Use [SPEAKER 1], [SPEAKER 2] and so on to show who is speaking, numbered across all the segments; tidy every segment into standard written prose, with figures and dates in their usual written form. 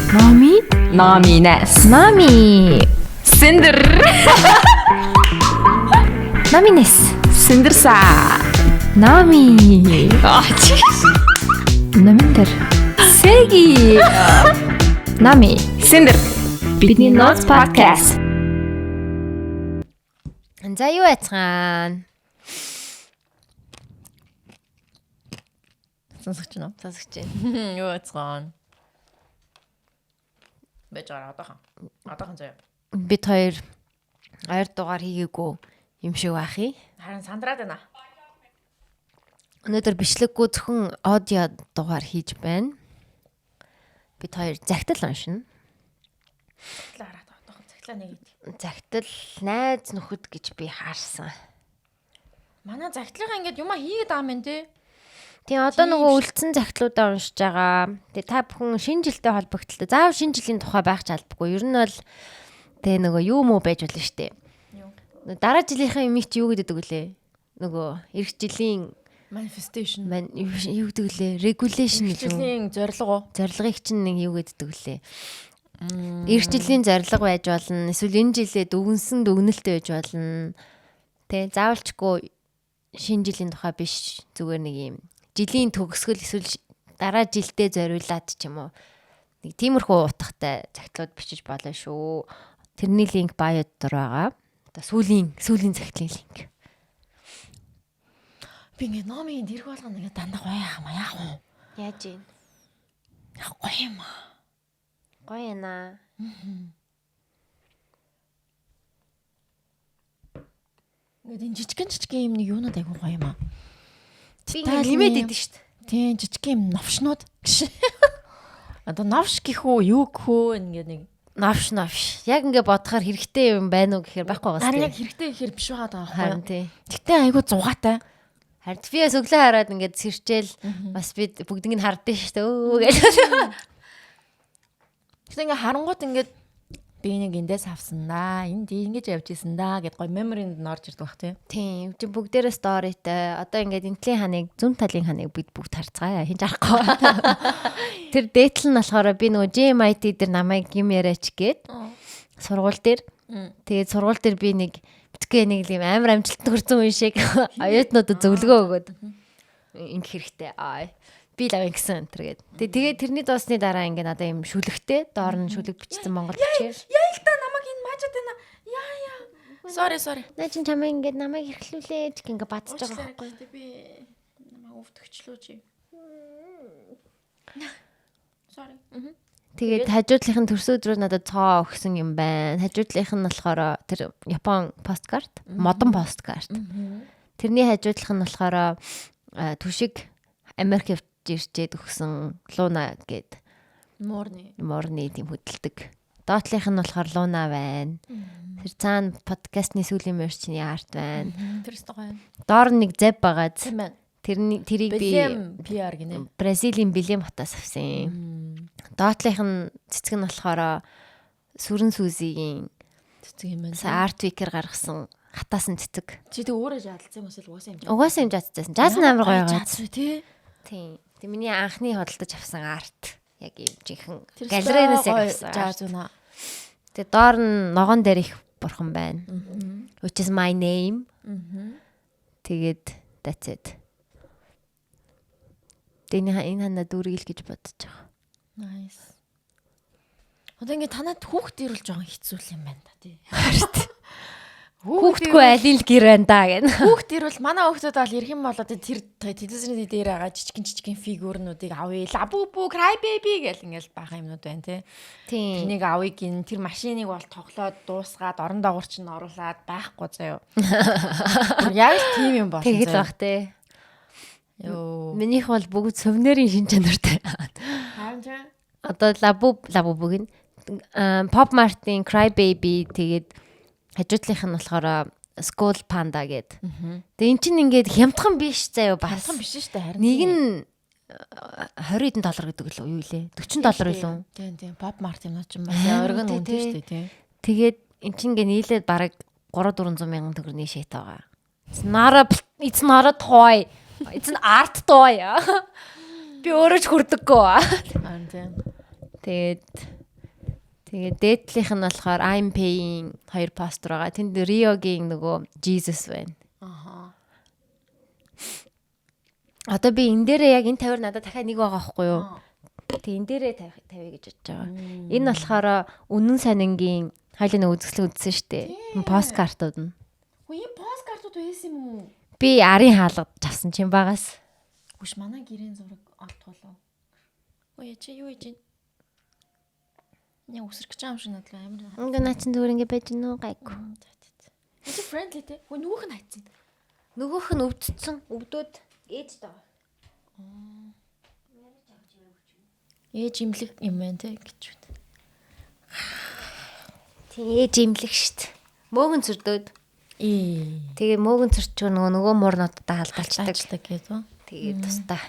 [SPEAKER 1] Nami?
[SPEAKER 2] Namines.
[SPEAKER 1] Nami.
[SPEAKER 2] Cinder.
[SPEAKER 1] Namines.
[SPEAKER 2] Cindersa.
[SPEAKER 1] Nami. Наминдэр.
[SPEAKER 2] Segi.
[SPEAKER 1] Nami.
[SPEAKER 2] Cinder.
[SPEAKER 1] Бидний Notes podcast. За юу яцгаан?
[SPEAKER 2] Сонсогч нь.
[SPEAKER 1] Сонсогч.
[SPEAKER 2] Юу яцгаан? Бэжаар одоохон заяа.
[SPEAKER 1] Бид хоёр дугаар хийгээгүй юм шиг байхи.
[SPEAKER 2] Харин сандраад байна.
[SPEAKER 1] Өнөөдөр бичлэггүй зөвхөн аудио дугаар хийж байна. Бид хоёр загтал уншина.
[SPEAKER 2] Цаглаараа одоохон цаглаа нэг.
[SPEAKER 1] Загтал найз нөхөд гэж би харсан.
[SPEAKER 2] Манай загтлынхаа ингээд юма хийгээд байгаа юм тий.
[SPEAKER 1] Тийм одоо нөгөө үлдсэн загтлуудаа уншиж байгаа. Тэгээ та бүхэн шинэ жилтэй холбогдлоо. Заавал шинэ жилийн тухай байх ч албагүй. Ер нь бол тэгээ нөгөө юу муу байж болно штэ.
[SPEAKER 2] Юу?
[SPEAKER 1] Дараа жилийнхаа юм чи юу гэдэг вүлээ? Нөгөө эх жилийн
[SPEAKER 2] Manifestation.
[SPEAKER 1] Юу гэдэг вүлээ? Regulation гэж үү?
[SPEAKER 2] Жилийн зорилго.
[SPEAKER 1] Зорилгыг чинь нэг юу гэдэг вүлээ? Эх жилийн зорилго байж болно. Эсвэл энэ жилээ дүгнсэн дүгнэлттэй байж болно. Тэ заавалчгүй шинэ жилийн тухай биш. Зүгээр нэг юм жилийн төгсгөл эсвэл дараа жилдээ зориулаад ч юм уу. Нэг тиймэрхүү утгатай загтлууд бичиж болно шүү. Тэрний линк байод дор байгаа. Одоо сүүлийн загтлын линк.
[SPEAKER 2] Би ингээд номын дэрэг болгоно ингээд дандаа гоё яах вэ?
[SPEAKER 1] Яаж юм?
[SPEAKER 2] Гоё юм аа.
[SPEAKER 1] Гоё яана.
[SPEAKER 2] Ингээд энэ жижигэн юм нэг юунууд айгу гоё юм аа.
[SPEAKER 1] Би нэмээд идэв шүү дээ.
[SPEAKER 2] Тийм жижигэн юм новшнууд гэж. Одоо новш гэх үү, юу гэх үү ингээд нэг
[SPEAKER 1] Новш. Яг ингээ бодохоор хэрэгтэй юм байна уу гэхээр байхгүй байгаа
[SPEAKER 2] харин яг хэрэгтэй гэхээр биш байгаа даа.
[SPEAKER 1] Харин тий.
[SPEAKER 2] Гэтэ айгу зугаатай.
[SPEAKER 1] Харин би бас өглөө хараад ингээд сэрчээл бас би бүгднийг нь хардсан шүү дээ. Өө гэж.
[SPEAKER 2] Гэтэ ингээ харангууд ингээд би нэг эндээс авсан да. Энд ингэж явж исэн да гэд гоё меморинд орж ирдэг бах тий.
[SPEAKER 1] Тийм. Чи бүгдээрээ сторитэй. Одоо ингээд энтлийн ханыг зүүн талын ханыг бид бүгд харцгаая. Хинж арахгүй. Тэр дээтэл нь болохоор би нөгөө GMIT дээр намайг юм яриач гээд сургууль дээр. Тэгээд сургууль дээр би нэг битгээ нэг юм амар амжилттай хүрсэн үе шиг оюутнуудад зөвлөгөө өгөөд ингэх хэрэгтэй. Би лав ингэсэн тэргээд. Тэгээд тэрний дуусны дараа ингээд надаа юм шүлэгтэй доор нь шүлэг бичсэн монгол бичгээр.
[SPEAKER 2] Яа л та намайг энэ маажаад байна. Яа. Sorry.
[SPEAKER 1] Наа чин чамаа ингээд намайг хэрхлүүлээ гэх ингээд бадж байгаа байхгүй.
[SPEAKER 2] Би намайг өвдөгчлөө чи. Sorry.
[SPEAKER 1] Тэгээд хажуудлынх нь төрсөн өдрөө надад цоо өгсөн юм байна. Хажуудлынх нь болохоор тэр Япон посткарт, модон посткарт. Тэрний хажуудлынх нь болохоор түшиг Америк явж ирчээд өгсөн Луна гээд морны тийм хөдөлдөг. Доотлынх нь болохоор Луна байна. Тэр цаана подкастны сүүлийн мөрчний арт байна.
[SPEAKER 2] Тэрс гоё.
[SPEAKER 1] Доор нь нэг зэв байгаа. Тэрийг би
[SPEAKER 2] PR гинэ.
[SPEAKER 1] Бразилийн Билем хотоос авсан. Доотлынх нь цэцэг нь болохоор сүрэн сүзигийн
[SPEAKER 2] цэцэг юм байна.
[SPEAKER 1] Арт викер гаргасан хатаасан цэцэг.
[SPEAKER 2] Чи тэг өөрөө жаалцсан юм эсвэл угаасаа юм жаа?
[SPEAKER 1] Угаасаа юм жаацсан. Жаас амар гоё байгаа.
[SPEAKER 2] Тий.
[SPEAKER 1] Тийм. Тэг миний анхны хөдөлтөж авсан арт. Яг юм жинхэнэ галерейнаас яг авсан.
[SPEAKER 2] Жааз үнэ.
[SPEAKER 1] Тэг доор нь ногоон дээр их бурхан байна. Which is my name. Тэгээд that's it. Тэний энэ хана дүргэл гэж бодож байгаа.
[SPEAKER 2] Nice. Одоо ингэ танад хүүхд ирүүл жоохон хэцүү юм байна да тий.
[SPEAKER 1] Хүүхдгүй алил гэр байна да гэнэ.
[SPEAKER 2] Хүүхд ирүүл манай хүүхдүүд бол ирэх юм болоо тэр телевизний дээр байгаа жижигэн фигурнуудыг авъя. Лабубу, cry baby гэл ингээл бага юмнууд байна тий.
[SPEAKER 1] Тийм.
[SPEAKER 2] Тэнийг авъя гин тэр машиныг бол тоглоод дуусгаад орон доогуур чинь оруулаад байхгүй заяа. Яг л тийм юм байна.
[SPEAKER 1] Тэгэл бах тий.
[SPEAKER 2] Йоо.
[SPEAKER 1] Минийх бол бүгд сувнэрийн шин чанартай.
[SPEAKER 2] Харин тий.
[SPEAKER 1] Одоо лабубуг нь Pop Martin, Cry Baby тэгээд хажуудлынх нь болохоор Skull Panda гээд. Тэгээ эн чинь ингээд хямдхан биш заяа бас.
[SPEAKER 2] Хямдхан биш шүү дээ харин.
[SPEAKER 1] Нэг нь $20 гэдэг л юу лээ? $40 илүү.
[SPEAKER 2] Тийм. Pop Martin ч юм байна. Оргон үнэтэй шүү дээ тий.
[SPEAKER 1] Тэгээд эн чинь ингээд нийлээд бараг 300-400 мянган төгрөгийн шийт байгаа. It's not a toy. It's an art toy. Би өөрөө ч хүрдэггүй.
[SPEAKER 2] Тийм.
[SPEAKER 1] Тэгээд Тэгээ дээдлийнх нь болохоор I'm paying 2 постэр байгаа. Тэнд Риогийн нөгөө Jesus байна. Одоо би энэ дээрээ яг энэ 50 надад дахиад нэг байгаа байхгүй юу? Тэг энэ дээрээ тавья гэж бодож байгаа. Энэ болохоор үнэн санингийн хайлын үзэсгэлэн үзсэн шүү дээ. Посткартууд нь.
[SPEAKER 2] Үгүй посткартууд байсан юм уу?
[SPEAKER 1] Би арын хаалгад авсан чинь багаас.
[SPEAKER 2] Гүш манай гэрийн зураг олдголоо. Ой чи юу хийж байна? Яа үсрэх гэж юм шиг надлаа амар.
[SPEAKER 1] Ингээ наа чин зүгээр ингээ байж гинөө гайгүй.
[SPEAKER 2] Чи friendly те? Ой нөгөөх нь хайцсан.
[SPEAKER 1] Нөгөөх нь өвдсөн. Өвдөөд ээж таа.
[SPEAKER 2] Ээж имлэг юм байна те гэж үү.
[SPEAKER 1] Тийм ээж имлэг штт. Мөөгөн зөрдөөд. Тэгээ мөөгөн зөрчөө нөгөө муурнуудаа халдалцдаг
[SPEAKER 2] гэдэг.
[SPEAKER 1] Тэгээд тусдаа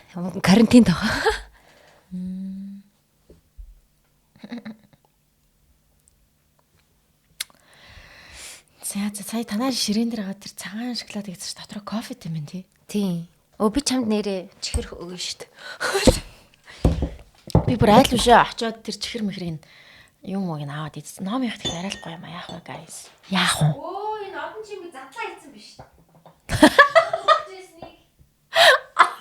[SPEAKER 1] карантинд байгаа.
[SPEAKER 2] Сая танаа ширээн дээр байгаа тэр цагаан шоколад гэсэн чинь дотроо кофе юм байна тий.
[SPEAKER 1] Тийм. Би чамд нэрээ чихэр өгнө штт.
[SPEAKER 2] Би бүр айл бишээ очиод тэр чихэр мэхрийг юм уу ин аваад ийдсэн. Ном явах гэхээр арайлахгүй юм яах вэ guys? Яах вэ?
[SPEAKER 1] Оо энэ одон чимээ задлаа хийсэн биш.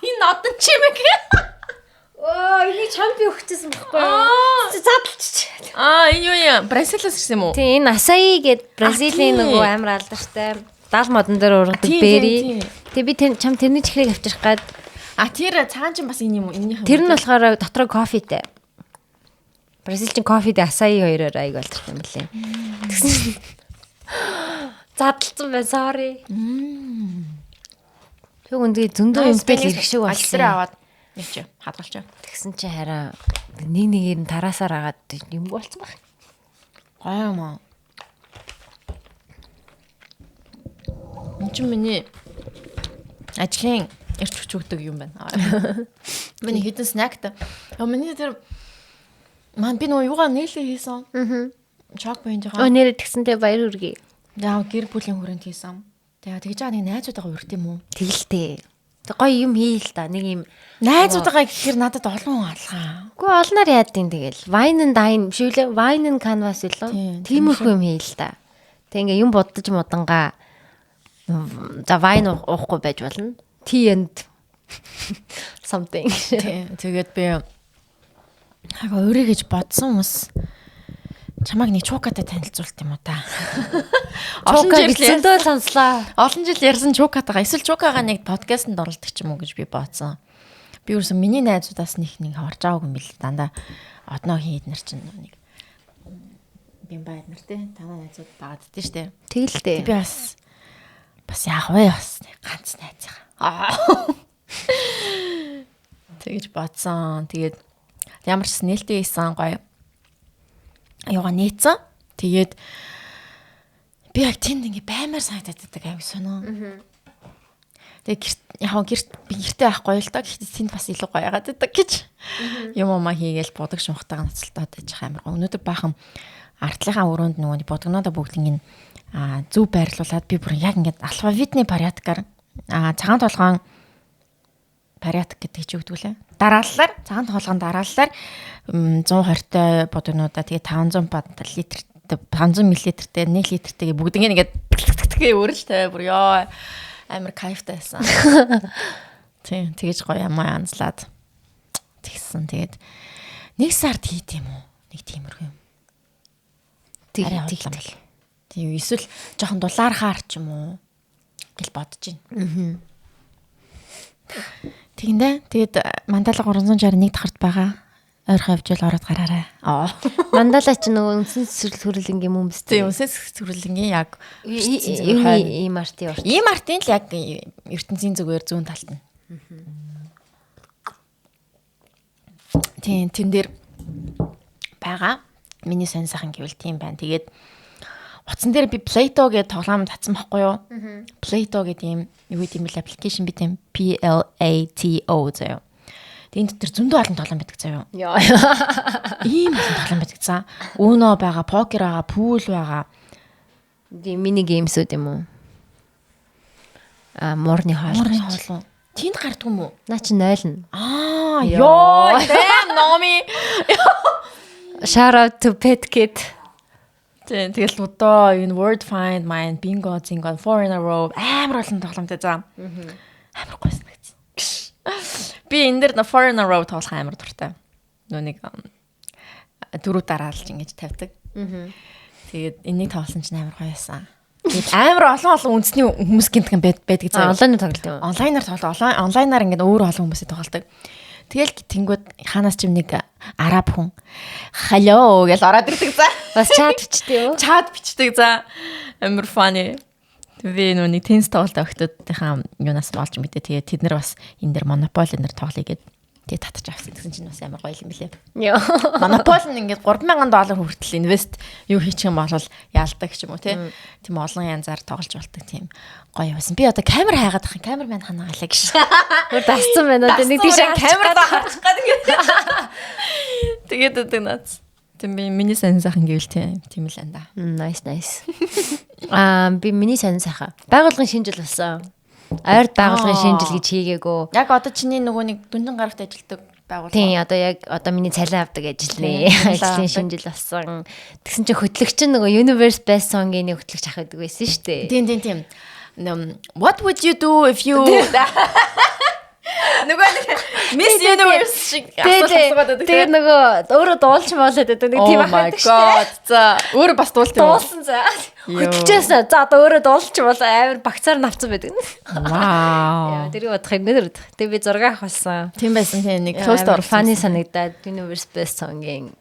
[SPEAKER 2] Энэ одон чимээ.
[SPEAKER 1] Оо энийг чамд би өгчээсэн байхгүй юу? Задлчих.
[SPEAKER 2] Энэ юу юм? Бразилаас ирсэн юм уу?
[SPEAKER 1] Тийм энэ Асаи гээд Бразилийн нөгөө амар алдартай 70 модон дээр ургадаг бери. Тэгээ би чам тэрний чихрийг авчрах гээд
[SPEAKER 2] тэр цагаан чинь бас энэ юм уу? Энийх юм.
[SPEAKER 1] Тэр нь болохоор дотроо кофетэй. Бразилчин кофетэй Асаи хоёроор аяг болтортой юм лээ. Тэгсэн задлцсан бай sorry. Тэг үндэ зөндөө юмтэй л ирэх шиг болсон.
[SPEAKER 2] Аль аваад нэг чи хадгалч.
[SPEAKER 1] Тэгсэн чи хараа нэгээр нь тараасаар агаад юм болцсон баг.
[SPEAKER 2] Гай юм аа. Энд чинь миний ажлын эрч хүч өгдөг юм байна. Миний хитэн снакт. Миний тэр би нөгөө юугаа нээлээ хийсэн. Чок бэнд байгаа.
[SPEAKER 1] Нэрэ тэгсэнтэй баяр хүргэе.
[SPEAKER 2] Яа гэр бүлийн хүрээнд хийсэн. Тэгээ тэгж байгаа нэг найзуудаагаа урд юм уу?
[SPEAKER 1] Тэгэлтэй. Тэг гоё юм хий л та. Нэг юм
[SPEAKER 2] найзуудаагаа гэхээр надад олон алгаа.
[SPEAKER 1] Үгүй олноор яадیں۔ Тэгэл. Wine and dine биш үү? Wine and canvas үлээ. Тиймэрхүү юм хий л та. Тэг ингээ юм буддаж мудангаа. За wine уухгүй байж болно. Tea and something.
[SPEAKER 2] Тэгээд би өөрөө гэж бодсон хүмүүс чамайг нэг чукатай танилцуулт юм уу та.
[SPEAKER 1] Олон жил сонслоо.
[SPEAKER 2] Олон жил ярьсан чукатайгаа эсвэл чукагаа нэг подкастэнд оролдог ч юм уу гэж би бодсон. Би юусэн миний найзуудаас нэг орж аваагүй юм бил дандаа одноо хийд нар чинь нэг бимбай нар те танаа найзууд дагаад дээ штэ.
[SPEAKER 1] Тэгэлтэй.
[SPEAKER 2] Би бас яах вэ бас ганц найзгаа. Тэгэж бодсон. Тэгээд ямар ч нээлттэй хийсэн гоё юугаа нээцэн. Тэгээд би яг тэнд ингээ баймаар санагдаад байгаа юм сонио. Тэгээд гэртээ авах гоё л доо. Гэхдээ тэнд бас илүү гоё яагаад гэдэг гэж. Юм уу хийгээл будаг шунхтайгаа нацалтаад байж байгаа амар. Өнөөдөр баахан артлынхаа өрөөнд нөгөө будагнуудаа бүгднийг зөв байрлуулад би бүр яг ингээд алфавитны порядкаар цагаан толгоон порядк гэдэг чи өгдөг лээ. Дараалалаар цагаан толгоон дараалалаар 120-тай будагнуудаа тэгээ 500 литр 500 мл-тэй 1 литртэй бүгд ингээд өөрж тавиа бүр ёо амар кайфтай байсан. Тийм тэгэж гоё юм анзлаад тэгсэн. Тэгээд нэг сард хийд юм уу? Нэг тиймэрхүү юм.
[SPEAKER 1] Тэг.
[SPEAKER 2] Тийм эсвэл жоохон дулаар хаар ч юм уу гэл бодож байна. Тэгэндээ тэгээд мандала 361 дахарт байгаа. Ойрхон явжэл ороод гараарай.
[SPEAKER 1] Мандала чи нөгөө үнсэн цэцэрлэг төрөлнгийн юм биз дээ.
[SPEAKER 2] Тийм үнсэн цэцэрлэгийн яг
[SPEAKER 1] ийм артын урт.
[SPEAKER 2] Ийм артын л яг ертөнцийн зүгээр зүүн талд нь. Тийм тэн дээр байгаа. Миний сонь сайхан гэвэл тийм байна. Тэгээд утсан дээр би Plato гэдэг тоглоом татсан байхгүй юу? Plato гэдэг юм юу гэдэг юм бэ? Аппликейшн бит юм PLATO заяа. Тэгээд тэр зөндөө олон тоглоом байдаг заяа. Ийм олон тоглоом байдаг цаа. Uno байгаа, покер байгаа, pool байгаа.
[SPEAKER 1] Тийм мини геймсүүд юм уу? Морны хоол.
[SPEAKER 2] Тэнд гардгүй юм уу?
[SPEAKER 1] Наа чи 0.
[SPEAKER 2] Ёо, damn Nomi.
[SPEAKER 1] Shout out to Pet Kid.
[SPEAKER 2] Тийм тэгэл одоо энэ word find mine bingo zingo 4 in a row амар олон тоглоомтой заа. Амар гойсон гэсэн. Би энэ дэр 4 in a row тоглох амар дуртай. Нүг дөрөв дараалж ингэж тавьдаг. Тэгээд энийг тоглосон чинь амар гоё байсан. Тэгээд амар олон үндэсний хүмүүс гинтгэн байдаг заа.
[SPEAKER 1] Онлайнаар тоглолт юм.
[SPEAKER 2] Онлайнаар тоглоо. Онлайнаар ингээд өөр олон хүмүүстэй тоглолдог. Тэгэл тэнгүүд ханаас ч нэг араб хүн hello гэж ороод ирдэг заа.
[SPEAKER 1] Бас чат бичдэг юу?
[SPEAKER 2] Чат бичдэг заа. Амар funny. Би нүг тенс тоглолт өгтөдийнхаа юунаас болж мэдээ. Тэгээд тэд нар бас энэ дэр Monopoly нэр тоглоё гэд тэгээд татаж авсан гэсэн чинь бас амар гоё юм билээ.
[SPEAKER 1] Йоо.
[SPEAKER 2] Monopoly нь ингээд $3,000 хүртэл инвест юу хийчих юм бол яалдаг ч юм уу тийм олон янзаар тоглож болдог тийм гоё байсан. Би одоо камер хайгаад ах камерман ханаагалаа гэж.
[SPEAKER 1] Өөр дасцсан байна уу? Нэг тийш
[SPEAKER 2] камер харчих гад ингээд. Тэгээд өдөг наац. Тийм би миний сайн сайхан гэвэл тийм л анда.
[SPEAKER 1] Nice. Би миний сайн сайхан. Байгуулгын шинжил болсон. Ойрд байгуулгын шинжил гэж хийгээгөө.
[SPEAKER 2] Яг одоо чиний нөгөө нэг дүндэн гарагт ажилтдаг байгууллага.
[SPEAKER 1] Тийм одоо миний цалин авдаг ажил нэ. Ажлын шинжил болсон. Тэгсэн чинь хөтлөгч нь нөгөө Universe Best Song-ийн хөтлөгч ах байдаг байсан шүү дээ.
[SPEAKER 2] Тийм. What would you do if you Нөгөө Miss Universe шиг асуулт байдаг.
[SPEAKER 1] Тэгээд нөгөө өөрөө дуулч моолоод байдаг. Нэг тийм ахдаг шүү дээ.
[SPEAKER 2] За өөрөө бас дуулт юм уу?
[SPEAKER 1] Дуулсан за. Хөтлөжээс за одоо өөрөө дуулч бол амар багцаар навцсан байдаг.
[SPEAKER 2] Вау.
[SPEAKER 1] Яа тэрийг бодох юм нэр. Тэгээд би 6 ах болсон.
[SPEAKER 2] Тийм байсан тийм нэг close door
[SPEAKER 1] funny санагдаад Universe Best Song-ийн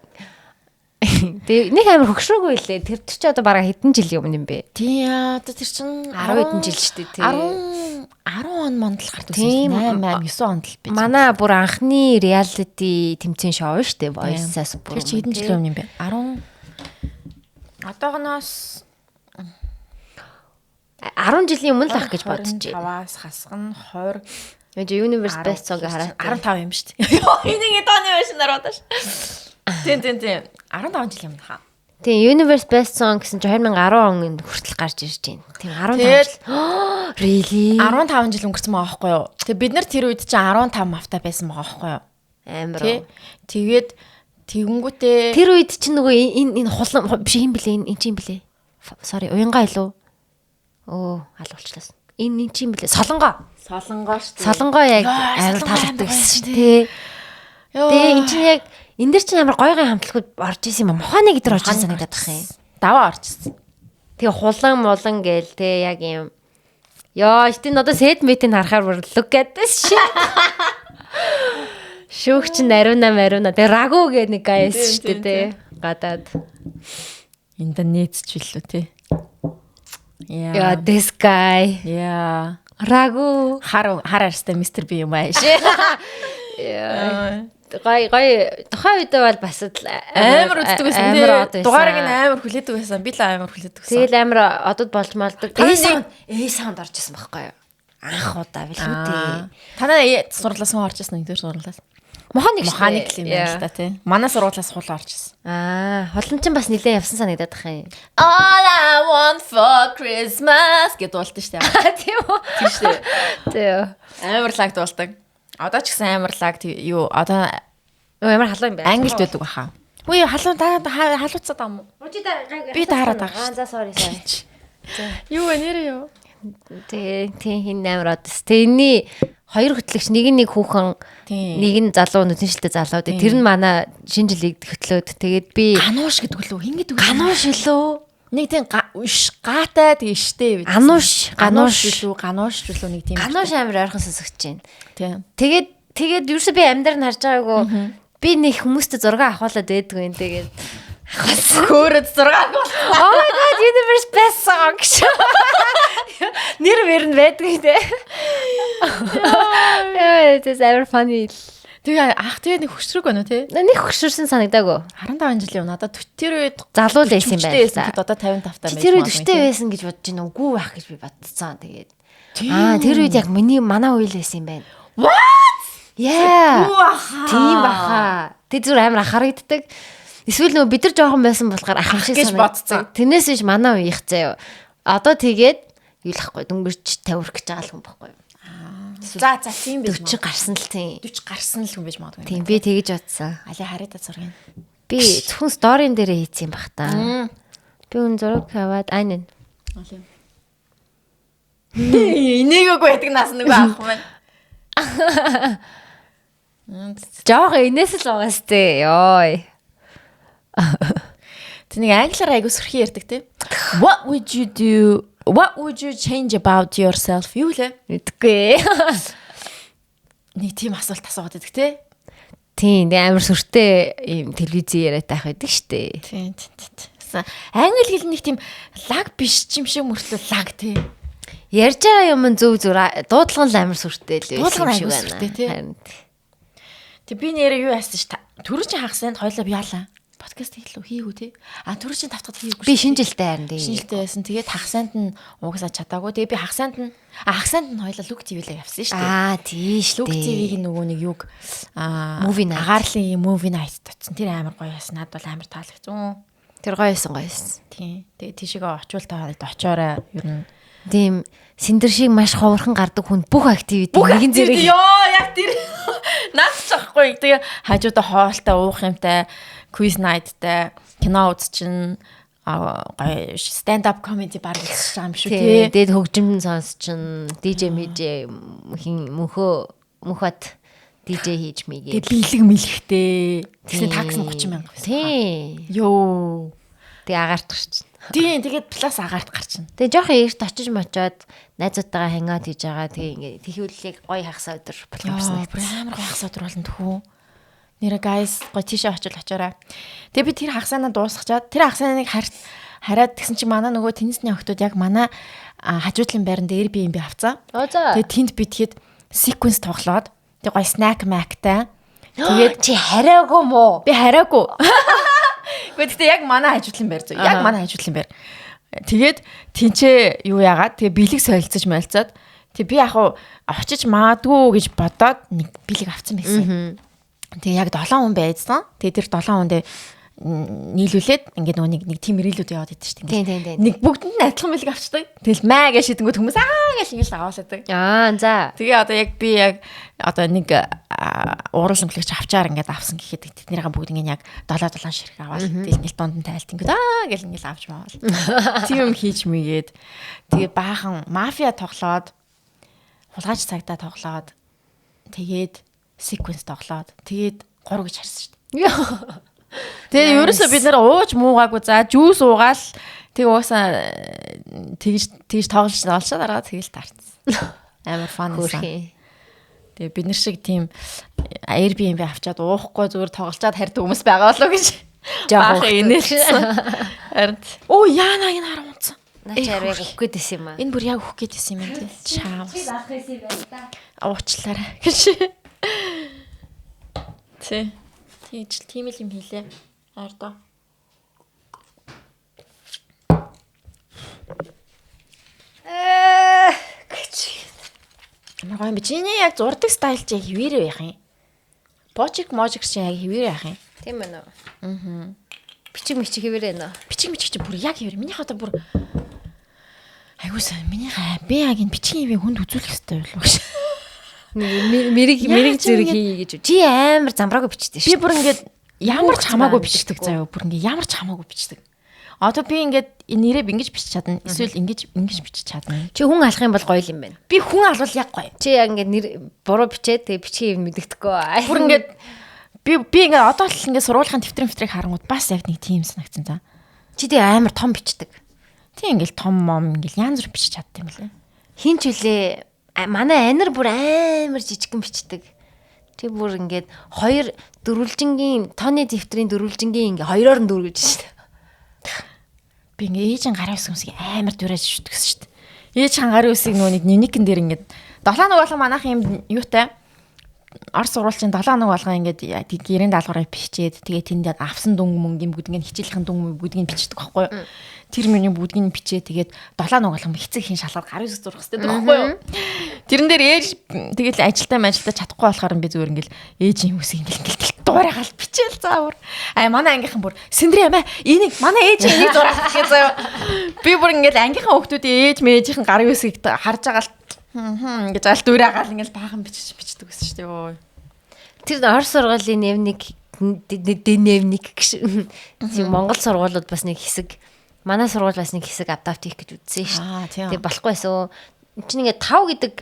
[SPEAKER 1] тэг нэг амар хөгшрөөгүй лээ. Тэр ч одоо бараг хэдэн жилийн өмнө юм бэ?
[SPEAKER 2] Тийм одоо тэр чин
[SPEAKER 1] 10 хэдэн жил шүү дээ.
[SPEAKER 2] 10 он монд л гард үзсэн. 8 9 онд л би.
[SPEAKER 1] Манай бүр анхны reality тэмцээн шоу шүү дээ. Voice-аас бүр.
[SPEAKER 2] Тэр чи хэдэн жилийн өмнө юм бэ? 10 одоогоноос 10
[SPEAKER 1] жилийн өмнө л ах гэж бодож
[SPEAKER 2] байна. 5-аас хасган 20
[SPEAKER 1] Яа Universe Best Song хараад
[SPEAKER 2] 15 юм шүү дээ. Энийг тооны байшнаар бодож. Тийм 15 жил юм хаа.
[SPEAKER 1] Тийм Universe Best Song гэсэн чинь 2010 он хүртэл гарч ирж байна. Тийм 15 жил. Really?
[SPEAKER 2] 15 жил өнгөрсөн байгаа байхгүй юу? Тэгээ бид нар тэр үед чинь 15 мавта байсан байгаа байхгүй юу?
[SPEAKER 1] Амар.
[SPEAKER 2] Тэгээд тэгэнгүүтээ
[SPEAKER 1] тэр үед чинь нөгөө энэ хулан биш юм блэ? Энэ чинь блэ? Sorry, уянга илүү. Алуулчлаа. Энэ чинь блэ? Солонгоо шүү дээ. Солонгоо яг арил талдаг гэсэн шүү дээ. Тэгээ энэ чинь яг энэ дэр чинь амар гойгын хамтлагууд орж исэн юм. Моханы гэдэр орж исэн санагдаад байх юм.
[SPEAKER 2] Даваа орж исэн.
[SPEAKER 1] Тэгээ хулан гээл те яг юм. Яа, энэ одоо set meet-ийг харахаар бүр look at this shit. Шүүгч нариуна. Тэгээ рагу гэх нэг гайс шүү дээ те. Гадаад.
[SPEAKER 2] Интернет ч билүү те.
[SPEAKER 1] Яа, this guy.
[SPEAKER 2] Яа.
[SPEAKER 1] Рагу.
[SPEAKER 2] Хар арстай мистер би юм ааш.
[SPEAKER 1] Яа. Гай тухайн үедээ бол бас
[SPEAKER 2] амар үздэг байсан тийм. Дугаарыг амар хүлээдэг байсан. Би л амар хүлээдэг байсан.
[SPEAKER 1] Тэгэл амар одод болж малдаг. Саунд орж исэн байхгүй юу? Анх удаа билүү дээ.
[SPEAKER 2] Танаа сурлаас хүн орж исэн нэг дөр сурлаас. Механик юм байна л та тийм. Манай сургуулиас хул орж исэн.
[SPEAKER 1] Хулан чинь бас нилээ явсан санагдаад байх юм.
[SPEAKER 2] All I want for Christmas гэдэг дуулдаг шүү дээ.
[SPEAKER 1] Тийм үү?
[SPEAKER 2] Тийм шүү дээ.
[SPEAKER 1] Тийм.
[SPEAKER 2] Амар лаг дуулдаг. Одоо ч гэсэн амар лаг юу одоо
[SPEAKER 1] ямар халуун юм бэ?
[SPEAKER 2] Англид байдаг баха. Үгүй халууцаад байгаа юм уу? Би таарад байгаа шүү.
[SPEAKER 1] За sorry.
[SPEAKER 2] Юу вэ нэрээ юу?
[SPEAKER 1] Тийм хин амар одс. Тэний хоёр хөтлөгч нэг хүүхэн нэг нь залуу нүдэншилтэй залуу. Тэр нь манай шинэ жилийг хөтлөөд тэгээд би
[SPEAKER 2] Ганууш гэдэг лөө хин гэдэг.
[SPEAKER 1] Ганууш лөө.
[SPEAKER 2] Нэг тийм гаатай тэгээ штэ.
[SPEAKER 1] Ганууш
[SPEAKER 2] билүү нэг тийм.
[SPEAKER 1] Ганууш амар ойрхон сонсогч байна.
[SPEAKER 2] Тийм.
[SPEAKER 1] Тэгээд юусе би амьдар нь харж байгаагүй. Би нэг хүмүүстэй зураг авахуулаад байдгүй юм тэгээд
[SPEAKER 2] хөөрөд зураг авах.
[SPEAKER 1] Oh my god, Universe Best Song. Нэр байдгүй те. Яа, it's ever funny.
[SPEAKER 2] Тэгээ ах тэгээ нэг хөшрөг байна уу те?
[SPEAKER 1] Нэг хөшрсөн санагдаагүй.
[SPEAKER 2] 15 жилийн өмнө надад тэр үед
[SPEAKER 1] залуу л байсан юм байна.
[SPEAKER 2] Одоо 55 таа байсан.
[SPEAKER 1] Тэр үед 40 байсан гэж бодож байна. Үгүй байх гэж би бодцсон. Тэгээд тэр үед яг манай үйл байсан юм байна.
[SPEAKER 2] What?
[SPEAKER 1] Yeah. Тийм баха. Тэг зүр амар харагддаг. Эсвэл нөгөө бид нар жоохон байсан болохоор ах шиг
[SPEAKER 2] санагдсан.
[SPEAKER 1] Тэрнээс биш манай үеийнх заяа. Одоо тэгээд юу л ахгүй дөнгөрч 50 хүрэх гэж байгаа юм байхгүй юу?
[SPEAKER 2] За тийм биш.
[SPEAKER 1] 40 гарсан л тийм.
[SPEAKER 2] 40 гарсан л хүн байж магадгүй.
[SPEAKER 1] Тийм би тэгэж бодсон.
[SPEAKER 2] Али хараад зургийг.
[SPEAKER 1] Би зөвхөн сторийн дээрээ хийсэн юм бах та. Би үн зураг аваад айнэн.
[SPEAKER 2] Энийгөө байдаг нас нөгөө авах маань.
[SPEAKER 1] Жог инээс л байгаас тээ. Йой.
[SPEAKER 2] Тэнийг англиар айгу сөрхий ярьдаг те. What would you do? What would you change about yourself? Юу лээ?
[SPEAKER 1] Мэдгүй.
[SPEAKER 2] Нэг тийм асуулт асуугаад байдаг те.
[SPEAKER 1] Тийм, амар сүртэй юм телевизэн яриад байх байдаг штэ.
[SPEAKER 2] Тийм. Англи хэл нэг тийм лаг биш юм шиг мөртлөө лаг те.
[SPEAKER 1] Ярьж байгаа юм зөв дуудлага л амар сүртэй л
[SPEAKER 2] Дуудлага айгу сүртэй те. Тэг би нэрээ юу яасан ш түрүү чи хагасанд хойлоо яалаа. Подкаст хийлүү те. Түрүү чи тавтахад хийгээгүй.
[SPEAKER 1] Би шинэ жилдээ харин дээ.
[SPEAKER 2] Шинэ жилдээ байсан. Тэгээд хагасанд нь угаасаа чадаагүй. Тэгээд би хагасанд нь хойлоо Look TV-лээ явсан ш те.
[SPEAKER 1] Тийш
[SPEAKER 2] Look TV-гийн нөгөө нэг юг
[SPEAKER 1] movie night.
[SPEAKER 2] Агаарлын movie night татсан. Тэр амар гоё яасан. Над бол амар таалагдсан.
[SPEAKER 1] Тэр гоё байсан.
[SPEAKER 2] Тийм. Тэгээд тийшээ очивол та очоорой ер нь.
[SPEAKER 1] Тийм. Синдэр шиг маш ховорхон гардаг хүн бүх активити нэгэн зэрэг.
[SPEAKER 2] Йоо яг тэр наад чахгүй. Тэгээ хажуудаа хоолтой уух юмтай, quiz night-тай, кино үзчин гоё stand up comedy баг үзчих юм шүү тий.
[SPEAKER 1] Дээд хөгжим сонсчин, DJ мэж хин мөнхөд DJ хийж мэйгээ.
[SPEAKER 2] Тэгээ бэлэг мэлхтэй. Тэгсэн такс 30,000 байсан.
[SPEAKER 1] Тий.
[SPEAKER 2] Йоо.
[SPEAKER 1] Тэгээ агаарт гарчин.
[SPEAKER 2] Тийм тэгээд плюс агаарт гарчин.
[SPEAKER 1] Тэгээ жоохон эрт очиж мочоод найзуудтайгаа хангаад хийж байгаа. Тэгээ ингээ тэхүүллийг гоё хагасаа өдөр болох юмсан.
[SPEAKER 2] Амар гоё хагасаа өдөр болно тхүү. Нэрэ guys гоё тийшээ очиорой. Тэгээ би тэр хагасаанаа дуусгачаад тэр хагасааныг хараад тэгсэн чи манай нөгөө теннисний охтууд яг манай хажуудлын байранд Airbnb авцаа. Тэгээ тэнд би тэгэхэд sequence тоглоод тэгээ гоё snack macтай. Тэгээд
[SPEAKER 1] чи хараагүй мó?
[SPEAKER 2] Би хараагүй. Гэхдээ яг манай хажуудлын байр зөө. Яг манай хажуудлын байр. Тэгээд тэнцээ юу яагаад тэгээ бэлэг солилцож мэлцаад тэг би яг очиж маадгүй гэж бодоод нэг бэлэг авсан байсан. Тэгээ яг 7 хүн байсан. Тэгээ тэр 7 хүндээ нийлүүлээд ингээд нэг тийм рилүүд яваад идэв шүү дээ. Нэг бүгдэнд нь адилхан бэлэг авчдаг. Тэгэл маа гэж шидэнгүүт хүмүүс гэж ингэж аваалаадаг.
[SPEAKER 1] За.
[SPEAKER 2] Тэгээ одоо яг би яг одоо нэг уурал амтлагч авчаар ингээд авсан гэхэд тэднийхэн бүгд ингээд яг 7 ширхэг аваад тэгэл нэг дунд нь тайлт ингээд гэл ингээд авч маавал. Тийм юм хийж мэйгээд тэгээ баахан мафиа тоглоод хулгайч цагдаа тоглоод тэгээд sequence тоглоод тэгээд 3 гэж харсан шүү дээ. Тэгээ ерөөсөө бид нэр ууж муугаагүй за жүүс уугаал тэгээ уусаа тэгж тоглож олшоо дараа тэгэл таарсан. Амар фан байсан. Тэгээ бид нар шиг тийм Airbnb авчаад уухгүй зүгээр тоглолцоод хардаг хүмүүс байгаа болов гэж
[SPEAKER 1] жаах
[SPEAKER 2] инээлсэн. Харин оо яана энэ харам унтсан.
[SPEAKER 1] Наач арайг өгөх гээд байсан юм аа.
[SPEAKER 2] Энэ бүр яг өгөх гээд байсан юм байна. Чаав. Уучлаарай гэж. Тийм л юм хийлээ. Хайрдаа. Амар гоё юм би. Чиний яг зурдаг стайл чи хэвээрээ байх юм. Бочик чи яг хэвээрээ байх юм.
[SPEAKER 1] Тийм байна уу? Бичиг хэвээрээ нөө.
[SPEAKER 2] Бичиг чи бүр яг хэвээр. Минийх одоо бүр айгуусан. Минийх би яг энэ бичгийн хэвээ хүнд үзүүлэх ёстой байлгүй гэж.
[SPEAKER 1] Мэрэг зэрэг хий гэж. Чи амар замбраагүй бичдэг шүү.
[SPEAKER 2] Би бүр ингээд ямар ч хамаагүй бичдэг заяа. Бүр ингээд ямар ч хамаагүй бичдэг. Одоо би ингээд нэрээ ингэж бичиж чадна. Эсвэл ингэж бичиж чадна.
[SPEAKER 1] Чи хүн алах юм бол гоё юм байна.
[SPEAKER 2] Би хүн алвал яг гоё.
[SPEAKER 1] Чи яг ингээд нэр буруу бичээд тэгээ бичгийн мэддэхгүй.
[SPEAKER 2] Бүр ингээд би ингээд одоо л ингээд сургуулийн тэмдрийг харангууд бас яг нэг тийм санагдсан за.
[SPEAKER 1] Чи тэгээ амар том бичдэг.
[SPEAKER 2] Тийм ингээд том мом ингээд янз бүр бичиж чаддаг юм лээ.
[SPEAKER 1] Хин ч үлээ манай анир бүр амар жижигхэн бичдэг. Тэг бүр ингээд 2 дөрвөлжингийн тооны дэвтрийн дөрвөлжингийн ингээ 2-оор нь дөрвөлж шүү дээ.
[SPEAKER 2] Би ингээ ээжийн гарын үсэг юмсыг амар дураж шүтгсэн шүү дээ. Ээжийн гарын үсэг нөгөө нэгэн дээр ингээд 7 нэг болгоо манайх юм юутай Орос сургуулийн 7 нэг болгоо ингээд 90 даалгавраа бичээд тэгээ тэнд авсан дүнг мөнгөний бүгднийг хичээлхэн дүнг бүгднийг бичдэг байхгүй юу? Тэр миний бүгднийг бичээ тэгээд 7 нэг болгоо хэцэг хин шалгаад гарын үсэг зурх хэрэгтэй байхгүй юу? Тэрэн дээр ээж тэгэл ажилдаа чадахгүй болохоор би зүгээр ингээл ээжийн үсэг ингээл дуурайгаал бичээл заавар. Манай ангийнхан бүр сэндрээ амаа энийг манай ээж энийг зурах гэхээ заяа. Би бүр ингээл ангийнхан хүүхдүүдийн ээж мэжийнхэн гарын үсгийг харж байгаа л гэж аль дуурайгаал ингээл баахан бичдэг гэсэн шүү дээ.
[SPEAKER 1] Тэр Орос сургуулийн нэвник гэж Монгол сургуулиуд бас нэг хэсэг Манай сургууль бас нэг хэсэг адапт хийх гэж үзсэн шүү
[SPEAKER 2] тийм.
[SPEAKER 1] дээ. Тэгээ болохгүй байсан. Энд чинь ингээд 5 гэдэг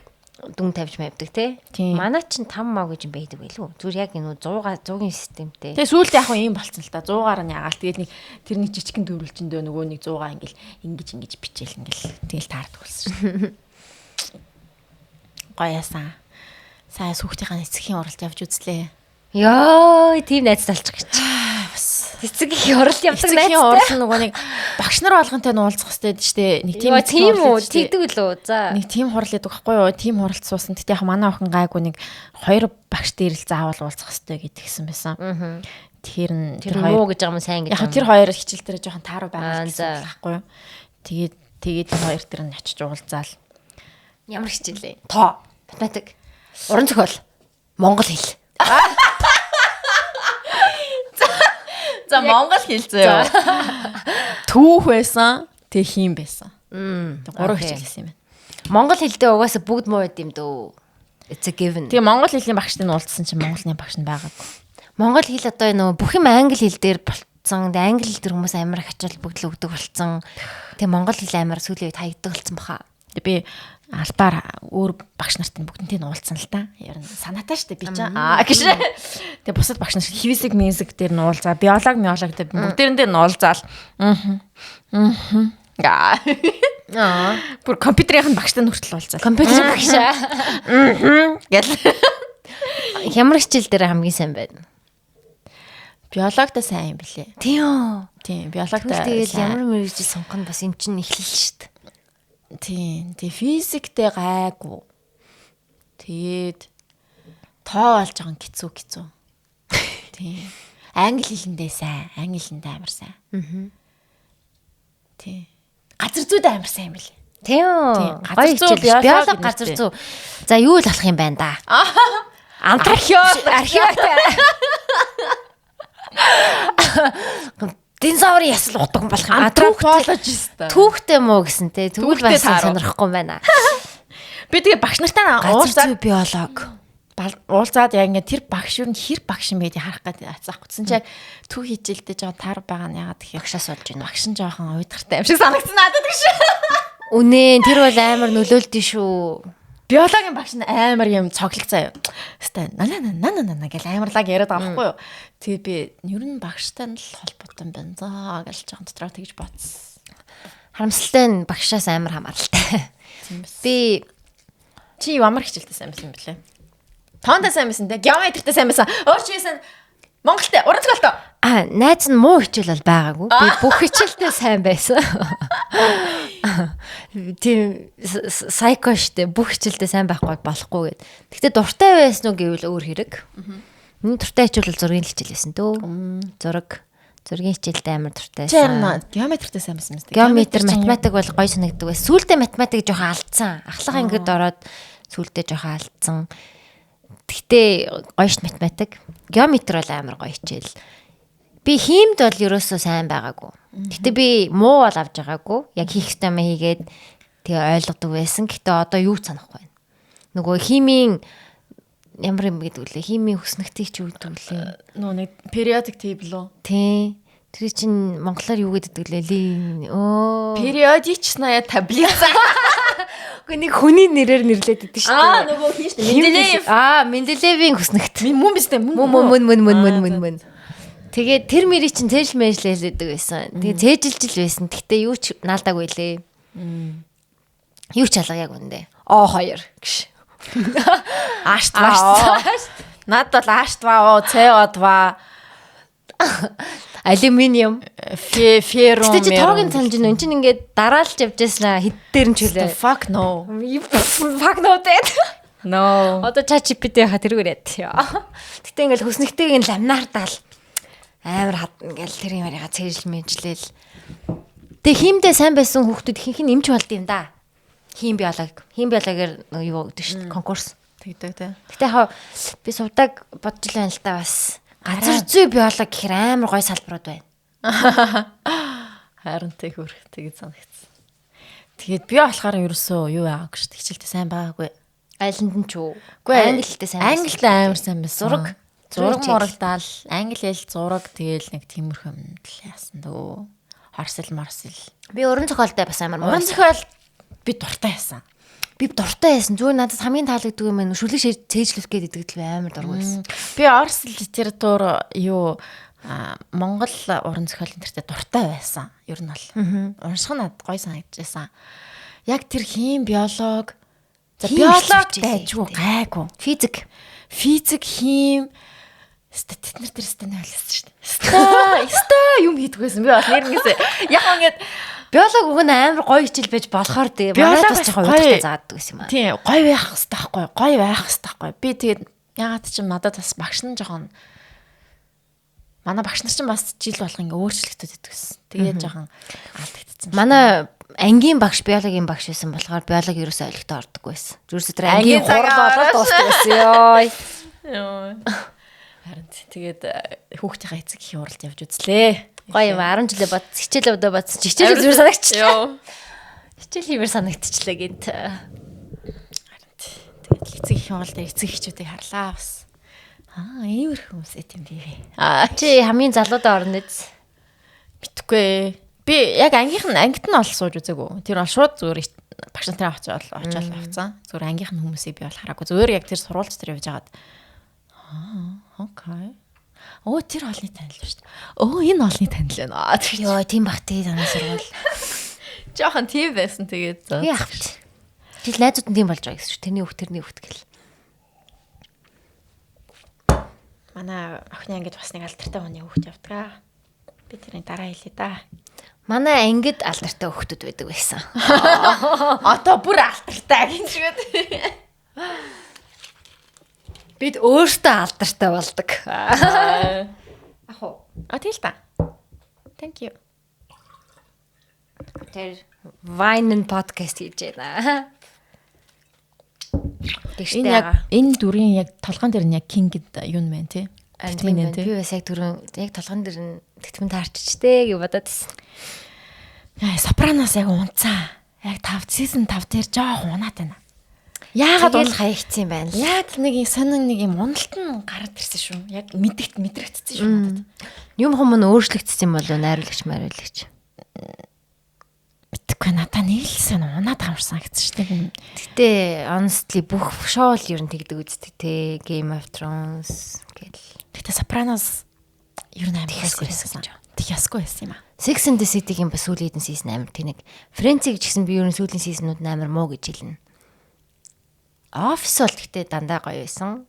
[SPEAKER 1] дүн тавьж мавдаг те. Манай чинь 5 мав гэж юм байдаг байлгүй. Зүгээр яг энэ 100-ийн системтэй.
[SPEAKER 2] Тэгээ сүүлд яг ийм болцсон л та 100-аар нь ягаал. Тэгээд нэг тэр нэг жижигхэн дөрвөлжиндөө нөгөө нэг 100-аа ингэж бичээл ингээл тэгэл таардаг болсон шүү. Гоёсан. Сайн сүхтийнхаа эцгийн уралд явж үзлээ.
[SPEAKER 1] Йоо, тийм найз талчих гэж. Эцгийн уралд явдаг найз.
[SPEAKER 2] Эцгийн урал нөгөө нэг багш нар болгонтэй нь уулзах хэрэгтэй шүү дээ. Нэг
[SPEAKER 1] тийм үү, тэгдэг лөө. За.
[SPEAKER 2] Нэг тим хурал гэдэг байхгүй юу? Тим хуралд суусан. Тэгтээ яг манай охин гайгүй нэг 2 багштай ирэл заавал уулзах хэрэгтэй гэдгийгсэн байсан. Тэгэхээр
[SPEAKER 1] тэр муу гэж байгаа юм сайн гэж.
[SPEAKER 2] Яг тэр хоёр хичээл дээр жоохон тааруу байгаа гэсэн байхгүй юу? Тэгээд тэр хоёр тэр нь очиж уулзаал.
[SPEAKER 1] Ямар хичээлээ? Тоо, математик, уран зохиол, монгол хэл.
[SPEAKER 2] За монгол хэл зөө. Түүх байсан, тэг хийм байсан. 3 хичээлсэн юм байна.
[SPEAKER 1] Монгол хэлдээ угаасаа бүгд муу байд юм дөө. It's a given.
[SPEAKER 2] Тэгээ монгол хэлний багштай нь уулзсан чинь монголны багш нь байгаагүй.
[SPEAKER 1] Монгол хэл одоо нөгөө бүх юм англи хэл дээр болцсон. Тэгээ англи хэл дээр хүмүүс амар их ачаал бүгд л өгдөг болцсон. Тэгээ монгол хэл амар сүүлийн үед хаягдаг болцсон баха.
[SPEAKER 2] Би албаар өөр багш нартай бүгднтэй нь уулзсан л та. Ер нь санаатай шүү дээ би чинь. Гэж. Тэгээ бусад багш нар хивисэг мьюзик дээр нь уулзаа, биологи дээр бүгдээрэн дээр нь уулзаал. Бүр компьютерийн багштай нь хүртэл уулзаа.
[SPEAKER 1] Компьютер багшаа.
[SPEAKER 2] Гэл.
[SPEAKER 1] Ямар хичээл дээр хамгийн сайн байна?
[SPEAKER 2] Биологитой сайн юм билээ.
[SPEAKER 1] Тийм.
[SPEAKER 2] Биологитой.
[SPEAKER 1] Тэгээд ямар мэрэгжил сонгох нь бас юм чинь эхлэл шүү дээ.
[SPEAKER 2] Тийм. Тэгээ физиктэй гайгүй. Тэгээд тоо болж байгаа хэцүү. Тийм. Англи хэлэндээ сайн, англи хэлэндээ амар сайн. Тийм. Газар зүйд амар сайн юм билээ.
[SPEAKER 1] Тийм. Газар зүй биологи газар зүй. За юу л болох юм байна да? Археологи. Динозаврын ясал утга болох юм.
[SPEAKER 2] Антропологист.
[SPEAKER 1] Түүхтэй муу гэсэн те. Тэгвэл бас сонирхгүй байна.
[SPEAKER 2] Би тэгээ багш нартай
[SPEAKER 1] уулзаад биологи
[SPEAKER 2] уулзаад яг ингээд тэр багш юу хэр багш юм бэ гэж харах гэдэг ацаахгүй. Чи яг төв хичээлдээ жоо таар байгаа нь яагаад тэгэхээр
[SPEAKER 1] багшаас болж байна.
[SPEAKER 2] Багш нь жоохон уйдгартай юм шиг санагдсан надад гэж.
[SPEAKER 1] Үнэн тэр бол амар нөлөөлдөө шүү.
[SPEAKER 2] Биологийн багш нь амар юм цоглог заяа. Хэвээ нана гэл амарлаг яриад байгаа байхгүй юу. Тэгээд би ер нь багштай нь л холбоотой юм байна заа гэж жоохон дотроо тэгж бодсон.
[SPEAKER 1] Харамсалтай нь багшаас амар хамааралтай. Би
[SPEAKER 2] чи ямар хичээлтэй сайн байсан юм бэлээ? Тоондоо сайн байсан те. Геометртэй сайн байсан. Өөрчөөсөн Монголтэй уран зохиолтой.
[SPEAKER 1] Найз нь муу хичээл бол байгаагүй. Би бүх хичээлтэй сайн байсан. Тийм сайко штэ бүх хичээлдээ сайн байхгүй болохгүй гэд. Гэхдээ дуртай байсан уу гэвэл өөр хэрэг. Миний дуртай хичээл бол зургийн хичээл байсан дөө. Зургийн хичээлдээ амар дуртай байсан.
[SPEAKER 2] Геометртэй сайн байсан мэт.
[SPEAKER 1] Геометр, математик бол гоё санагддаг байсан. Сүүлдээ математик жоохон алдсан. Ахлах ангид ороод сүүлдээ жоохон алдсан. Гэхдээ гоё ш математик. Геометр бол амар гоё хичээл. Би хиймд бол ерөөсөө сайн байгаагүй. Гэтэ би муу бол авч байгаагүй. Яг хийх ёстой юм хийгээд тэгээ ойлгодог байсан. Гэтэ одоо юу санахгүй байна. Нөгөө химийн ямар юм гэдэг үлээ. Химийн хүснэгтийг ч юу гэдэг үлээ.
[SPEAKER 2] Нөгөө нэг periodic table уу?
[SPEAKER 1] Тий. Тэр чинь монголоор юу гэдэг үлээ?
[SPEAKER 2] Periodичная таблица.
[SPEAKER 1] Гэхдээ нэг хүний нэрээр нэрлээд байдаг шүү дээ.
[SPEAKER 2] Нөгөө хин шүү дээ.
[SPEAKER 1] Менделеевийн хүснэгт.
[SPEAKER 2] Мөн биз дээ.
[SPEAKER 1] Мөн. Тэгээд тэр мэрий чинь цэжл мэжлээдэг байсан. Тэгээд цэжилжил байсан. Гэхдээ юу ч наалдаагүй лээ. Юу ч алга яг үндэ. О2 гэж.
[SPEAKER 2] Аштва. Над бол аштва, CO2,
[SPEAKER 1] алюминиум,
[SPEAKER 2] феррум.
[SPEAKER 1] Гэтэ чи тоогийн санаж байна. Энд чинь ингээд дараалж явж яснаа хэд дээр нь ч үлээ.
[SPEAKER 2] Fuck no.
[SPEAKER 1] Fuck no дээ.
[SPEAKER 2] No.
[SPEAKER 1] Одоо ChatGPT ха тэрүүрээд. Гэтэ ингээд хүснэгтэйг нь ламнаардаал амар хад ингээл тэр юм яриага цэжл мэжлээл. Тэг хиймдээ сайн байсан хүүхдүүд ихэнх нь эмч болд юм да. Хийм биологиэр юу гэдэг шүү дээ. Конкурс
[SPEAKER 2] тэгдэг тий.
[SPEAKER 1] Гэтэ яг би сувдаг бодож байна л та бас. Газар зүй биологи гэхэр амар гой салбарууд байна.
[SPEAKER 2] Харин тэг хөрх тэгээд санагдсан. Тэгээд би болохоор ерөөсөө юу яагагүй шүү дээ. Хичээлтэй сайн байгаагүй.
[SPEAKER 1] Айланд нь ч үү. Англи хэлтэй сайн.
[SPEAKER 2] Англитэй амар сайн байсан. Зураг мурагдаал англи хэл зураг тэгэл нэг тиймэрхүү юм л яасан дөө. Марсел.
[SPEAKER 1] Би уран зохиолтой бас амар
[SPEAKER 2] Уран зохиол би дуртай байсан.
[SPEAKER 1] Би дуртай байсан. Зүгээр надад хамгийн таалагддаг юм шүлэг цээжлэх гэдэг л амар дургүй байсан.
[SPEAKER 2] Би орс литератур Монгол уран зохиолын төртөө дуртай байсан. Ер нь бол. Унших нь надад гоё санагдчихсан. Яг тэр хим биолог биолог дайжгүй гайгүй. Физик хим тэд нар тэр стан ойлсон шүү дээ. Ста юм хийдэг байсан. Би бол нэрнээсээ яг ингээд
[SPEAKER 1] биолог уг нь амар гоё хичээл байж болохоор тэгээ манайд бас жоохон удаатай заадаг байсан юм аа.
[SPEAKER 2] Тийм, гоё байх хэрэгтэй байхгүй. Гоё байх хэрэгтэй байхгүй. Би тэгээд ягаад ч юм надад бас багш нь жоохон манай багш нар чинь бас жил болго ингээ өөрчлөлтөд идэг гэсэн. Тэгээд жоохон алдагдсан.
[SPEAKER 1] Манай ангийн багш биологийн багш байсан болохоор биологи ерөөсөө ойлгохтой ордоггүй байсан. Зүрс өдөр ангийн хурал болоод дуусдаг байсан ёо.
[SPEAKER 2] Харин тэгээд хүүхдийнхээ эцэг их уралд явж үзлээ.
[SPEAKER 1] Гоё юм 10 жилээ бод хичээл өдөө бодсон. Хичээл зүгээр санагдчихлаа. Хичээл хиймээр санагдчихлаа гинт.
[SPEAKER 2] Харин тэгээд эцэг их уралд эцэг эхчүүдийг харлаа бас. Иймэр хүмүүсээ тийм бивэ.
[SPEAKER 1] Чи хамгийн залуудаа орно үз.
[SPEAKER 2] Мэдхгүй. Би яг ангийнх нь ол сууж үзээгүй. Тэр бол шууд зүгээр багш нарын очоод авцсан. Зүгээр ангийнх нь хүмүүсийг би бол хараагүй. Зүгээр яг тэр сурвалж дээр явж хагаад окей. Тэр олны танил шүү дээ. Энэ олны танил байна.
[SPEAKER 1] Йоо, тийм бах тий танаа сурвал.
[SPEAKER 2] Жохон тийм байсан тэгээд.
[SPEAKER 1] Яах вэ? Тэгэл найзууд нь тийм болж байгаа гэсэн чинь тэрний хүүхд гэл.
[SPEAKER 2] Манай охины ангид бас нэг алдартай хүний хүүхд явдаг. Би тэрний дараа хэлээ да.
[SPEAKER 1] Манай ангид алдартай хүүхдүүд байдаг байсан.
[SPEAKER 2] Одоо бүр алдартай гинжгээд.
[SPEAKER 1] Бид өөртөө алдартай болдог. Ах уу.
[SPEAKER 2] Тэгэл та. Thank you.
[SPEAKER 1] Тэр Vine podcast хийж байна.
[SPEAKER 2] Энэ дүрийн яг толгоон дээр нь яг king гэдэг юу юм бэ те?
[SPEAKER 1] Антимэн тий. Би бас яг түрүүн яг толгоон дээр нь тэтгэмэн таарччтэй гэж бодоод байсан.
[SPEAKER 2] Сопраноос яг унцаа. Яг 5 season 5 дээр жоохон унаад байна. Яагаад
[SPEAKER 1] уул хаягдсан юм байна л.
[SPEAKER 2] Яг нэг сонин нэг юм уналт нь гараад ирсэн шүү. Яг мэдрэгдсэн шүү надад.
[SPEAKER 1] Юм хүмүүс өөрчлөгдсөн юм болов найруулагч мариулагч.
[SPEAKER 2] Мэдхгүй надаа нэг л сон унаад хамарсан гэсэн шүү дээ.
[SPEAKER 1] Гэтэ honestly бүх шоу л ер нь тэгдэг үздэг те. Game of Thrones гэл.
[SPEAKER 2] Гэтэ Sopranos ер нь амар хэсгүй байсан. Тэг ясгүй байсан юм аа.
[SPEAKER 1] Sex and the City-гийн бас сүүлийн хэдэн season амар тэнэг. Friends-ийг ч гэсэн би ер нь сүүлийн season-ууд амар муу гэж хэлнэ. Office бол гэхдээ дандаа гоё байсан.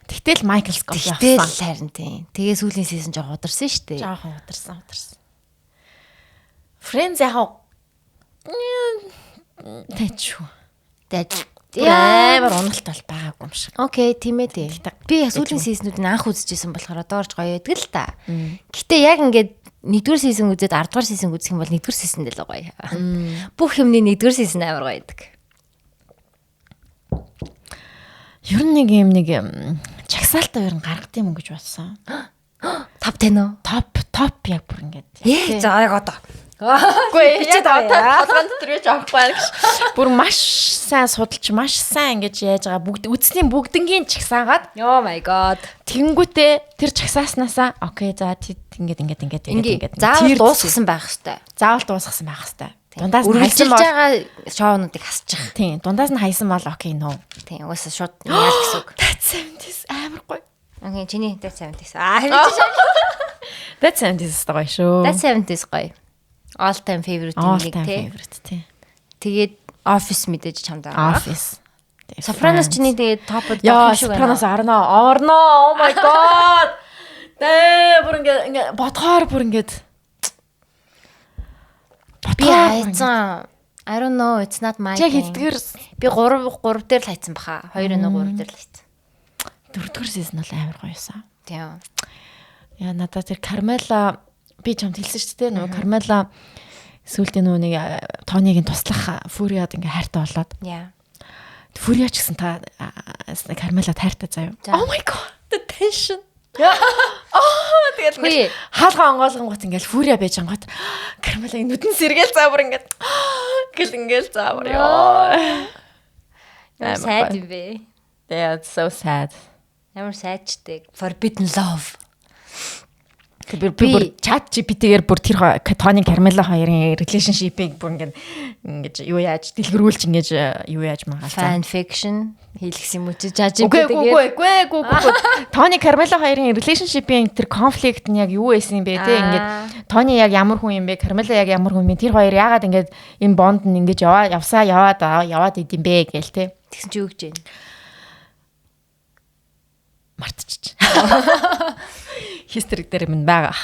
[SPEAKER 2] Тэгтэл Michael Scott
[SPEAKER 1] явсан. Тэгтэл харин тийм. Тэгээ сүүлийн season жоохон ударсан шүү дээ.
[SPEAKER 2] Жоохон ударсан. Friends яг тэчүү. Амар уналт бол байгаагүй юм шиг.
[SPEAKER 1] Окей, тийм ээ тий. Би яг сүүлийн season-уудыг анх үзчихсэн болохоор доорж гоё байдаг л та. Гэтэ яг ингээд 1-р season үзээд 10-р season үзэх юм бол 1-р season дээр л гоё. Бүх юмний 1-р season амар гоё байдаг.
[SPEAKER 2] Ер нь нэг юм чагсаалтаа ер нь гаргад юм гэж бодсон.
[SPEAKER 1] Топ 10 уу?
[SPEAKER 2] Топ яг бүр ингээд.
[SPEAKER 1] За яг одоо.
[SPEAKER 2] Үгүй яг толгойн дотор яаж авахгүй гэж. Бүр маш сайн судалж, маш сайн ингэж яаж байгаа үдсний бүгднгийн чагсаагаад.
[SPEAKER 1] Oh my god.
[SPEAKER 2] Тэнгүүтээ тэр чагсааснасаа окей за ингээд.
[SPEAKER 1] Заавал дуусгасан байх хэвээр.
[SPEAKER 2] Заавал дуусгасан байх хэвээр. Дундаас
[SPEAKER 1] нь хайсан байгаа шоунуудыг хасчих.
[SPEAKER 2] Тийм, дундаас нь хайсан бол окей нөө.
[SPEAKER 1] Тийм, угаасаа шууд яал гэсэн үг.
[SPEAKER 2] That's 70s амар гоё.
[SPEAKER 1] Окей, чиний That's 70s.
[SPEAKER 2] That's 70s гоё шүү.
[SPEAKER 1] That's 70s гоё. All time favorite нэг
[SPEAKER 2] тий.
[SPEAKER 1] Тэгээд Office мэдээж чамд байгаа.
[SPEAKER 2] Office.
[SPEAKER 1] Sopranos чиний тэгээд топод
[SPEAKER 2] байх шүү. Sopranos орно. Oh my god. Бүр ингээд бодхоор бүр ингээд
[SPEAKER 1] би хайцсан. I don't know, it's not my
[SPEAKER 2] thing. Хэдгээр
[SPEAKER 1] би 3 дээр л хайцсан баха. 2-3 дээр л хайцсан.
[SPEAKER 2] 4-р season бол амар гоёсан.
[SPEAKER 1] Тийм.
[SPEAKER 2] Яа надад тэр Carmela би чамд хэлсэн шүү дээ. Нөгөө Carmela сүүлдээ нөгөө нэг Тонигийн туслах Furia-д ингээ хайртай болоод.
[SPEAKER 1] Яа.
[SPEAKER 2] Furia ч гэсэн та Carmela-д хайртай заяа. Oh my god, the tension. Тэгээд ингээ хаалгаа онгоолгон гот ингээл Furia байж ангот Carmela-ийн нүдэн сэргээл заавар ингээд гэл ингээл заавар ёо.
[SPEAKER 1] Sad юм бэ?
[SPEAKER 2] Yeah, it's so sad.
[SPEAKER 1] Ямар сайдчтэй. Forbidden love.
[SPEAKER 2] Би бүр чат GPT-гээр бүр тэр Тони Кармела хоёрын relationship-ийг бүр ингэж юу яаж дэлгэрүүлж ингэж юу яаж магаалцаа.
[SPEAKER 1] Fan fiction хийлгсэн юм уу чи жажиг
[SPEAKER 2] гэдэг. Үгүй. Тони Кармела хоёрын relationship-ийн тэр conflict нь яг юу байсан юм бэ те ингээд Тони яг ямар хүн юм бэ? Кармела яг ямар хүн юм бэ? Тэр хоёр яагаад ингээд энэ бонд нь ингэж яваад идэм бэ гээл те.
[SPEAKER 1] Тэгсэн чи юу гэж байна?
[SPEAKER 2] Мартчих. History дээр минь байгаа.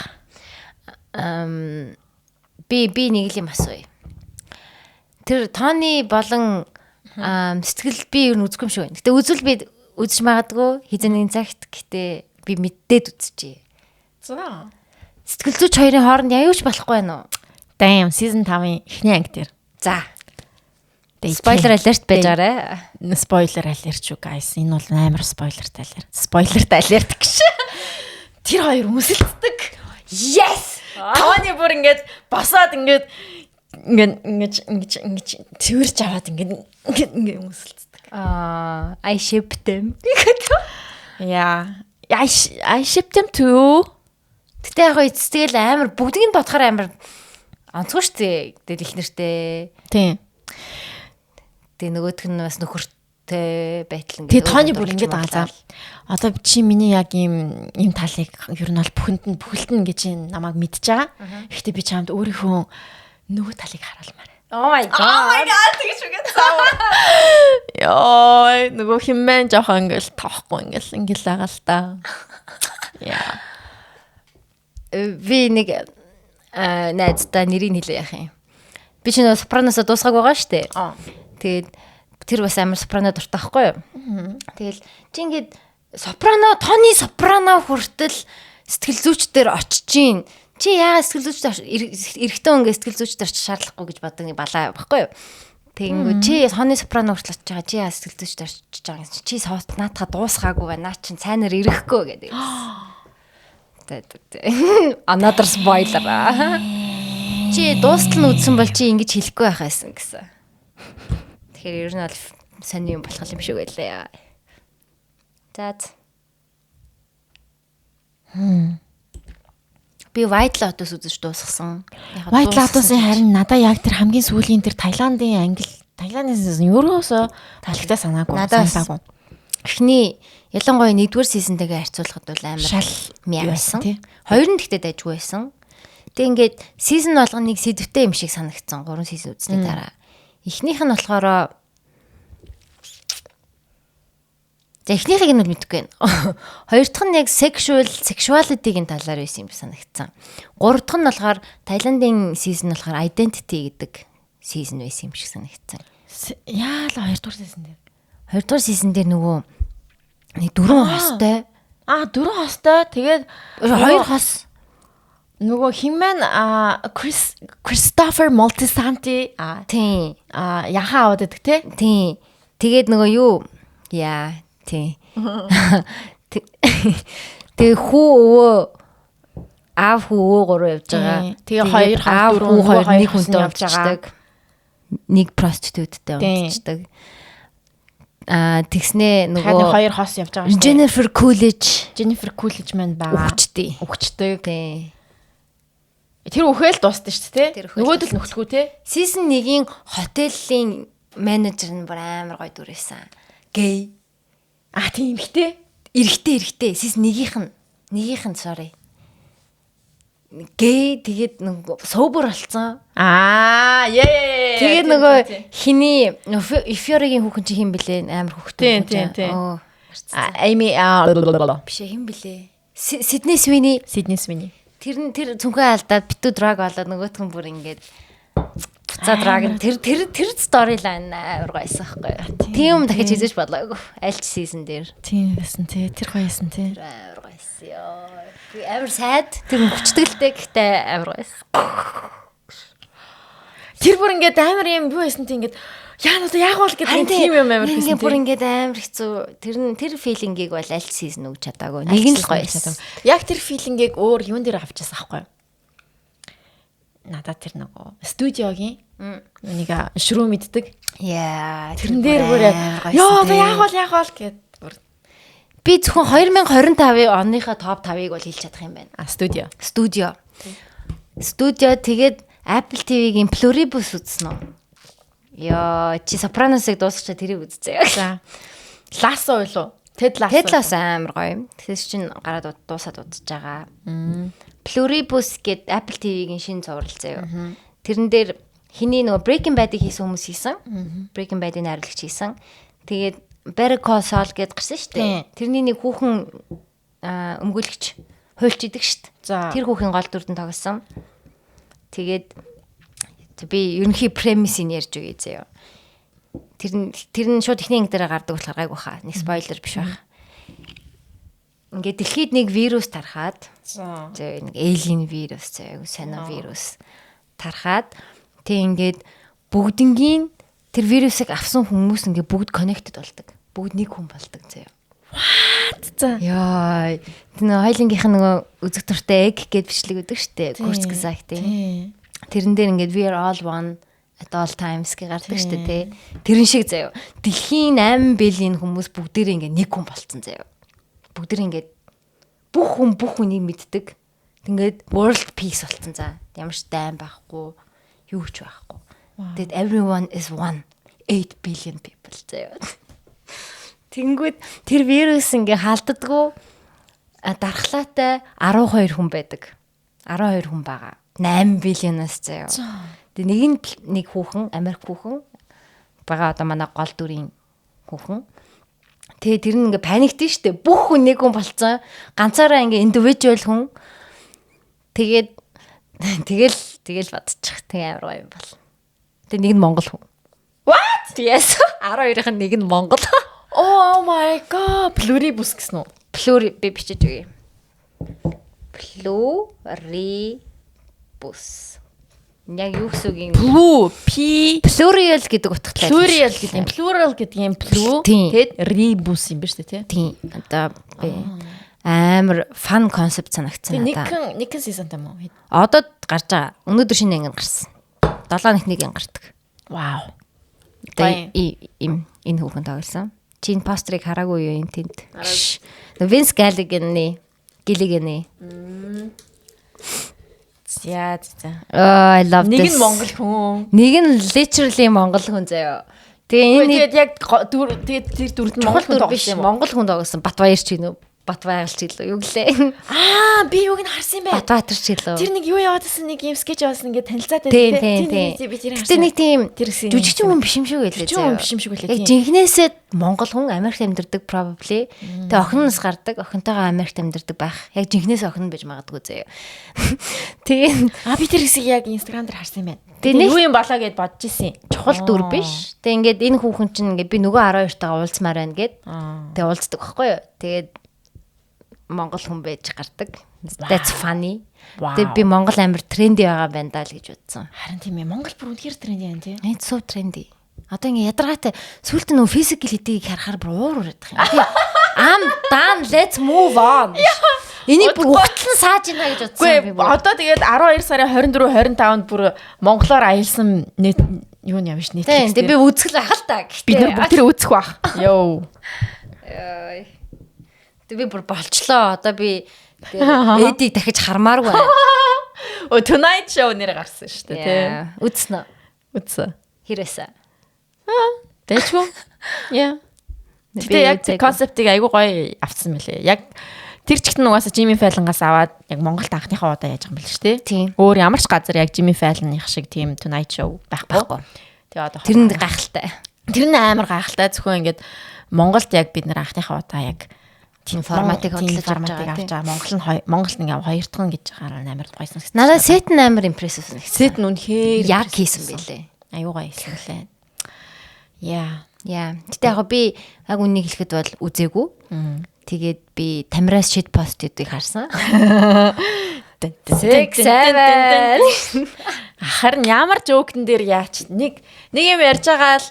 [SPEAKER 1] Би нэг юм асууя. Тэр Тони болон сэтгэл би юу үзгүй юм шиг байна. Гэтэ үзвэл би үзэж магадгүй хизээ нэгэн цагт гэтээ би мэддээд үзчихье.
[SPEAKER 2] За.
[SPEAKER 1] Сэтгэл зүйч хоёрын хооронд яаюуч болохгүй байна уу?
[SPEAKER 2] Damn season 5-ын эхний анги дээр.
[SPEAKER 1] За. Spoiler alert байж байгаарэ.
[SPEAKER 2] Spoiler alert шүү guys. Энэ бол амар spoilerтай alert. Spoilerтай alert гэж. Тэр хоёр өмсөлддөг. Yes. Тони бүр ингээд босоод ингээд цэвэрч аваад ингээд өмсөлддөг.
[SPEAKER 1] I ship them.
[SPEAKER 2] Yeah. I ship them too.
[SPEAKER 1] Гэтэ яг эцэстгээл амар бүгдийг нь бодохоор амар онцгой штэ. Тэгэл их нэртэй.
[SPEAKER 2] Тийм.
[SPEAKER 1] Тэгээ нөгөөх нь бас нөхөртэй байтал
[SPEAKER 2] ингээд. Тэгээ Тони бүр ингээд байгаа. Одоо чи миний яг ийм талыг ер нь бол бүхэлдэн гэж намайг мэдж байгаа. Гэхдээ би чамд өөрийнхөө нөгөө талыг харуулмаар.
[SPEAKER 1] Oh my god
[SPEAKER 2] тэгэж үгээд цааваа. Йоо нөгөө химэн жоохон ингээл тоохгүй ингээл байгаа л та. Яа.
[SPEAKER 1] Би нэг найздаа нэрийг хэлээ яах юм. Би ч нэг сопраноосоо дуусгааг байгаа штэ. Тэгээд тэр бас амар сопрано дуртай байхгүй юу? Тэгэл чи ингээд Тони сопрано хүртэл сэтгэл зүйчдэр очиж гин. Чи яагаад сэтгэл зүйчдэр эрэгтэй хүн ингээд сэтгэл зүйчдэр очиж шаардлагагүй гэж боддог нэг балаа байхгүй юу? Тэгэнгүүт чи Тони сопрано хүртэл очиж байгаа. Чи яагаад сэтгэл зүйчдэр очиж байгаа юм? Чи наатаа дуусгаагүй байна. Наа чин цайнаар ирэхгүй гэдэг. Another spoiler. Чи дуустал нь үзсэн бол чи ингэж хэлэхгүй байх байсан гэсэн. Тэгэхээр ер нь бол сони юм болох юм шиг байлаа. За. Би White Lotus үзэж дуусгасан.
[SPEAKER 2] White Lotus-ын харин надаа яг тэр хамгийн сүүлийн тэр Таиландын ерөөсөө таалагдаа санаагүй. Надаа
[SPEAKER 1] эхний ялангуяа 1-р сизонтэйгээ харьцуулахад бол амар шал мяасан. Хоёр нь тэгтээ дайггүй байсан. Тэг ингээд сизон болгоныг сэдвтэй юм шиг санагдсан 3 сизон үзсний дараа. Эхнийх нь болохоор эхнийхийг нь мэдгүй байна. Хоёр дахь нь яг sexuality-гийн талаар байсан юм санагдсан. Гурав дахь нь болохоор Таиландын сизон болохоор identity гэдэг сизон байсан юм шиг санагдсан.
[SPEAKER 2] Яа л 2-р сизон дээр.
[SPEAKER 1] 2-р сизон дээр нөгөө нэг 4 хостой.
[SPEAKER 2] 4 хостой. Тэгээд
[SPEAKER 1] 2 хос.
[SPEAKER 2] Нөгөө химэн Christopher Moltisanti
[SPEAKER 1] тий.
[SPEAKER 2] Яхаа аваад байдаг те.
[SPEAKER 1] Тий. Тэгээд нөгөө юу яа тий. Тэгээ аав хүү гурав явж байгаа.
[SPEAKER 2] Тэгээ 2
[SPEAKER 1] аав хүү нэг хүнтэй явж байгаа. Нэг проституттэй унтчихдаг. Тэгснээ нөгөө
[SPEAKER 2] 2 хос явж байгаа шүү.
[SPEAKER 1] Jennifer Coolidge
[SPEAKER 2] маань байгаа. Өгчдөг.
[SPEAKER 1] Тий.
[SPEAKER 2] Тэр үхэл дуустсан шүү дээ. Нөгөөдөл нөхөлгүй те.
[SPEAKER 1] Season 1-ийн хотелийн менежер нь бүр амар гоё дүрээсэн. Гей.
[SPEAKER 2] Тийм ихтэй.
[SPEAKER 1] Эрэгтэй. Season 1-ийнх нь sorry. Гей тэгээд нөгөө sober болсон. Тэгээд нөгөө хиний Euphoria-гийн хүүхэн чи хин блэ амар хүүхтэй.
[SPEAKER 2] Тийм. Amy
[SPEAKER 1] биш хин блэ. Sydney Sweeney. Тэр цүнхээ алдаад битүү драг болоод нөгөөх нь бүр ингээд буцаа драг нь тэр storyline амар гойсон байхгүй. Тийм дахиж хийж бодлоогүй. Аль ч season дээр.
[SPEAKER 2] Тийм байсан тий. Тэр гойсон тий.
[SPEAKER 1] Амар гойсон ёо. Би амар сайд тэр хүчтгэлтэй гэхдээ амар гойсон.
[SPEAKER 2] Тэр бүр ингээд амар юм юу байсан тий ингээд яах бол гэдэг тийм юм амар
[SPEAKER 1] гэсэн тий. Бүр ингээд амар хэцүү. Тэр feeling-ийг бол аль ч season өгч чадаагүй. Нэг нь л гойсон.
[SPEAKER 2] Яг тэр feeling-ийг өөр юун дээр авчихсан аахгүй юу? Надад тэр нөгөө студиогийн нэг шрүү мэддэг.
[SPEAKER 1] Яа,
[SPEAKER 2] тэрэн дээр бүр яах бол гэд бүр
[SPEAKER 1] би Би зөвхөн 2025 оныхоо топ 5-ыг бол хэлж чадах юм байна.
[SPEAKER 2] Студио.
[SPEAKER 1] Студио тэгээд Apple TV-гийн Pluribus үзсэн үү? Яа, чи Sopranos-ыг дуусгачаа тэрийг үзчихээ.
[SPEAKER 2] За. Lasso юу? Ted
[SPEAKER 1] Lasso амар гоё. Тэгээс чинь гараад дуусаад удаж байгаа. Pluribus гээд Apple TV-гийн шинэ зураг заяа. Тэрэн дээр хиний нөгөө Breaking Bad-ыг хийсэн хүмүүс хийсэн. Breaking Bad-ийн найруулагч хийсэн. Тэгээд Better Call Saul гээд гарсан шүү дээ. Тэрний нэг хүүхэн өмгөөлөгч хуульч идэг шүү дээ. Тэр хүүхэн гол дүрдэн тоглосон. Тэгээд би ерөнхий премисийг ярьж өгье заяа. Тэр нь шууд техник дээр гардаг болохоор гайгүй хаа. Нэг спойлер биш байх. Ингээд дэлхийд нэг вирус тархаад зөө нэг alien вирус зөө сонио вирус тархаад тэг ингээд бүгднгийн тэр вирусыг авсан хүмүүс ингээд бүгд connected болдог. Бүгд нэг хүн болдог зөө.
[SPEAKER 2] What? За.
[SPEAKER 1] Яа, тэр хоёлынгийнх нь нөгөө үзэг туртай egg гэд бичлэг өгдөг штэ. Курс gesagt тийм. Тэрэн дээр ингээд we are all one at all times гэж гардаг штэ тий. Тэрэн шиг заяа. Дэлхийн 8 бэлгийн хүмүүс бүгдээрээ ингээд нэг хүн болцсон заяа. Бүгдээр ингээд бүх хүнийг мэддэг. Ингээд world peace болцсон за. Ямар ч дайм байхгүй, юу ч байхгүй. That everyone is one. 8 billion people заяа. Тэнгүүд тэр вирус ингээ хаалддаггүй дархлаатай 12 хүн байдаг. 12 хүн байгаа. 8 биллионоос заяа. Тэгээ нэг хүүхэн, Америк хүүхэн байгаа одоо манай гол дүрийн хүүхэн. Тэгээ тэр нь ингээ паниктэн штэ. Бүх хүн нэг хүн болцсон. Ганцаараа ингээ индивидуал хүн. Тэгээд тэгэл бодчих. Тэгээ амар гоё юм бол. Тэгээ нэг нь Монгол хүн.
[SPEAKER 2] What?
[SPEAKER 1] Yes. 12-ын нэг нь Монгол.
[SPEAKER 2] Oh my god. Pluribus гэсэн үү?
[SPEAKER 1] Би бичиж өгье. Pluribus. Яг юу гэсэн үг юм? Plurial гэдэг утгатай.
[SPEAKER 2] Plurial гэдэг юм. Plural гэдэг юм. Тэгэд ribus юм ба шүү дээ,
[SPEAKER 1] тий. Одоо би амар фан концепт санагдсан
[SPEAKER 2] надаа. Нэг seasonтай мó.
[SPEAKER 1] Одоо гарч байгаа. Өнөөдөр шинэ ангид гарсан. 7 нэг гардаг.
[SPEAKER 2] Вау.
[SPEAKER 1] Энэ хүүхэн тоглосон. Чин пострыг хараагүй юу энэ тэнд. Vince Gilligan-ы.
[SPEAKER 2] За.
[SPEAKER 1] I love this.
[SPEAKER 2] Нэг нь монгол хүн.
[SPEAKER 1] Нэг нь literally монгол хүн заяа.
[SPEAKER 2] Тэгээд яг тэгээд тэр дүрд нь монгол хүн
[SPEAKER 1] тоглосон. Монгол хүн тоглосон. Батбаяр ч гинөө. Батбаяр ч гэлөө. Юу гэлээ.
[SPEAKER 2] Би юуг нь харсан юм бэ?
[SPEAKER 1] Батбаяр ч гэлөө.
[SPEAKER 2] Тэр нэг юу яваадсан нэг юм скетч яваасан ингээд танилцаад
[SPEAKER 1] байдаг. Би тэрийг харсан. Нэг тийм жүжигчин хүн биш юм шиг байлээ заяа.
[SPEAKER 2] Биш юм шиг байлээ.
[SPEAKER 1] Яг жинхнээсээ монгол хүн Америкт амьдардаг probably. Тэгээ охиноос гардаг. Охинтойгоо Америкт амьдардаг байх. Яг жинхнээс охин байж магадгүй заяа. Тэгээ
[SPEAKER 2] би тэр хэсгийг яг Instagram дээр харсан юм байна.
[SPEAKER 1] Тэгээ
[SPEAKER 2] юу юм болоо гэд бодож исэн.
[SPEAKER 1] Чухал дүр биш. Тэгээ ингээд энэ хүүхэн чинь ингээд би нөгөө 12-тойгоо уулзмаар байна гэд. Тэгээ уулздаг байхгүй юу? Тэгээд монгол хүн байж гардаг. That's funny. Тэгээ би монгол амар тренди байгаа байна даа л гэж бодсон.
[SPEAKER 2] Харин тийм ээ. Монгол бүр үнэхээр тренди байна тий.
[SPEAKER 1] It's so trendy. Одоо ингээ ядаргаатай сүулт нөгөө physical хэдийг харахаар бүр уур урах юм. I'm done. Let's move on. Энийг бүр ухтлан сааж ийна гэж бодсон
[SPEAKER 2] би. Одоо тэгээд 12 сарын 24 25-нд бүр монголоор аялсан нет юу нь явж нийт.
[SPEAKER 1] Тийм би үзэх л ахал та.
[SPEAKER 2] Бид нар бүгд тэр үзэх бах. Йоо.
[SPEAKER 1] Би бүр болчлоо. Одоо би эдийг дахиж хармааргүй.
[SPEAKER 2] Tonight Show нэр гарсан шүү дээ, тий.
[SPEAKER 1] Үзсэн үү?
[SPEAKER 2] Үзсэн.
[SPEAKER 1] Хэрэгсэн.
[SPEAKER 2] Тэчгүй. Яа. Тэгээ яг концептыг айгуу гоё авцсан мөлий. Яг тэр чигт нь угаасаа Jimmy Fallon-гаас аваад яг Монголд анхныхаа удаа яаж байгаа юм бэл шүү дээ.
[SPEAKER 1] Тийм.
[SPEAKER 2] Өөр ямар ч газар яг Jimmy Fallon-их шиг тийм Tonight Show байхгүй. Тэгээ одоо
[SPEAKER 1] тэр нь гайхалтай.
[SPEAKER 2] Тэр нь амар гайхалтай. Зөвхөн ингээд Монголд яг бид нар анхныхаа удаа яг
[SPEAKER 1] тийм форматыг
[SPEAKER 2] авч байгаа. Монгол нь ингээ хоёр дахь гэж байгаа амар гойсон.
[SPEAKER 1] Надад сет нь амар импрессив санагдсан.
[SPEAKER 2] Сет нь үнэхээр
[SPEAKER 1] яг хийсэн байлээ.
[SPEAKER 2] Аюу гоё хийсэн лээ.
[SPEAKER 1] Яа. Гэтэ яг би яг үнийг хэлэхэд бол үзээгүй. Тэгээд би Тамираас шид постуудыг харсан. 6 7.
[SPEAKER 2] Харин ямар жоокн дээр яач нэг юм ярьж байгаа л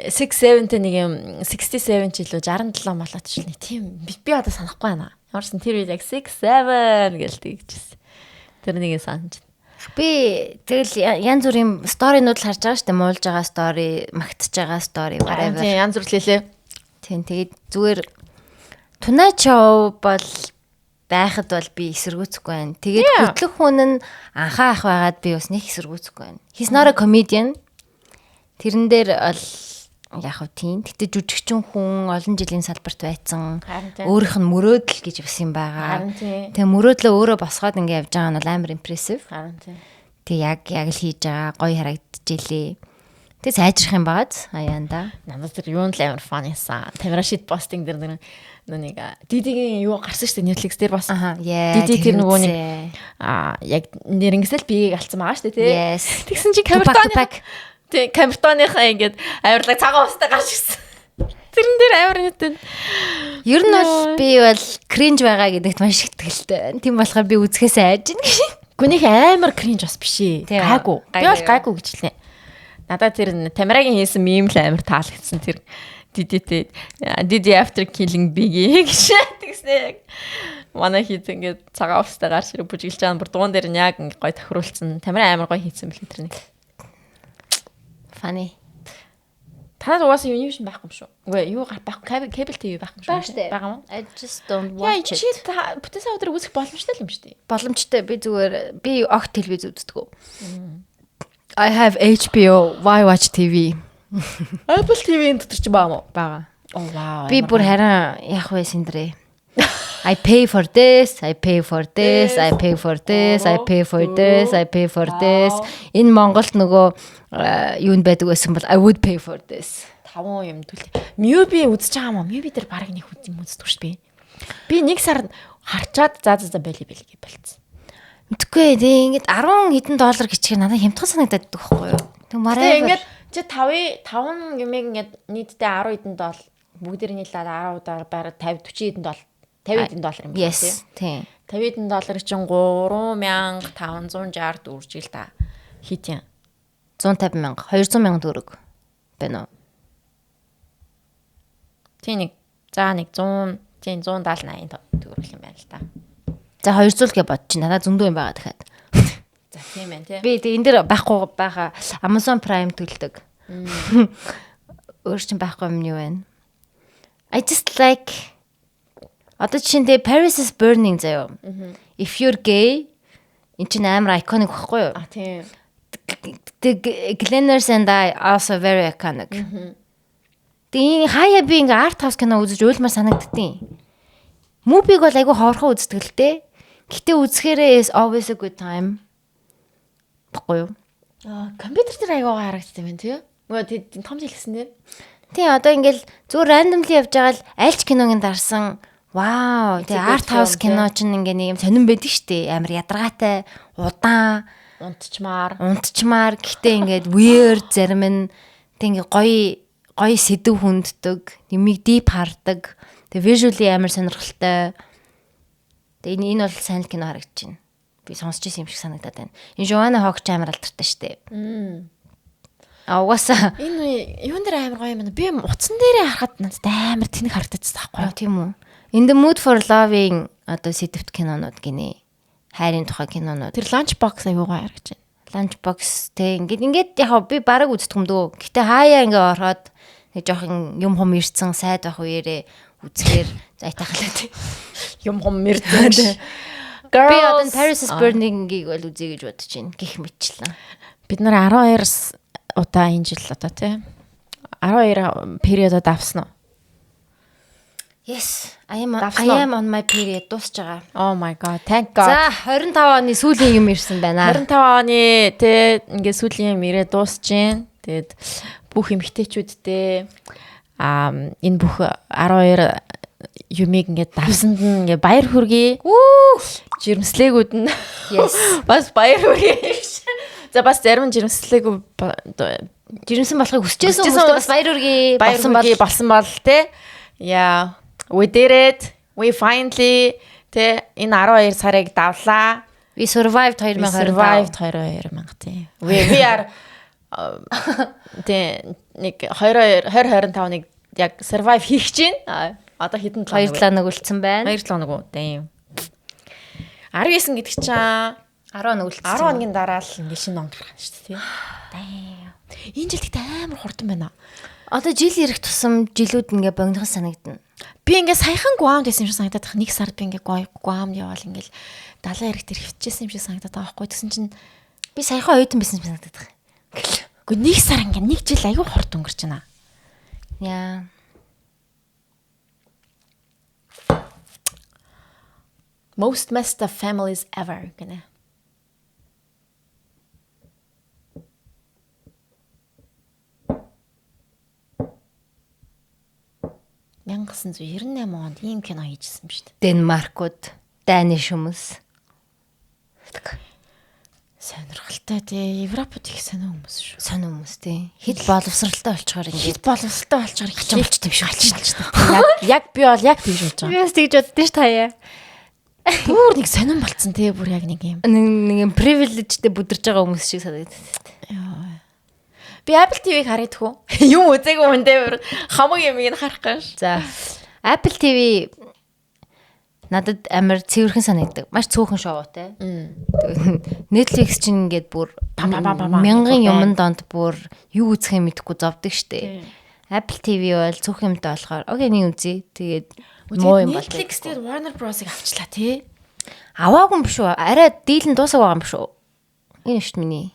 [SPEAKER 2] 67-тэй нэг юм 67 ч илүү 67 болоод ч нэг тийм би одоо санахгүй байна. Ямарсан тэр үед яг 67 гэж тэгжсэн. Тэр нэг санаж.
[SPEAKER 1] Би тэгэл янз бүрийн сторинууд л харж байгаа шүү дээ. Муулж байгаа стори, магтж байгаа стори, whatever.
[SPEAKER 2] Тийм янз бүр лээ.
[SPEAKER 1] Тийм тэгээд зүгээр Tonight Show бол байхад бол би эсэргүүцэхгүй байна. Тэгээд хөтлөх хүн нь анхаа ах байгаад би бас нэг эсэргүүцэхгүй байна. He's not a comedian. Тэрэн дээр бол яг хөө тийм. Гэтэ жүжигчин хүн олон жилийн салбарт байсан. Өөрийнх нь мөрөөдөл гэж бас юм байгаа. Тэгээ мөрөөдлөө өөрөө босгоод ингэ явж байгаа нь бол амар impressive. Тэг яг л хийж байгаа. Гоё харагдчихжээ. Тэг сайжрах юм багаз аяанда.
[SPEAKER 2] Надад тэр юу л амар фан ясан. Тамира шит постинг дээр нэг Дидигийн юу гарсан шүү дээ Netflix дээр бас. Диди тэр нөгөө нэг яг нэр ингэсэл биеийг алдсан байгаа шүү дээ тий. Тэгсэн чи камертоныхаа ингээд авирлаг цагаан устай гарч ирсэн. Тэрэн дээр авир нэтэн.
[SPEAKER 1] Ер нь бол би бол кринж байгаа гэдэгт маш их итгэлтэй. Тийм болохоор би үзэхээсээ айж гин.
[SPEAKER 2] Гүнийх амар кринж бас биш ээ. Гайгүй. Би бол гайгүй гэж хэлнэ. Надад тэр Тамирагийн хийсэн мим л амар таалагдсан тэр Didi after killing Biggie гэж тэгснэ яг манай хийд ингээд цагаан устай гарч ирээ бүжиглж байгаа бүр дуун дээр нь яг ингээд гой тохируулсан. Тамира амар гой хийсэн бэл тэр нэг.
[SPEAKER 1] Funny.
[SPEAKER 2] Танад угаасаа Univision байхгүй юм шүү. Үгүй юу байхгүй cable TV байхгүй юм шүү.
[SPEAKER 1] Байгаа мó? I just don't watch it.
[SPEAKER 2] Яа чи бүтэн өдөр үзэх боломжтой юм шүү дээ.
[SPEAKER 1] Боломжтой би зүгээр би огт телевиз үздэг. I have HBO, why watch TV?
[SPEAKER 2] Apple TV-ийн дотор ч баа мó?
[SPEAKER 1] Бага.
[SPEAKER 2] Oh wow.
[SPEAKER 1] Би бүр харин яг вэ синдрээ. I pay for this, I pay for this, I pay for this, I pay for this, I pay for this. Энэ Монголд нөгөө юунд байдаг байсан бол I would pay for this.
[SPEAKER 2] 5 юм түлээ. Mubi үзэж байгаа мó? Mubi дээр баг нэг үздэг шүү дээ. Би нэг сар харчаад за байли гэж болцсон.
[SPEAKER 1] Мэдгүй тий ингээд 10 хэдэн доллар гिचгээр надад хямдхан санагдаад байдаг байхгүй юу? Тэг мараа
[SPEAKER 2] ингээд чи 5 юмэг ингээд нийтдээ 10 хэдэн доллар бүгдээр нийлээд 10 удаар бараг 50 40 хэдэн доллар 50 хэдэн доллар юм байна тий. 50 хэдэн доллар чинь 3560 үржил та хит юм.
[SPEAKER 1] 150,000 200,000 төгрөг байна уу?
[SPEAKER 2] Тий нэг за нэг 100 тий 170-80 төгрөг юм байна л та.
[SPEAKER 1] За 200 гэ бод чи надад зөндөө юм байгаа дахиад.
[SPEAKER 2] За тийм ээ тий.
[SPEAKER 1] Би энэ дээр байхгүй байгаа Amazon Prime төлдөг. Өөр чинь байхгүй юм юу вэ? I just like одоо чиндээ Paris is Burning заяа. If you're gay энэ чинь амар iconic байхгүй юу?
[SPEAKER 2] Тийм.
[SPEAKER 1] The Gleners and I also very iconic. Тэгээ хаяа би ингээ art house кино үзэж уйлмаар санагддیں۔ Movie-г бол айгүй ховорхон үздэг л дээ. Гэтэ үзэхээрээ is always a good time. Баггүй юу?
[SPEAKER 2] Компьютер дээр айгүй харагдсан юм тий. Нөгөө том жилгсэн дээ.
[SPEAKER 1] Тий одоо ингээл зүгээр randomly явж байгаа л альч киногийн дарсан. Вау, тий art house кино чинь ингээ нэг юм сонирн байдаг штэ. Амар ядаргаатай, удаан, унтчмаар гэтээ ингээд weird зарим нь тий ингээ гоё сэдв хүнддэг, нэмийг deep хардаг. Тэгээ visually амар сонирхолтой. Тэгээ энэ бол сайн кино харагдаж байна. Би сонсч ирсэн юм шиг санагдаад байна. Энэ Joanna Hogg амар алдартай штэ. Угаасаа
[SPEAKER 2] энэ юун дээр амар гоё юм байна. Би утсан дээрээ харахад надад амар тэнэг харагдчихсан байхгүй юу?
[SPEAKER 1] Тийм үү. In the Mood for Loving одоо сэдвт кинонууд гинэ. Хайрын тухай кинонууд.
[SPEAKER 2] Тэр Lunchbox аюу гоё харагдаж байна.
[SPEAKER 1] Lunchbox те ингээд яг би бараг үздэг юм дөө. Гэтэ хаяа ингээ ороод нэг жоохон юм хум ирсэн сайд байх үеэрээ үзгээр зайтахлаа те.
[SPEAKER 2] Юм хум ирсэн.
[SPEAKER 1] Би одоо Paris is Burning-ийг бол үзье гэж бодож байна. Гэх мэтлээ.
[SPEAKER 2] Бид нар 12 удаа энэ жил одоо тий 12 периодод авсан уу?
[SPEAKER 1] Yes, I am on my period дуусж байгаа.
[SPEAKER 2] Oh my god, thank god.
[SPEAKER 1] За 25 оны сүүлийн юм ирсэн байна.
[SPEAKER 2] 25 оны тий ингээ сүүлийн юм ирээ дуусж гин. Тэгээд бүх эмэгтэйчүүдтэй энэ бүх 12 юмыг ингээд давсанд нь ингээ баяр хүргэе. Жирэмслээгүүд нь
[SPEAKER 1] yes
[SPEAKER 2] бас баяр хүргэе. За бас зарим жирэмслээгүү
[SPEAKER 1] жирэмсэн болохыг хүсчихсэн хүмүүст бас баяр хүргэе.
[SPEAKER 2] Болсон бол те. Yeah, we did it. We finally те энэ 12 сарыг давлаа.
[SPEAKER 1] We survived 2025
[SPEAKER 2] тий. We are те нэг 2025-ыг яг survive хийх гэж байна. Одоо хэдэн
[SPEAKER 1] 2 хоног үлдсэн байна.
[SPEAKER 2] 2 хоног уу? Damn. 19 гэдэг чинь
[SPEAKER 1] 10 үлдсэн.
[SPEAKER 2] 10 хоногийн дараа л ингэ шинэ он гарах шүү дээ тий. Damn. Энэ жил гэхдээ амар хурдан байна.
[SPEAKER 1] Одоо жил ирэх тусам жилүүд ингээ богинохон санагдана.
[SPEAKER 2] Би ингээ саяхан Гуамд байсан юм шиг санагдаад байна. Нэг сард би ингээ Гуамд яваал ингээл 70 хэрэгт ирэвчихсэн юм шиг санагдаад байгаа байхгүй. Тэгсэн чинь
[SPEAKER 1] Би саяхан оюутан байсан юм санагдаад байна.
[SPEAKER 2] үгүй нэг сар ингээ нэг жил аюу хорт өнгөрч байна.
[SPEAKER 1] Яа.
[SPEAKER 2] Most messed up families ever гэнэ. Мянгасан 98 онд ийм кино хийжсэн юм шүү дээ.
[SPEAKER 1] Денмаркууд дайныш хүмүүс.
[SPEAKER 2] Сонирхолтой тий. Европод их сонио хүмүүс шүү.
[SPEAKER 1] Сонио хүмүүс тий. Хэд боловсралтай болчоор
[SPEAKER 2] Хэд
[SPEAKER 1] ингээд
[SPEAKER 2] боловсралтай болчоор
[SPEAKER 1] хачимч тийм шиг болчихно ч та.
[SPEAKER 2] яг би бол яг тэгж бодож байгаа.
[SPEAKER 1] Би бас тэгж боддоо ш таяа.
[SPEAKER 2] Бүр нэг сонирн болцсон тий. Бүр яг нэг юм.
[SPEAKER 1] Нэг юм privilegeтэй бүдэрж байгаа хүмүүс шиг санагдаад.
[SPEAKER 2] Би Apple TV-г хараад хөө. Юм үзээгүй хүн дээр хамаг юм ийг харах гэж.
[SPEAKER 1] За. Apple TV надад амар цэвэрхэн санагддаг. Маш цөөхөн шоутай. Netflix чинь ингээд бүр мянган юмн донд бүр юу үзэх юм мэдэхгүй зовдөг штэ. Apple TV бол цөөх юмтай болохоор окей нэг үзье. Тэгээд муу юм бол
[SPEAKER 2] Netflix дээр Warner Bros-ыг авчлаа тий.
[SPEAKER 1] аваагүй юм биш үү? Арай дийл нь дуусах байгаа юм биш үү? Энэ шүү дээ миний.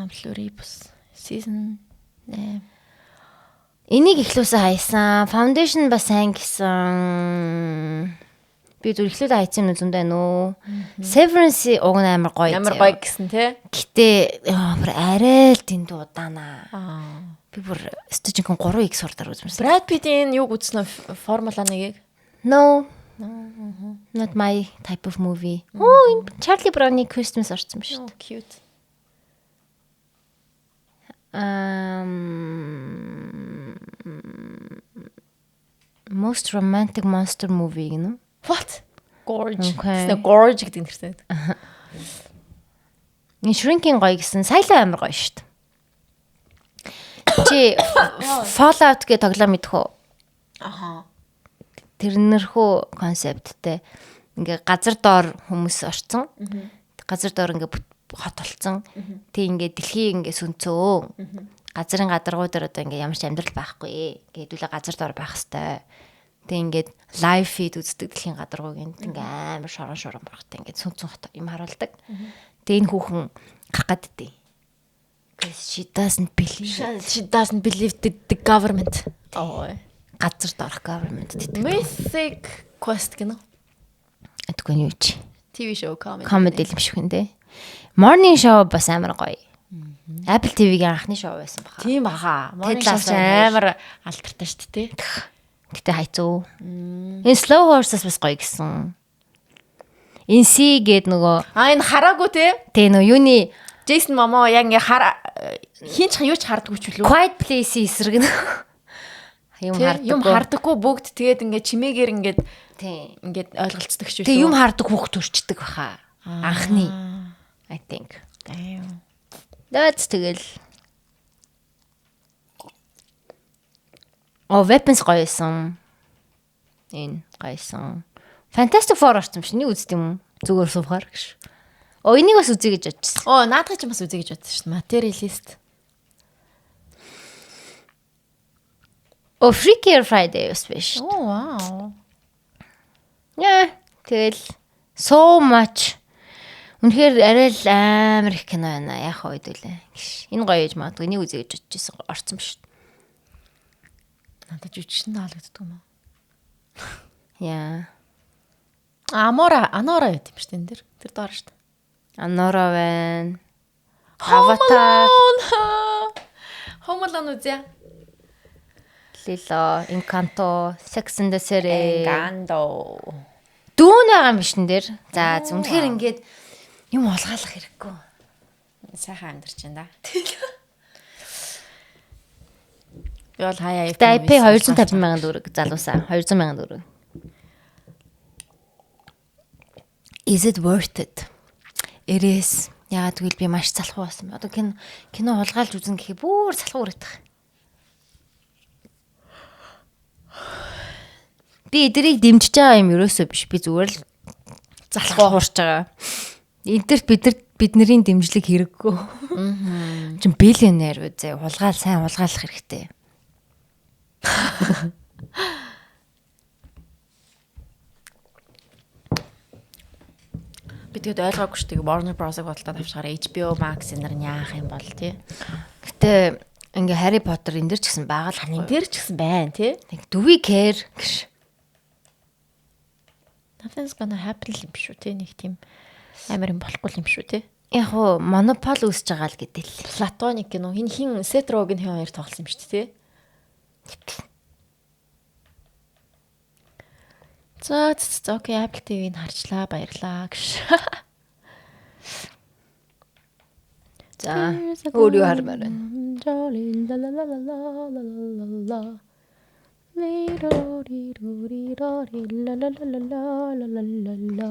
[SPEAKER 2] Pluribus season 8.
[SPEAKER 1] Энийг ихлүүсээ хайсан. Foundation бас сайн гэсэн. Би зүр ихлүүд хайцсан үзэм дээ нөө. Severance уг нь амар гоё.
[SPEAKER 2] Амар гоё гэсэн тий.
[SPEAKER 1] Гэтэ бүр арай л дэндүү удаанаа. Би бүр студент 3x сурдаар үзмэрсэн.
[SPEAKER 2] Brad Pitt-ийн юг үзсэн үү? Формула 1-ийг.
[SPEAKER 1] No. Not my type of movie. Энэ Charlie Brown-ы Christmas орсон биш үү?
[SPEAKER 2] Cute.
[SPEAKER 1] Most romantic monster movie гэнэ.
[SPEAKER 2] What? Gorge.
[SPEAKER 1] Okay.
[SPEAKER 2] Тэсний Gorge гэдэг нэртэй.
[SPEAKER 1] Энэ Shrinking гоё гэсэн. Сайлаа амар гоё шүү дээ. Чи Fallout гэ тоглоом мэдэх үү?
[SPEAKER 2] Аха.
[SPEAKER 1] Тэрнэрхүү концепттэй. Ингээ газар доор хүмүүс орцсон. Газар доор ингээ хот болцсон. Тэг ингээ дэлхий ингээ сүнцөө. Газрын гадаргуу дээр одоо ингээ ямар ч амьдрал байхгүй. Гэдүүлээ газар доор байх хэвээр. Тэг ингээд live feed үздэг дэлхийн гадаргууг ингээ амар шорон бурхтай ингээ сүнцэн хот юм харуулдаг. Тэг энэ хүүхэн гарах гэдтэй. She doesn't believe
[SPEAKER 2] the government.
[SPEAKER 1] Газар доорх government гэдэг.
[SPEAKER 2] Mythic Quest гэнэ.
[SPEAKER 1] Эдгээр юу чи?
[SPEAKER 2] TV show comedy.
[SPEAKER 1] Comedy юм шиг хүн дээ. Morning show бас амар гоё. Apple TV-гийн анхны шоу байсан баха.
[SPEAKER 2] Тийм баха.
[SPEAKER 1] Ted
[SPEAKER 2] Morning
[SPEAKER 1] Lasso
[SPEAKER 2] show амар алдартай шүү дээ.
[SPEAKER 1] Гэтэ хайцуу. Энэ Slow Horses бас гоё гэсэн. Энэ C гээд нөгөө
[SPEAKER 2] Энэ хараагүй те.
[SPEAKER 1] тэ нөгөө юуны
[SPEAKER 2] Jason Momoa яг ингээ хинч юу ч хардггүй ч үлээ.
[SPEAKER 1] Quiet Place эсрэг нь
[SPEAKER 2] юм хардаггүй бүгд тэгээд ингээ чимээгээр ингээд
[SPEAKER 1] тий
[SPEAKER 2] ингээд ойлголцдог ч үү.
[SPEAKER 1] тэг юм хардаг хүүхд төрчдөг баха. Анхны I think. That's тэгэл. Weapons гоёсон. Энэ гоёсон. Fantastic Four орсон биш нэг үзт юм зүгээр суухаар гэж. Энийг бас үзье гэж бодчихсон.
[SPEAKER 2] Наадах ч бас үзье гэж бодсон шүү дээ. Materialist.
[SPEAKER 1] Freakier Friday бас биш.
[SPEAKER 2] Wow.
[SPEAKER 1] Яа, тэгэл so much. Үнэхээр арай л амар их кино байна. Яах вэ хэдүүлээ. Энэ гоё ээж магадгүй нэг үзье гэж бодчихсон. Орсон биш.
[SPEAKER 2] Надад жүжигчэн таалагддаг юм уу?
[SPEAKER 1] Яа.
[SPEAKER 2] Анора байт юм шүү дээ энэ дэр. Тэр доор шүү дээ.
[SPEAKER 1] Анора байна. Avatar.
[SPEAKER 2] Home Alone үзье.
[SPEAKER 1] Lilo, Encanto, Sex and the City.
[SPEAKER 2] Encanto.
[SPEAKER 1] Дүүн байгаа юм биш нэ дээр. За үнэхээр ингээд юм олгаалах хэрэггүй.
[SPEAKER 2] Сайхан амьдарч байна да. Би бол хаяа
[SPEAKER 1] IP 250,000 төгрөг залуусаа 200,000 төгрөг. Is it worth it? It is. Яагаад гэвэл би маш залхуу болсон. Одоо кино хулгайлж үзэн гэхээ бүр залхуу өрөдөх. Би эдрийг дэмжиж байгаа юм ерөөсөө биш. Би зүгээр л залхуу хуурч байгаа. Эдгэрт бидний дэмжлэг хэрэггүй. Чин биллионер үү зэ хулгаал сайн хулгайлах хэрэгтэй.
[SPEAKER 2] Би тэгээд ойлгоогүй шүү дээ. Warner Bros-ыг бодлоод авчихаараа HBO Max энэ нар яах юм бол тий.
[SPEAKER 1] Гэтэ ингээ Harry Potter энэ дэр ч гэсэн байгаа л
[SPEAKER 2] Энэ дээр ч гэсэн байна тий.
[SPEAKER 1] нэг do we care гэж.
[SPEAKER 2] Nothing's gonna happen юм шүү тий. Нэг тийм амар юм болохгүй юм шүү тий.
[SPEAKER 1] Яг уу монопол үүсэж байгаа л гэдэг л.
[SPEAKER 2] Платоник гэнэ үү? Хин Seth Rogen хин хоёр тоглосон юм шүү дээ тий. За окей, Apple TV-г харчлаа, баярлаа гэж.
[SPEAKER 1] За өөр юу хармаар байна.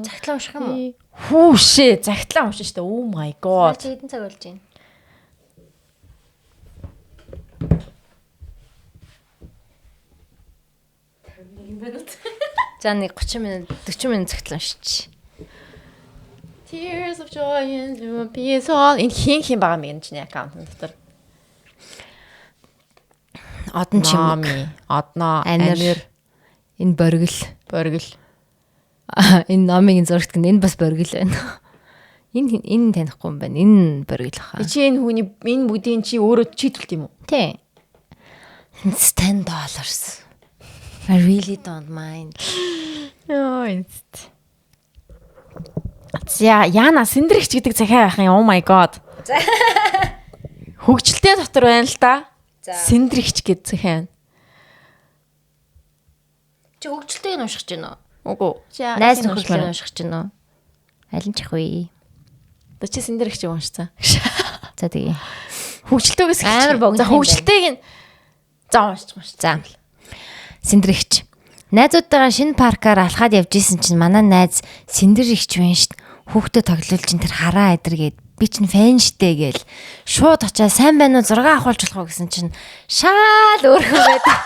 [SPEAKER 1] Цагтлаа унших юм уу?
[SPEAKER 2] Хүүшээ, загтлаа уншин штэ. Oh my god.
[SPEAKER 1] Чи хэдэн цаг болж байна? За нэг 30 минут 40 минут цагтлаа уншиж.
[SPEAKER 2] Tears of joy and peaceful. Энэ хин байгаа юм чинь аккаунт дотор.
[SPEAKER 1] Одон чимэг.
[SPEAKER 2] Одноо,
[SPEAKER 1] Анир. Энэ боргил. Энэ номын зурагт энэ бас боргил байна. Энэ танихгүй юм байна. Энэ боргил хаа.
[SPEAKER 2] Чи энэ хүний энэ бүдийн чи өөрөө чийдэлт юм уу?
[SPEAKER 1] Тий. $10. I really don't mind.
[SPEAKER 2] Яа. За яана синдрэгч гэдэг захиа байх юм. Oh my god. Хөгжилтэй дотор байна л да. Синдрэгч гэдэг захиа байна.
[SPEAKER 1] Чи хөгжилтэйг нь уншиж байна уу?
[SPEAKER 2] Үгүй.
[SPEAKER 1] Найз нөхөрлөгийг уншиж байна уу? Алин ч ах вэ?
[SPEAKER 2] Тэ чи синдрэгч уншсан.
[SPEAKER 1] За тэгээ.
[SPEAKER 2] Хөгжилтэйгээс
[SPEAKER 1] Амар богино.
[SPEAKER 2] За хөгжилтэйг нь за уншиж.
[SPEAKER 1] За. Синдрэгч. Найзуудтайгаа шинэ паркаар алхаад явж исэн чинь манай найз синдрэгч байна шít. Хүүхдээ тоглуулж ин тэр хараа эдэргээд би чинь фэн штэ гээл шууд очиад сайн байна уу 6 ахуулж болох уу гэсэн чинь шаал өөрхөн байдаг.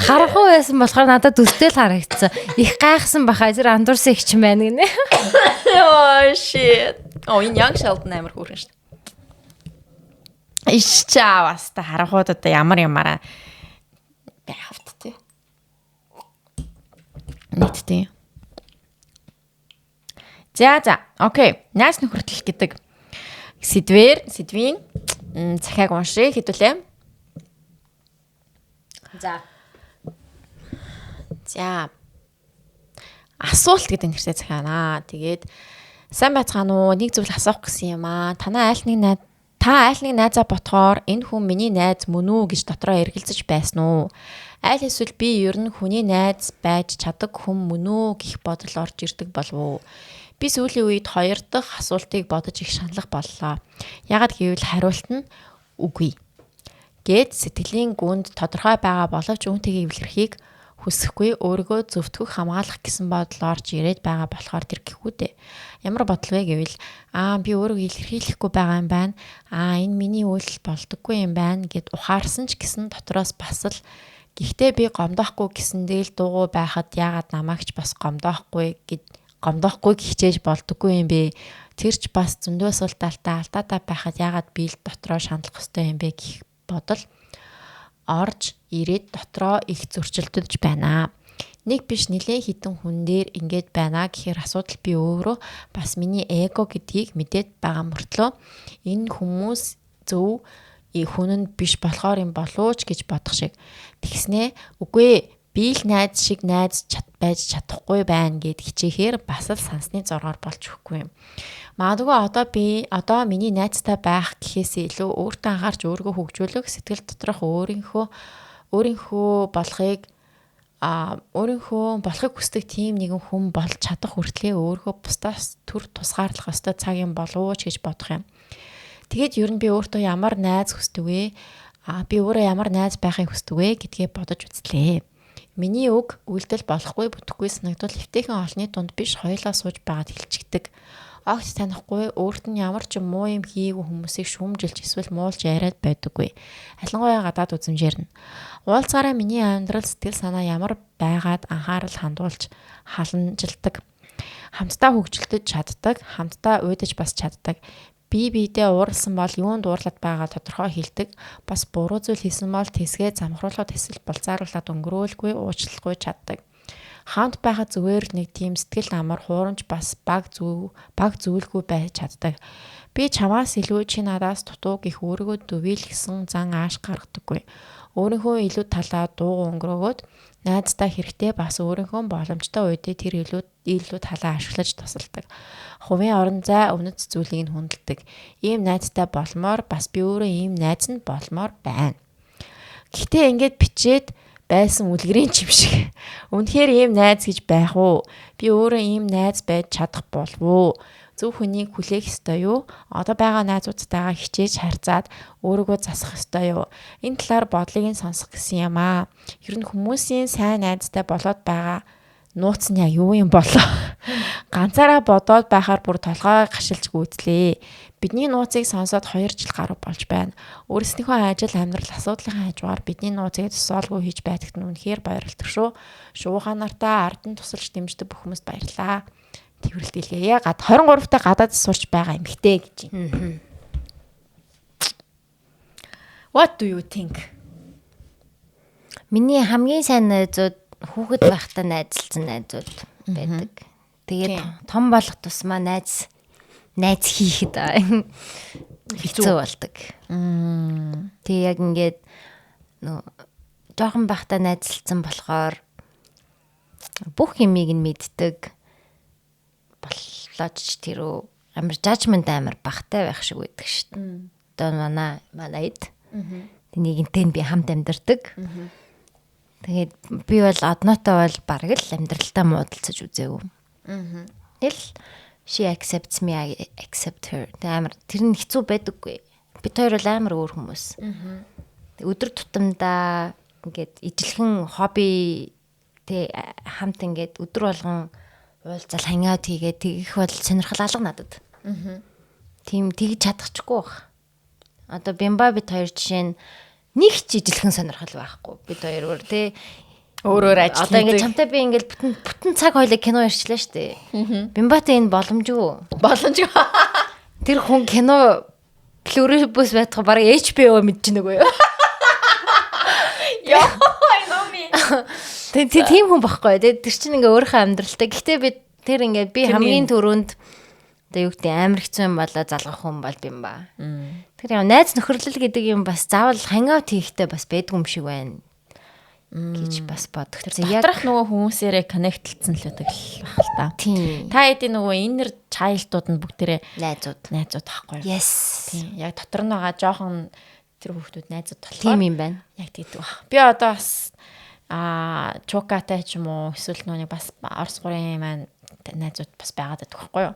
[SPEAKER 1] Харахгүй байсан болохоор надад төстэй л харагдсан. Их гайхсан баха зэрэг андуурсан их ч байна гинэ.
[SPEAKER 2] Oh shit. Oh энэ Young Sheldon амар хөөрхөн штэ. Ишчаавас та харахууд одоо ямараа байхавт тий. Нийтдээ. За окей. Найс нөхөртөл гэдэг сэдвийн захиаг уншия хэдүүлээ. За. Асуулт гэдэг нэртэй захиа наа. Тэгээд сайн байцгаана уу? Нэг зүйл асуух гэсэн юм аа. Та аль нэг найзаа ботхоор энэ хүн миний найз мөн үү гэж дотроо эргэлзэж байсан уу? Аль эсвэл би ер нь хүний найз байж чаддаг хүн мөн үү гэх бодол орж ирдэг болов уу? Би сүүлийн үед хоёр дахь асуултыг бодож их шаналх боллоо. Яагад гэвэл хариулт нь үгүй. Гэт сэтгэлийн гүнд тодорхой байгаа боловч үүнтэйгээ эвлэрхийг хүсэхгүй өөрийгөө зөвтгөх хамгаалах гэсэн бодол орж ирээд байгаа болохоор тэр гэхүү дээ. Ямар бодол вэ гэвэл би өөрийгөө илэрхийлэхгүй байгаа юм байна. Энэ миний үйлс болдоггүй юм байна гэд ухаарсан ч гэсэн дотроос бас л гэхдээ би гомдоохгүй гэсэндээ л дуугүй байхад яагаад намаагч бас гомдоохгүй хичээж болдоггүй юм бэ? Тэр ч бас зөндөө суултаалтай алдаатай байхад яагаад би л дотроо шаналх ёстой юм бэ гэх бодол орж ирээд дотроо их зөрчилдөж байна. Нэг биш нэлээд хитэн хүн дээр ингэж байна гэхээр асуудал би өөрөө бас миний эго гэдгийг мэдээд байгаа мөртлөө энэ хүмүүс зөв хүн нь биш болохоор юм болооч гэж бодох шиг. Тэгснээ үгүй би л найз шиг найз байж чадахгүй байна гэд хичээхээр бас л сансны зоргоор болж өгөхгүй юм. Магадгүй одоо миний найзтай байх гэхээс илүү өөртөө анхаарч өөрийгөө хөгжүүлэх сэтгэл доторх өөрийнхөө болохыг хүсдэг тийм нэгэн хүн болж чадах хүртлээр өөрийгөө бусдаас төр тусгаарлах ёстой цаг юм болов уу гэж бодох юм. Тэгээд ер нь би өөртөө ямар найз хүсдэг вэ? Би өөрөө ямар найз байхыг хүсдэг вэ гэдгээ бодож үзлээ. Миний үг үйлдэл болохгүй бүтэхгүй санагдвал эвтэйхэн олонний дунд биш хоёулаа сууж байгаад хэлчихдэг. Огт танихгүй өөрт нь ямар ч муу юм хийгээгүй хүмүүсийг шүүмжилж эсвэл муулж яриад байдаггүй. Ялангуяа гадаад үзмжээр нь. Уулзгаараа миний амьдрал сэтгэл санаа ямар байгаад анхаарал хандуулж халамжилдаг. Хамтдаа хөгжилдөж чаддаг, хамтдаа уйдаж бас чаддаг. бие биедээ ууралсан бол юунд уурлаад байгаа тодорхой хэлдэг. Бас буруу зүйл хийсэн бол тэсгээ замхруулахад эсвэл булзааруулаад өнгөрөөлгүй уучлахгүй чаддаг. Хамт байхад зүгээр нэг тийм сэтгэл амар хуурамч бас баг зүйлгүй байж чаддаг. Би чамаас илүү чи надаас дутуу гэх өөрийгөө дүвийл гэсэн зан ааш гаргадаггүй. Өөрийнхөө илүү талаа дууг өнгөрөөгөөд найздаа хэрэгтэй бас өөрийнхөө боломжтой үедээ тэр илүү талаа ашиглаж тусалдаг. Хувийн орон зай өмнөд зүйлийг нь хүндэлдэг. Ийм найзтай болмоор бас би өөрөө ийм найз нь болмоор байна. Гэхдээ ингээд бичээд байсан үлгэрийн чим шиг. Үнэхээр ийм найз гэж байх уу? Би өөрөө ийм найз байж чадах болов уу? Зөв хүнийг хүлээх ёстой юу? Одоо байгаа найзуудтайгаа хичээж харьцаад өөрийгөө засах ёстой юу? Энэ талаар бодлыг нь сонсох гэсэн юм аа. Ер нь хүмүүсийн сайн найзтай болоод байгаа нууц нь юу юм болоо? Ганцаараа бодоод байхаар бүр толгой гашилж гүйтлээ. Бидний нууцыг сонсоод 2 жил гаруй болж байна. Өөрсдийнхөө ажил амьдрал асуудлын хажуугаар бидний нууцыг тусаалгүй хийж байдагт нь үнэхээр баярлалтай шүү. Шуугаа нартаа ард нь тусалж дэмждэг бүх хүмүүст баярлалаа. Тэрвэрлт илгээе. 23-т гадаад сурч байгаа эмэгтэй гэж юм. What do you think?
[SPEAKER 1] Миний хамгийн сайн найзууд хүүхэд байхдаа найзалсан найзууд байдаг. Тэгээд том болох тусмаа найз хийхэд хэцүү болдог. Тэг яг ингээд жоохон байхдаа найзалсан болохоор бүх юмыг нь мэддэг. Боллооч тэр амар жажмент амар багтай байх шиг байдаг шүү дээ. Одоо манайд нэгэнтэй би хамт амьдардаг. Тэгээд би бол одноотой бол бараг л амьдралдаа муудалцаж үзээгүй. Тэгэл she accepts me, I accept her. Амар тэр нь хэцүү байдаггүй. Бид хоёр бол амар өөр хүмүүс. Өдөр тутамдаа ингээд ижилхэн хобби тэ хамт ингээд өдөр болгон уулзал хангаут хийгээд тэгэх бол сонирхол алга надад. Тийм тэгж чадчихгүй баг. Одоо бимба бид хоёр жишээ нь нэг ч ижилхэн сонирхол байхгүй. Бид хоёр өөр тэ
[SPEAKER 2] өөрөөр ажил
[SPEAKER 1] одоо ингээд чамтай би ингээд бүтэн цаг хоёлаа кино ярьчлаа штэ. Бимбатай энэ боломжгүй. Тэр хүн кино плюрибус байтах бараг HBO мэдэж нөгөө юу.
[SPEAKER 2] Яа, I know me.
[SPEAKER 1] Тийм хүн баггүй. Тэр чинь ингээ өөрийнхөө амьдралтай. Гэхдээ би тэр ингээ би хамгийн түрүүнд одоо юу гэдэг амар хэцүү юм болоо залгах хүн бол бимба. Тэр яа найз нөхөрлөл гэдэг юм бас заавал хангаут хийхтэй бас байдгүй юм шиг байна гэж бас бодох.
[SPEAKER 2] Тэр доторх нөгөө хүмүүсээрээ коннектлцсан л байдаг л бах л та. Та эдийн нөгөө иннер чайлдууд нь бүгдээрээ найзууд байхгүй юу?
[SPEAKER 1] Yes.
[SPEAKER 2] Тийм. Яг дотор нь байгаа жоохон тэр хүүхдүүд найзууд болохоор.
[SPEAKER 1] Тийм юм байна.
[SPEAKER 2] Яг тэгдэг баг. Би одоо бас чукатай ч юм уу эсвэл нүг бас Орос гурийн маань найзууд бас байгаад байдаг байхгүй юу?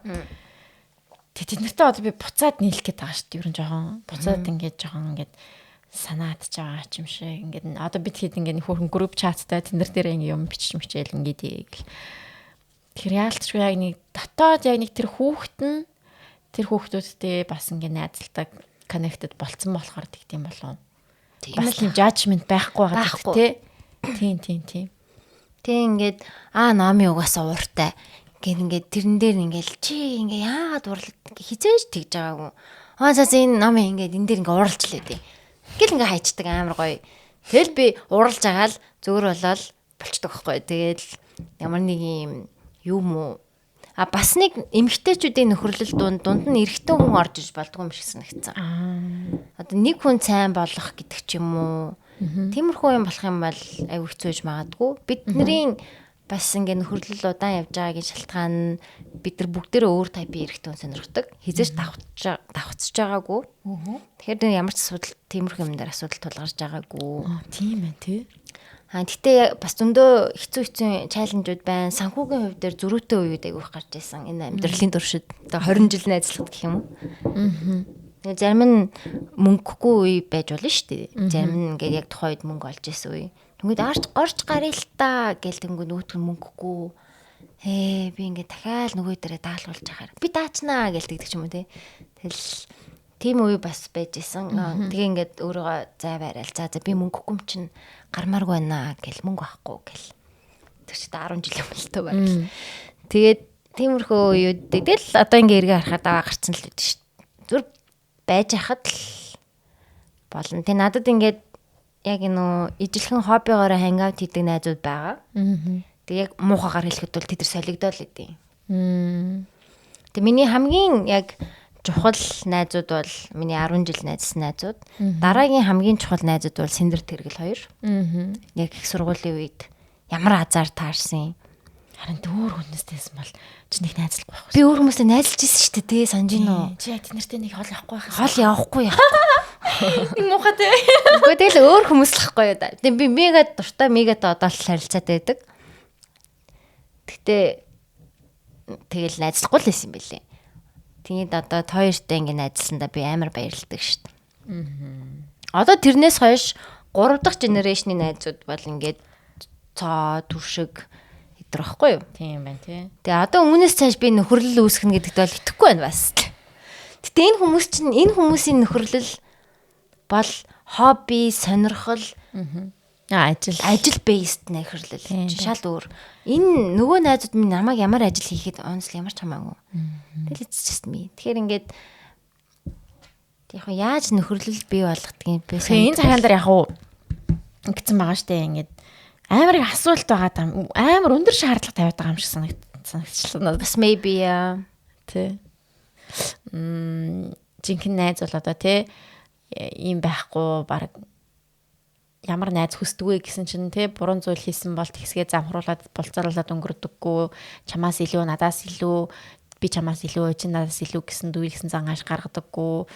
[SPEAKER 2] Тэд нартай одоо би буцаад нийлэх гээд байгаа шүү дээ. Ер нь жоохон буцаад ингээд жоохон ингээд санаадж байгаа ч юм шиг. Ингээд одоо бид хэд ингээд хөөрхөн групп чаттай тэд нар дээр ингээд юм бичээл ингээд ийл. Тэр яалтчгүй яг нэг дотоод яг нэг тэр хүүхдүүдтэй бас ингээд найзалдаг connected болцсон болохоор тэгдэм болов. Бас тийм judgment байхгүй байгаа тий. Тийм.
[SPEAKER 1] Тэг ингээд номи угаасаа ууртай. Ингээд тэрэн дээр ингээд чи ингээд яагаад уурлаад хизээж тэгж байгаагүй. Цаас энэ номи ингээд энэ дээр ингээд ууралж лээ тий. Гэл ингээд хайчдаг амар гоё. Тэгэл би ууралж байгаа л зүгээр болол болчдөг байхгүй. Тэгэл ямар нэг юм юм уу. Бас нэг эмгтээчүүдийн нөхөрлөл дунд нь эрэгтэй хүн орж иж болдгоо юм шиг санагдсан. Одоо нэг хүн сайн болох гэдэг ч юм уу. Тиймэрхүү юм болох юм бол аюу хэцүү гэж магадгүй. Бидний бас ингээ нөхөрлөл удаан явж байгаагийн шалтгаан нь бид нар бүгдээрээ өөр тайпын эрэгтэй хүн сонирхдаг. Хизээж давхцаж байгаагүй. Тэгэхээр ямар ч асуудал тиймэрхүү юм дээр асуудал тулгарч байгаагүй.
[SPEAKER 2] Тийм ээ тий.
[SPEAKER 1] Гэтээ бас зөндөө хэцүү чаленжууд байна. Санхүүгийн хувь дээр зөрүүтэй үед айгүйх гарч ирсэн. Энэ амьдралын туршид одоо 20 жил найзлах гэх юм уу. Зарим нь мөнгөгүй үе байж болно шүү дээ. Зарим нь ингээд яг тухайн үед мөнгө олж исэн үе. Тэнгүүд орж гарыг л та гэл тэнгүүд нөгөөтг нь мөнгөгүй. Би ингээд дахиад нөгөө дээрээ даалгуулж яхаар. Би даачнаа гэл тэгдэг ч юм уу те. Тэгэл тийм үе бас байж исэн. Тэгээ ингээд өөрийгөө зай барайл. За би мөнгөгүй юм чинь гармааргүй байна гэл мөнгө авахгүй гэл. Тэр чи 10 жил юм л тоо барил. Тэгээд тиймэрхүү үеүүд тэгэл одоо ингээ эргээ харахад даваа гарцсан л үүдэн шүү. Зүр байж хахад л болно. Тэ надад ингээд яг ижилхэн хоббигоороо хангаут хийдэг найзууд байгаа. Тэг яг муухагаар хэлэхэд бол тэд нар солигдоод л идэв. Тэг миний хамгийн яг чухал найзууд бол миний 10 жил найзсан найзууд. Дараагийн хамгийн чухал найзууд бол Синдэр Тэргэл хоёр. Яг их сургуулийн үед ямар азар таарсан.
[SPEAKER 2] Харин өөр хүнээстэйсэн бол чи нэг найзлахгүй байх.
[SPEAKER 1] Би өөр хүмүүстэй найзалж ирсэн шүү дээ. Санаж гин үү?
[SPEAKER 2] Чи яг тэднэртэй нэг хол явахгүй байх.
[SPEAKER 1] Хол явахгүй яа.
[SPEAKER 2] Нэг муухай тий.
[SPEAKER 1] Үгүй тэгэл өөр хүмүүс л ахгүй юу да. Тэг би мега дуртай мегатай одоо л харилцаатай байдаг. Гэтэ тэгэл найзлахгүй л байсан юм билээ. Тэгээд одоо хоёртой ингэ найзлсандаа би амар баярлагдав шүү дээ. Одоо тэрнээс хойш 3 дахь генерашны найзууд бол ингээд цоо түвшиг хэдрахгүй юу?
[SPEAKER 2] Тийм байна тий.
[SPEAKER 1] Тэгээ одоо өмнөөс цааш би нөхөрлөл үүсгэнэ гэдэгт бол итгэхгүй байна бас. Гэтэ энэ хүмүүсийн нөхөрлөл бол хобби, сонирхол ажил based нөхөрлөл. Шал өөр. Энэ нөгөө найзууд минь намайг ямар ажил хийхэд онцл ямар ч хамаагүй. Тэгэл just me. Тэгэхээр ингээд яг яаж нөхөрлөл бий болгодгийг би
[SPEAKER 2] энэ цагаан дээр яг уу ингэсэн байгаа штэ ингээд амар их асуулт байгаа амар өндөр шаардлага тавиад байгаа юм шиг санагдчихлаа.
[SPEAKER 1] Бас maybe
[SPEAKER 2] тий. Жинхэнэ найз бол одоо тий ийм байхгүй баг ямар найз хүсдэг вэ гэсэн чинь тий буруу зүйл хийсэн бол тэгсгээ замхруулаад булцаруулаад өнгөрдөггүй чамаас илүү надаас илүү би чамаас илүү чи надаас илүү гэсэн дүүйлсэн зангааш гаргадаггүй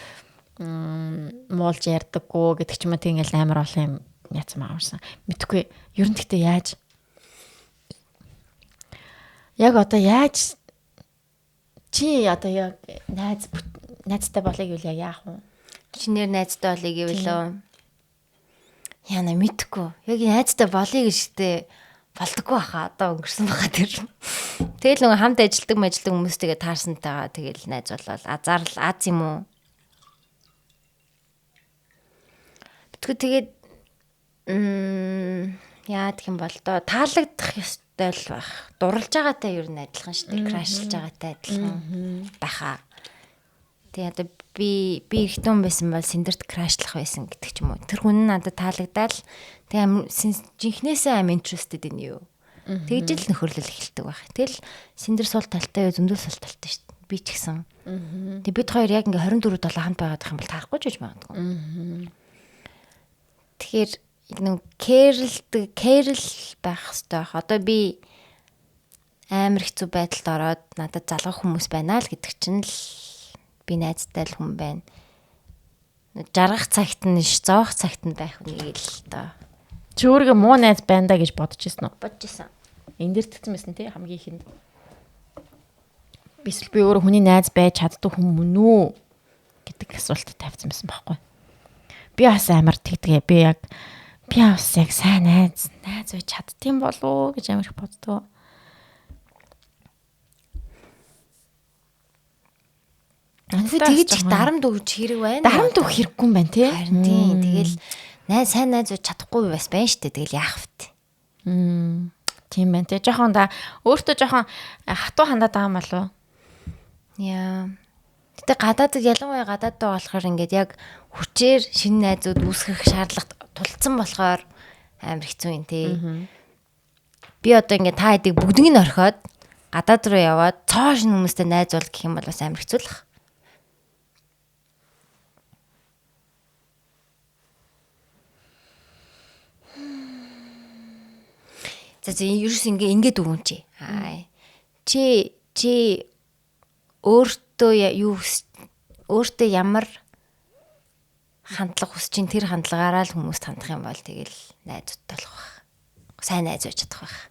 [SPEAKER 2] муулж ярьдаггүй гэдэг ч юм уу тийм ингээл амар олон юм яцсан мааварсан мэдхгүй ер нь гэхдээ яаж яг одоо яаж чи одоо яг найзтай болыг юу яах вэ?
[SPEAKER 1] Чинээр найзтай болыг гэвэл яна мэдхгүй. Яг найзтай болыг гэжтэй болдоггүй баха. Одоо өнгөрсөн баха тэр. Тэгэл нөгөө хамт ажилдаг хүмүүстэйгээ таарсантайгаа тэгэл найз болол азарл аз юм уу? Битгүү тэгээд яа гэх юм бол доо таалагдах ёстой л байх. Дурлж байгаатай ер нь адилхан шүү дээ. Крашлж байгаатай адилхан байхаа. Тэгээ одоо би ихтэн байсан бол Синдэрт крашлах байсан гэдэг ч юм уу. Тэр хүн надад таалагдаад тэгээ жинхнээсээ I'm interested in you. Тэгж л нөхөрлөл эхэлдэг байх. Тэгэл Синдэр сул талтай зөндөл сул талтай шүү дээ. Би ч гэсэн. Тэгээ бид хоёр яг ингээ 24/7 хамт байгаад байх юм бол таарахгүй ч гэж магадгүй. Тэгэхээр нэг кэрл байх хэрэгтэй байх. Одоо би амар хэцүү байдалд ороод надад залгах хүмүүс байна л гэдэг чинь л би найзтай л хүн байна. Жаргах цагт нь зоох цагт нь байх үнийг л доо.
[SPEAKER 2] Чи өөрийгөө муу найз байна да гэж бодож ирсэн үү?
[SPEAKER 1] Бодож ирсэн.
[SPEAKER 2] Энд дэр тэгсэн байсан тий хамгийн ихэнд. Бисэл би өөрөө хүний найз байж чаддаг хүн мөн үү гэдэг асуулт тавьсан байсан байхгүй. Би бас амар тэгдэгэ. Би бас яг сайн найз байж чаддсан болов уу гэж амар их боддоо.
[SPEAKER 1] Тэгэж их дарамт өгч хэрэг байна.
[SPEAKER 2] Дарамт өгөх хэрэггүй юм байна тий.
[SPEAKER 1] Харин тийм. Тэгэл сайн найз байж чадахгүй бас байна штэ. Тэгэл яах вэ?
[SPEAKER 2] Тийм байна тий. Жохон өөртөө жохон хатуу хандаад байгаа юм болов.
[SPEAKER 1] Яа. Гэтэ гадаадд ялангуяа гадаадд болохоор ингээд яг хүчээр шинэ найзууд үүсгэх шаардлагат тулцсан болохоор амар хэцүү юм тий. Би одоо ингээд та хэдийг бүгднийг нь орхиод гадаад руу яваад цоо шинэ хүмүүстэй найз бол гэх юм бол бас амар хэцүү л бах. За ерөөс ингээд өгөн чи. Чи өөртөө ямар хандлага хүсэж чинь тэр хандлагаараа л хүмүүст хандах юм бол тэгэл найзуудтай болох байх. Сайн найз байж чадах байх.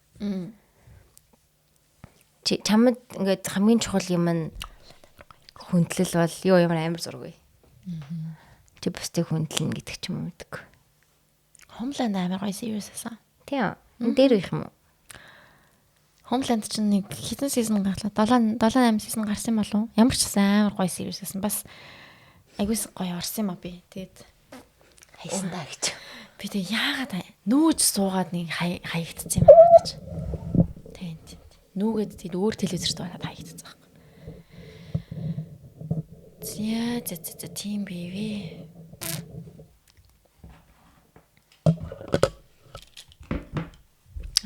[SPEAKER 1] Чи чамд ингээд хамгийн чухал юм нь хүндлэл бол юу ямар амар зураг вэ? Чи бусдыг хүндлэн гэдэг ч юм уу гэдэг.
[SPEAKER 2] Homeland амар гоё series байсан.
[SPEAKER 1] Тийм. Энэ дээр их юм уу?
[SPEAKER 2] Homeland чинь нэг хэдэн season гарлаа? 7-8 season гарсан юм болов уу? Ямар ч гэсэн амар гоё series байсан. Бас айгуус гоё орсон юм а би. Тэгээд
[SPEAKER 1] хайсан даа гэж.
[SPEAKER 2] Би тэг яагаад нүүж суугаад нэг хаягдсан юм байна гэж. Тэгээд нүүгээд тэг өөр телевизэрт байгаад хаягдсан байхгүй. За тийм бивэ.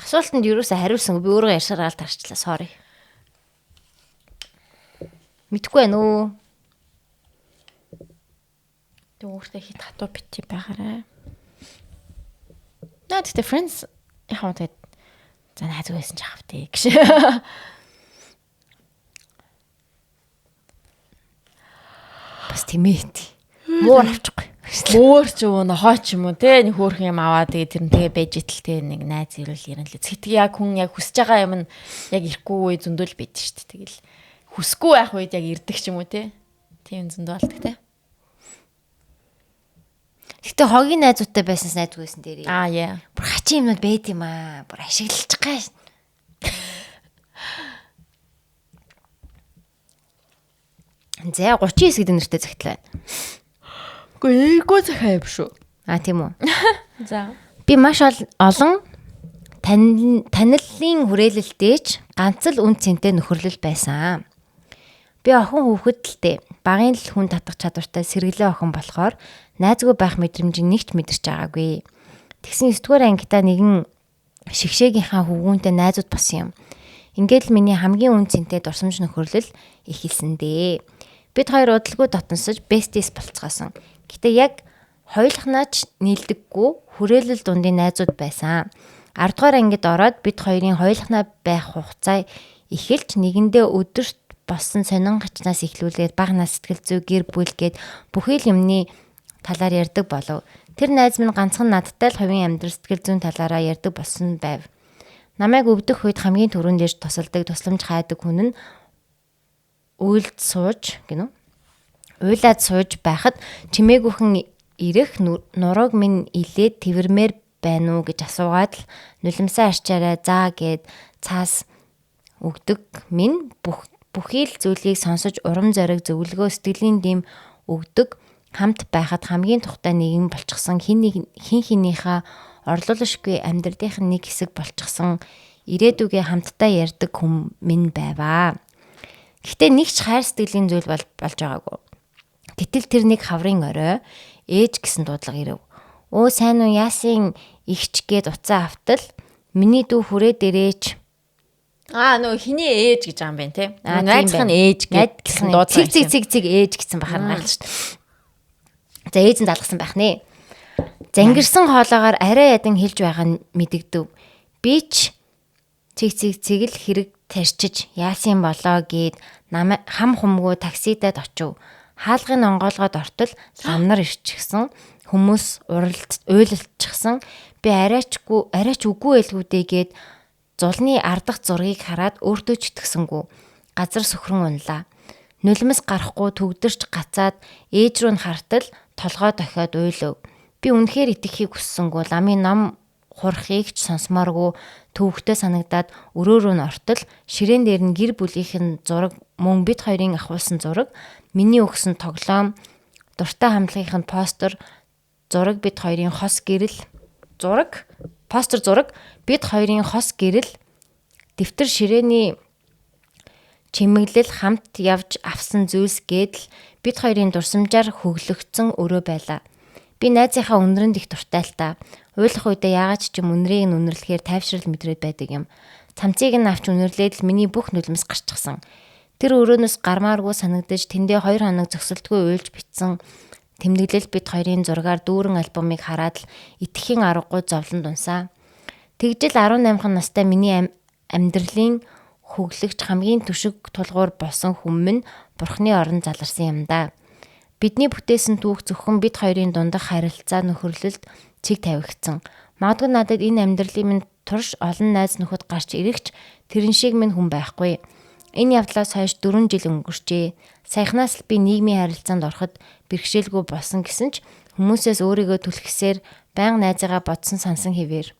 [SPEAKER 1] Асуултанд юусаа хариулсан. Би өөрөө ярьсараа тарчлаа. Sorry. Мэдхгүй байна уу?
[SPEAKER 2] Тэг өөртөө хит хатуу бити байгаарай. Not the friends. Яг тэгээд за найз байсан ч автыг гэж.
[SPEAKER 1] Бас тимээт. Муур авчихгүй.
[SPEAKER 2] Мөөр ч юу нохоо ч юм уу те нэг хөөрх юм аваа тэгээ тэр нь тэгээ байж итэл те нэг найз ирүүл ярил. Сэтгэл яг хүн яг хүсэж байгаа юм нь яг ирэхгүй үе зөндөл байд шүү дээ. Тэгэл хүсэхгүй байх үед яг ирдэг ч юм уу те. Тийм зөндөө болдог те.
[SPEAKER 1] Гэтэ хогийн найзуудтай байсанс найзгүйсэн дээр.
[SPEAKER 2] Яа.
[SPEAKER 1] Бүр хачин юмнууд байд юм аа. Бүр ашиглаж байгаа. За 39 гэдэг нэртэй цагт байна.
[SPEAKER 2] Үгүй эго захаа юм шүү.
[SPEAKER 1] Тийм үү.
[SPEAKER 2] За.
[SPEAKER 1] Би маш олон танилын хүрээлэлтэйч ганц л үн цэнтэй нөхөрлөл байсан. Би охин хүүхэдэлтэй багын л хүн татах чадвартай сэргэлээ охин болохоор найзгүй байх мэдрэмжийг нэгт мэдэрч байгаагүй. Тэгсэн 9-р ангидаа нэгэн шигшээгийнхаа хөвгүүнтэй найзууд болсон юм. Ингээд л миний хамгийн үн цэнтэй дурсамж нөхөрлөл эхэлсэн дээ. Бид хоёр удалгүй дотносож бестис болцгоосон. Гэтэ яг хоёулахнаач нийлдэггүй хүрээлэл дундын найзууд байсан. 10 дугаар ангид ороод бид хоёрын хоёулахнаа байх хугацаа эхэлж нэгэндээ өдөрт болсон сонин гачнаас эхлүүлээд баг нас сэтгэл зүй гэр бүл гээд бүхий л юмны талаар ярьдаг болов. Тэр найз минь ганцхан надтай л хувийн амьдрал сэтгэл зүйн талаараа ярьдаг болсон байв. Намайг өвдөх үед хамгийн түрүүнд ирж тусалдаг, тусламж хайдаг хүн нь уйлаад сууж байхад чимээгүйхэн ирэх нурууг минь илээд тэрвэрмээр байна уу гэж асуугаад л нулимсаа арчаарай заа гэд цаас өгдөг минь бүхий л зүйлийг сонсож урам зориг зөвлөгөө сэтгэлийн дэм өгдөг хамт байхад хамгийн тухтай нэгэн болчихсон хин хинийхээ орлуулшгүй амьдралынх нь нэг хэсэг болчихсон ирээдүгээ хамтдаа ярьдаг хүн минь байваа. Гэхдээ нэг ч хайр сэтгэлийн зүйл болж байгаагүй. Гэтэл тэр нэг хаврын орой ээж гэсэн дуудлага ирэв. Өө сайн уу яасын ихч гээд уцаа автал миний дүү хүрээ дээрээч.
[SPEAKER 2] Нөө хиний ээж гэж байгаа юм байна те. Найзах нь ээж гэсэн дуудлага.
[SPEAKER 1] Цэг ээж гэсэн бахар гал шүү дээ. За ээж нь залгасан байх нэ. Зангирсан хоолоогоор арай ядан хэлж байгаа нь мэдэгдэв. Би ч цэг л хэрэг тарчиж яасан болоо гээд хам хумгүй таксидад очив. Хаалгын онгоолгоод ортол ламнар ирчихсэн. Хүмүүс уйлалчихсан. Би арайч үгүй байлгүүдээ гээд зулны ардах зургийг хараад өөртөө ч итгэсэнгүү. Газар сөхрөн унлаа. Нулимс гарахгүй төгдөрч гацаад ээж рүү нь хартал толгой дохиод уйлав. Би үнэхээр итгэхийг хүссэнгүү. Ламын ном хурахыг ч сонсмооргүй төвөгтэй санагдаад өрөө рүү нь ортол ширээн дээр нь гэр бүлийнхэн зураг мөн бид хоёрын ахуулсан зураг миний өгсөн тоглоом дуртай хамтлагийнх нь постэр зураг бид хоёрын хос гэрэл бид хоёрын хос гэрэл дэвтэр ширээний чимэглэл хамт явж авсан зүйлс гэдэл бид хоёрын дурсамжаар хөглөгдсөн өрөө байлаа. Би найзынхаа үнрэнд их дуртай л та. Уйлах үедээ яагаад ч юм үнрийг нь үнэрлэхээр тайвшрал мэдрээд байдаг юм. Цамцыг нь авч үнэрлээд л миний бүх нулимс гарчихсан. Тэр өрөөнөөс гармааргүй санагдаж тэндээ 2 хоног зөксөлтгүй уйлж битсэн тэмдэглэл бид хоёрын зургаар дүүрэн альбомыг хараад л итгэхийн аргагүй зовлон дунсаа. Тэгжил 18 настай миний амьдралын хөглөгч хамгийн түшиг тулгуур болсон хүн минь бурхны орон заларсан юм да. Бидний бүтээсэн түүх зөвхөн бид хоёрын дундах харилцаа нөхөрлөлд цэг тавигдсан. Магадгүй надад энэ амьдралын минь турш олон найз нөхөд гарч ирэгч тэрэн шиг минь хүн байхгүй. Энэ явдлаас хойш 4 жил өнгөрчээ. Саяхнаас л би нийгмийн харилцаанд ороход бэрхшээлгүй болсон гэсэн ч хүмүүсээс өөрийгөө түлхэсээр байнга найзаагаа бодсон сансан хэвээр.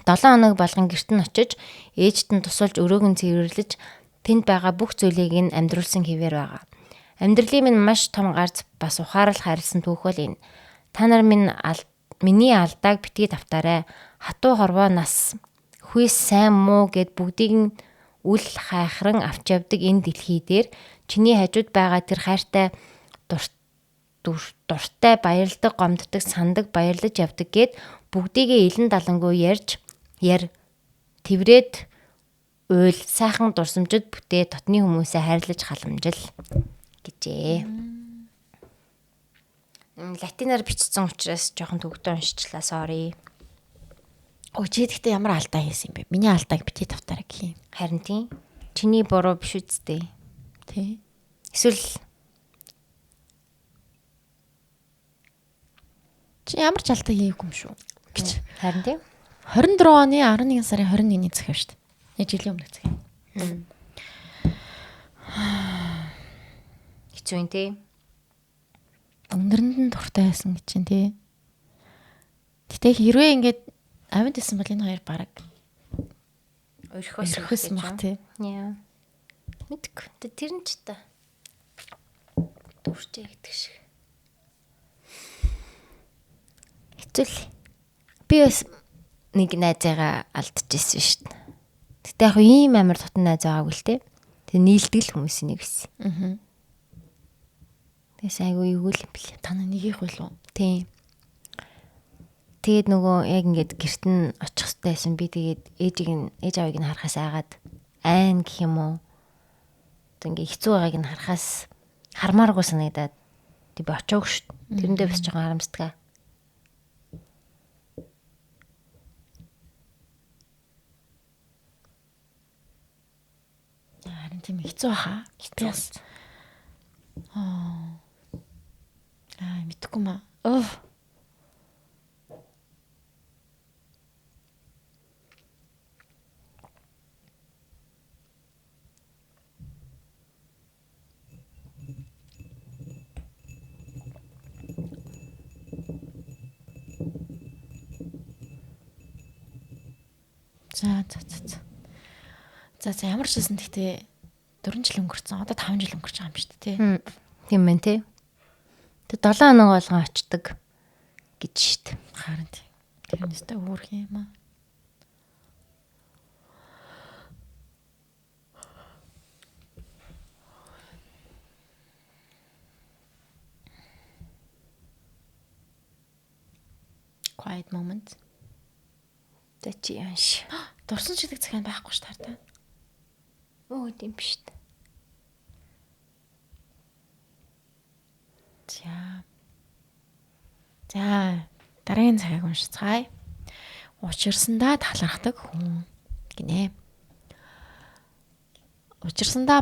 [SPEAKER 1] 7 хоног болгон гэрт нь очиж ээжт нь тусалж өрөөг нь цэвэрлэж тэнд байгаа бүх зүйлийг нь амьдруулсан хэвээр байгаа. Амьдралын минь маш том гарц бас ухаарал хайрлсан түүх бол энэ. Та нар миний алдааг битгий давтаарай. Хатуу хорвоо нас хүйс сайн муу гэд бүгдийг нь үл хайхран авч явдаг энэ дэлхий дээр чиний хажууд байгаа тэр хайртай дуртай баярлдаг, гомддог, сандаг, баярлаж явдаг гэд бүгдийгээ илэн далангуй ярьж тэврээд уйл сайхан дурсамжид бүтээ дотны хүмүүсээ хайрлаж халамжил гэжээ. Латинаар бичсэн учраас жоохон төгтөө уншчлаа, sorry.
[SPEAKER 2] Чи гэхдээ ямар алдаа хийсэн юм бэ? Миний алдааг бити тавтаарай гэх юм.
[SPEAKER 1] Харин тийм. Чиний буруу биш үсттэй.
[SPEAKER 2] Тий.
[SPEAKER 1] Эсвэл
[SPEAKER 2] чи ямар ч алдаа хийгээгүй юм шүү гэж.
[SPEAKER 1] Харин тийм.
[SPEAKER 2] 24 оны 11 сарын 21-ний захив шүү дээ. Нэг жилийн өмнөх захив.
[SPEAKER 1] Хэцүү юм тий.
[SPEAKER 2] Өндөрлөнд нь дуртай байсан гэж чинь тий. Гэтэ хэрвээ ингэж авид исэн бол энэ хоёр бараг өрхөс мах тий.
[SPEAKER 1] Яа. Мэдгүй. Тэр нь ч та. Дурчээ гэдэг шиг. Хэцүү. Би бас нэг найзаагаа алдчихсан шүү дээ. Гэтэ яг ийм амар тотон найз байгаагүй л тий. Тэг нийлдэг л хүмүүсийн нэг байсан.
[SPEAKER 2] Аа.
[SPEAKER 1] Тэгээс айгүй юу л юм бэл.
[SPEAKER 2] Та нэгийх болов уу?
[SPEAKER 1] Тийм. Тэгээд нөгөө яг ингээд гэрт нь очих хэрэгтэй байсан. Би тэгээд ээж авааг нь харахаас айгаад айн гэх юм уу. Тэг ингээд хэцүү байгааг нь харахаас хармааргүй санагдаад би очоогүй шүү дээ. Тэрэндээ бас жоохон харамсдаг.
[SPEAKER 2] Харин тийм хэцүү хаа. Бас мэдгүй маа. За ямар ч байсан гэхдээ 4 жил өнгөрцөн. Одоо 5 жил өнгөрч байгаа юм шүү дээ, тий.
[SPEAKER 1] Тийм байна тий. Тэг 7 хоног болгон очдөг гэж шүү дээ.
[SPEAKER 2] Харин тий. Тэрнээсээ өөрх юм аа. Quiet moment.
[SPEAKER 1] Тэчи яаш.
[SPEAKER 2] Дурсан шиг захиан байхгүй ш таартай.
[SPEAKER 1] Оо тийм биш үү.
[SPEAKER 2] За дараагийн цагийг уншицгаая. Учирсандаа талархдаг хүн гинэ. Учирсандаа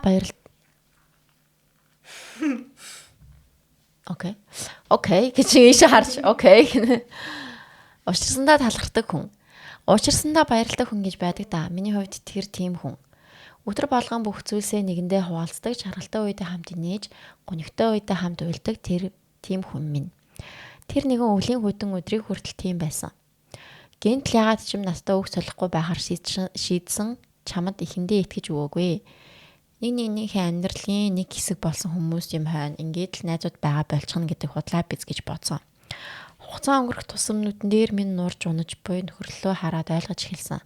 [SPEAKER 2] Окей гэж ийшээ харж окей. Учирсандаа талархдаг хүн. Учирсандаа баярлдаг хүн гэж байдаг да. Миний хувьд тэр тийм хүн. Өдөр болгон бүх зүйлсээ нэгэндээ хуваалцдаг, чаргалтай үедээ хамт инээж, гонигтой үедээ хамт уйлдаг тэр тийм хүн минь. Тэр нэгэн өвлийн хүйтэн өдрийг хүртэл тийм байсан. Гэнтл ягаад ч юм настаа үг солихгүй байхаар шийдсэн чамд ихэндээ итгэж өгөөгүй. Нэгнийхээ амьдралын нэг хэсэг болсон хүмүүс юм хойно ингээд л найзууд байгаа болчихно гэдэг худлаа биз гэж бодсон. Хугацаа өнгөрөх тусам нүдэн дээр минь нурж унаж буй нөхөрлөлөө хараад ойлгож эхэлсэн.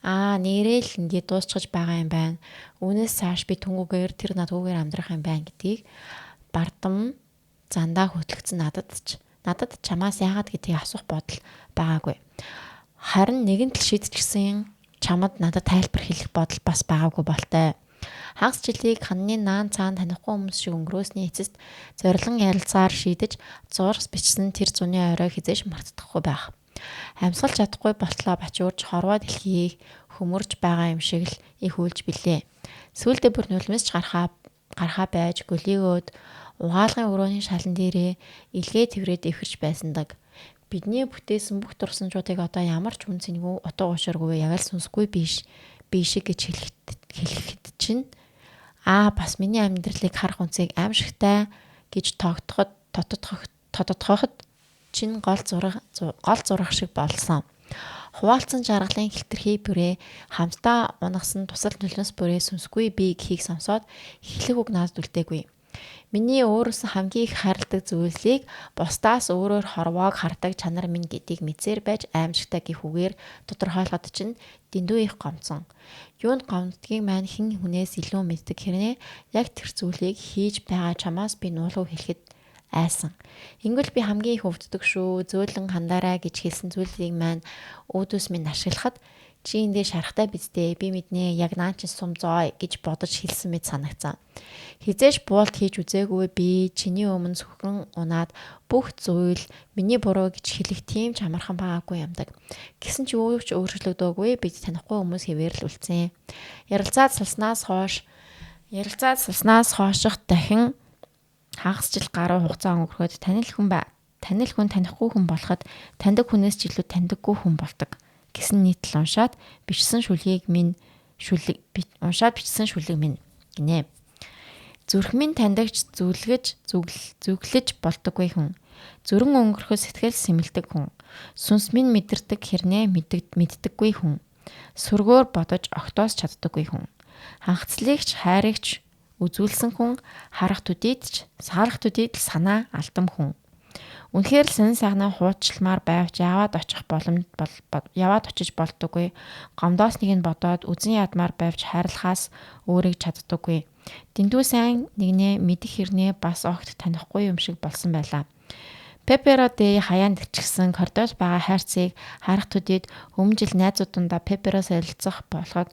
[SPEAKER 2] Нэрээ л ингээд дуусчихж байгаа юм байна. Үүнээс цааш би түнгүүгээр тэр надгүйгээр амьдрах юм байна гэдгийг бардам зандаа хөтлөгдсөн надад чамаас яагаад гэдгийг асуух бодол байгаагүй. Харин нэгэн тал шийдчихсэн чамд надад тайлбар хэлэх бодол бас байгаагүй болтой. Хагас жилийг ханны наан цаан танихгүй хүмүүс шиг өнгөрөөсний эцэст зориглон ярилцаар шийдэж зурс бичсэн тэр зуны орой хизээш мартахгүй байх. Амьсгалж чадахгүй болтлоо бачуурж хорвоо дэлхийг хөмөрж байгаа юм шиг л их үйлж билээ. Сүүлдээ бүр нулимсч гарахаа байж гөлийгөөд угаалгын өрөөний шалан дээрээ илгээ тэврээд өвхөрч байсандаг. Бидний бүтээсэн бүх дурсамжуудыг одоо ямар ч үнцэнгүй утга учиргүй яг л сүнсгүй биш шиг гэж хэлэхэд чинь бас миний амьдралыг харах үнцийг аимшигтай гэж тодотгоход чинь гол зураг шиг болсон. Хуваалцсан жаргалын хилтерхий бүрээ хамтдаа унагсан тусал нулимс бүрээ сүнсгүй би гэхийг сонсоод эхлэх үг надад үлдээгүй. Миний өөрөөс хамгийн их харилдаг зүйлийг бусдаас өөрөөр хорвоог хардаг чанар минь гэдгийг мэдсээр байж аимшигтай гэхүүгээр тодорхойлоход чинь дэндүү их гомцсон. Юунд гомддгийг маань хэн хүнээс илүү мэддэг хэрнээ яг тэр зүйлийг хийж байгаа чамаас би нуулуу хэлэхэд айсан. Ингэвэл би хамгийн их өвддөг шүү. Зөөлөн хандаарай гэж хэлсэн зүйлийг маань өөдөөс минь ашиглахад чи эндээ шарахтай биздээ би мэднэ яг наа чи сум зоо гэж бодож хэлсэн мэт санагцсан. Хизээш буулт хийж үзээгүй би чиний өмнө сүхэн унаад бүх зүйл миний буруу гэж хэлэх тийм ч амархан байгаагүй юмдаг. Гэсэн ч юу ч өөрчлөгдөөгүй бид танихгүй хүмүүс хэвээр л үлдсэн. Ярилцаад салснаас хооших дахин хагас жил гаруй хугацаа өнгөрөхөд танил хүн танихгүй хүн болоход таньдаг хүнээс ч илүү таньдаггүй хүн болдог гэсэн нийтлэл уншаад бичсэн шүлгийг минь гинэ. Зүрх минь тандагч зүглэж болдоггүй хүн. Зүрэн өнгөрөхөд сэтгэл сэмэлдэг хүн. Сүнс минь мэдэрдэг хэрнээ мэддэггүй хүн. Сүргөөр бодож огтоос чаддаггүй хүн. Хангацлыгч хайрагч үзүүлсэн хүн. Харах төдийд л санаа алдам хүн. Үнэхээр л сэн сайхнаа хуучламаар байвч яваад очиж болдоггүй. Гомдоос нэг нь бодоод үзэн ядмаар байвч хайрлахаас өөрийг чаддаггүй. Дэндүү сайн нэгнээ мэдэх хэрнээ бас огт танихгүй юм шиг болсон байлаа. Пеперо дэ хаяанд ичгсэн коридорт байгаа хайрцгийг харах төдийд өмнө жил найзуудандаа Пеперо солилцох болоход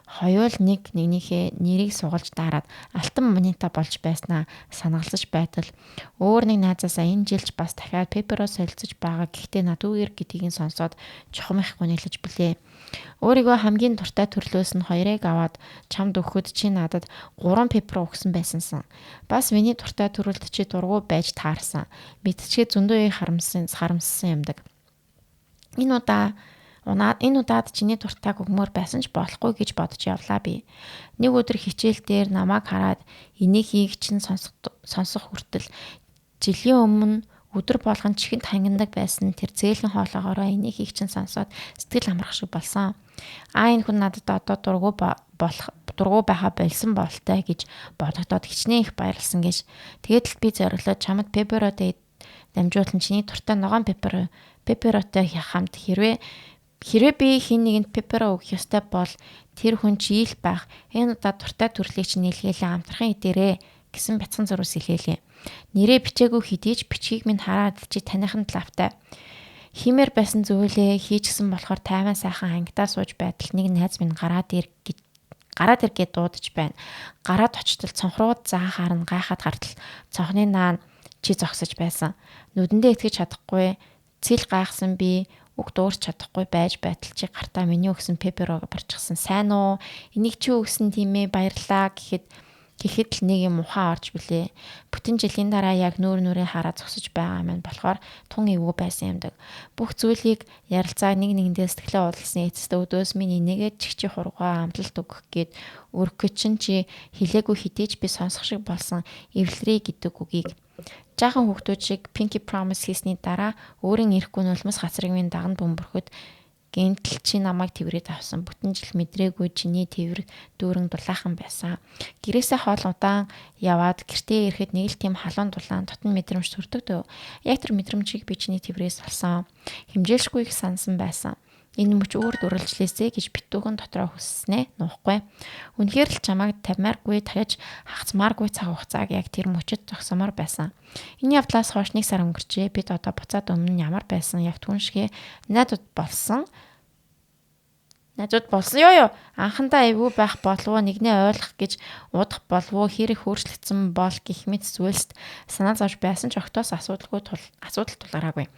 [SPEAKER 2] хоёул нэгнийхээ нэрийг сугалж дараад алтан монета болж байснаа санагалзаж байтал өөр нэг найзаасаа энэ жилч бас дахиад Пеперо солилцож байгаа гэхдээ надуугэр гэдгийг сонсоод чухам их гонёлж билээ. Өөрийгөө хамгийн дуртай төрлөөс нь 2-ыг аваад чамд өгөхөд чи надад 3 Пеперо өгсөн байсансан. Бас миний дуртай төрөлд чи дургу байж таарсан. Мэдчихээ зөндөө их харамссан юмдаг. Энэ удаад чиний дуртайг өгмөр байсан ч болохгүй гэж бодож явлаа би. Нэг өдөр хичээл дээр намайг хараад энийг хийх чинь сонсох хүртэл жилийн өмнө өдөр болгон чихэнд хангидаг байсан тэр зээлэн хоолоогоороо энийг хийх чинь сонсоод сэтгэл амрах шиг болсон. Энэ хүн надад одоо дургу байха болсон болтой гэж бодогдоод хичнээн их баярлсан гэж. Тэгээд л би зориглоод чамд Пеперо дамжуулан чиний дуртай ногоон Пеперотой хамт хэрвээ би хин нэгэнд Пеперо өгөх ёстой бол тэр хүн чи ил байх. Энэ удаа дуртай төрлийг чинь нэлгээлийн амтрахын идэрээ гэсэн бяцхан зурус илээлээ. Нэрээ бичээгүй хэдий ч бичгийг минь хараад чи танихан лавтай. Химээр байсан зүйлээ хийчихсэн болохоор тайван сайхан ангидаа сууж байтал нэг найз минь гараад ир гэд дуудаж байна. Гараад очтол цонхрууд заахаар нь гайхаад хартал цонхны наан чи зогсож байсан. Нүдэндээ итгэж чадахгүй цэл гайхсан би үг дуурч чадахгүй байж байтал чи гартаа миний өгсөн Пеперог барчихсан. Сайн уу? Энийг чи өгсөн тийм ээ баярлаа гэхэд л нэг юм ухаан орж билээ. Бүтэн жилийн дараа яг нүрээ хараад зогсож байгаа маань болохоор тун эвгүй байсан юмдаг. Бүх зүйлийг ярилцаа нэгэндээ сэтгэлээ уудалсан эцэстээ өдөөс минь энийгээ чихчи хургаа амлалт өгөх гээд өргөх чинь чи хилээгүй хэдий ч би сонсох шиг болсон эвлэрээ гэдэг үгийг жаахан хүүхдүүд шиг Pinky Promise хийсний дараа өөрийн ирэхгүй нулимс хацрыг минь даган бөмбөрөхөд гэнтэл чи намайг тэврээд авсан. Бүтэн жил мэдрээгүй чиний тэвэр дүүрэн дулаахан байсан. Гэрээсээ хоол удаан яваад гэртээ ирэхэд нэг л тийм халуун дулаан дотн мэдрэмж төрдөг дөө. Яг тэр мэдрэмжийг би чиний тэврээс олсон. Хэмжээлшгүй их сансан байсан. Энэ мөч өөр дүрлжлээсэ гэж битүүхэн дотроо хүсснэ нуухгүй. Үнэхээр л чамайг тавьмааргүй тахиж хагцмааргүй цаг хугацааг яг тэр мөчөд зогсомоор байсан. Энэ явдлаас хойш 1 сар өнгөрчээ. Бид одоо буцаад өмнө ямар байсан яг түншгээ найзууд болсон ёо. Анхандаа эвгүй байх болов нэгнээ ойлгох гэж удах болов хэрэг хөөрчлөгдсөн бол гэх мэт зүйлст санаа зовж байсан ч огтоос асуудал тулгараагүй.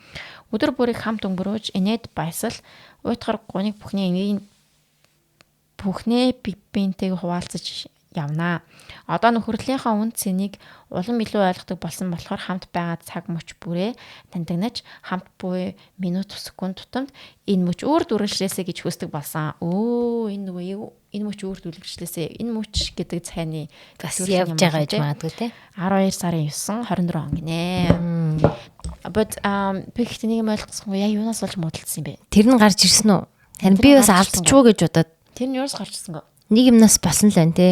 [SPEAKER 2] Өдөр бүрийг хамт өнгөрөөж инээд баясал уйтгар гуниг бүхнээ бинтэйг хуваалцаж явнаа. Одоо нөхөрлийнхаа үн цэнийг улам илүү ойлгодог болсон болохоор хамт байгаа цаг мөч бүрээ тандагнаж хамт буй минут секунд тутамд энэ мөч өөр дүрлжлээсэ гэж хүсдэг болсон. Энэ мөч өөр дүрлжлээсэ. Энэ мөч гэдэг цайны
[SPEAKER 1] бас явж байгаа гэж магадгүй те.
[SPEAKER 2] 12 сарын 9 24 он гинэ. But пихт нэг юм ойлгоцсон яг юунаас болж модалцсан юм бэ?
[SPEAKER 1] Тэр нь гарч ирсэн үү? Харин би бас алдчихгүй гэж бодоод.
[SPEAKER 2] Тэр нь юус гарч ирсэн гоо?
[SPEAKER 1] Нэг юмнаас болсон л байна те.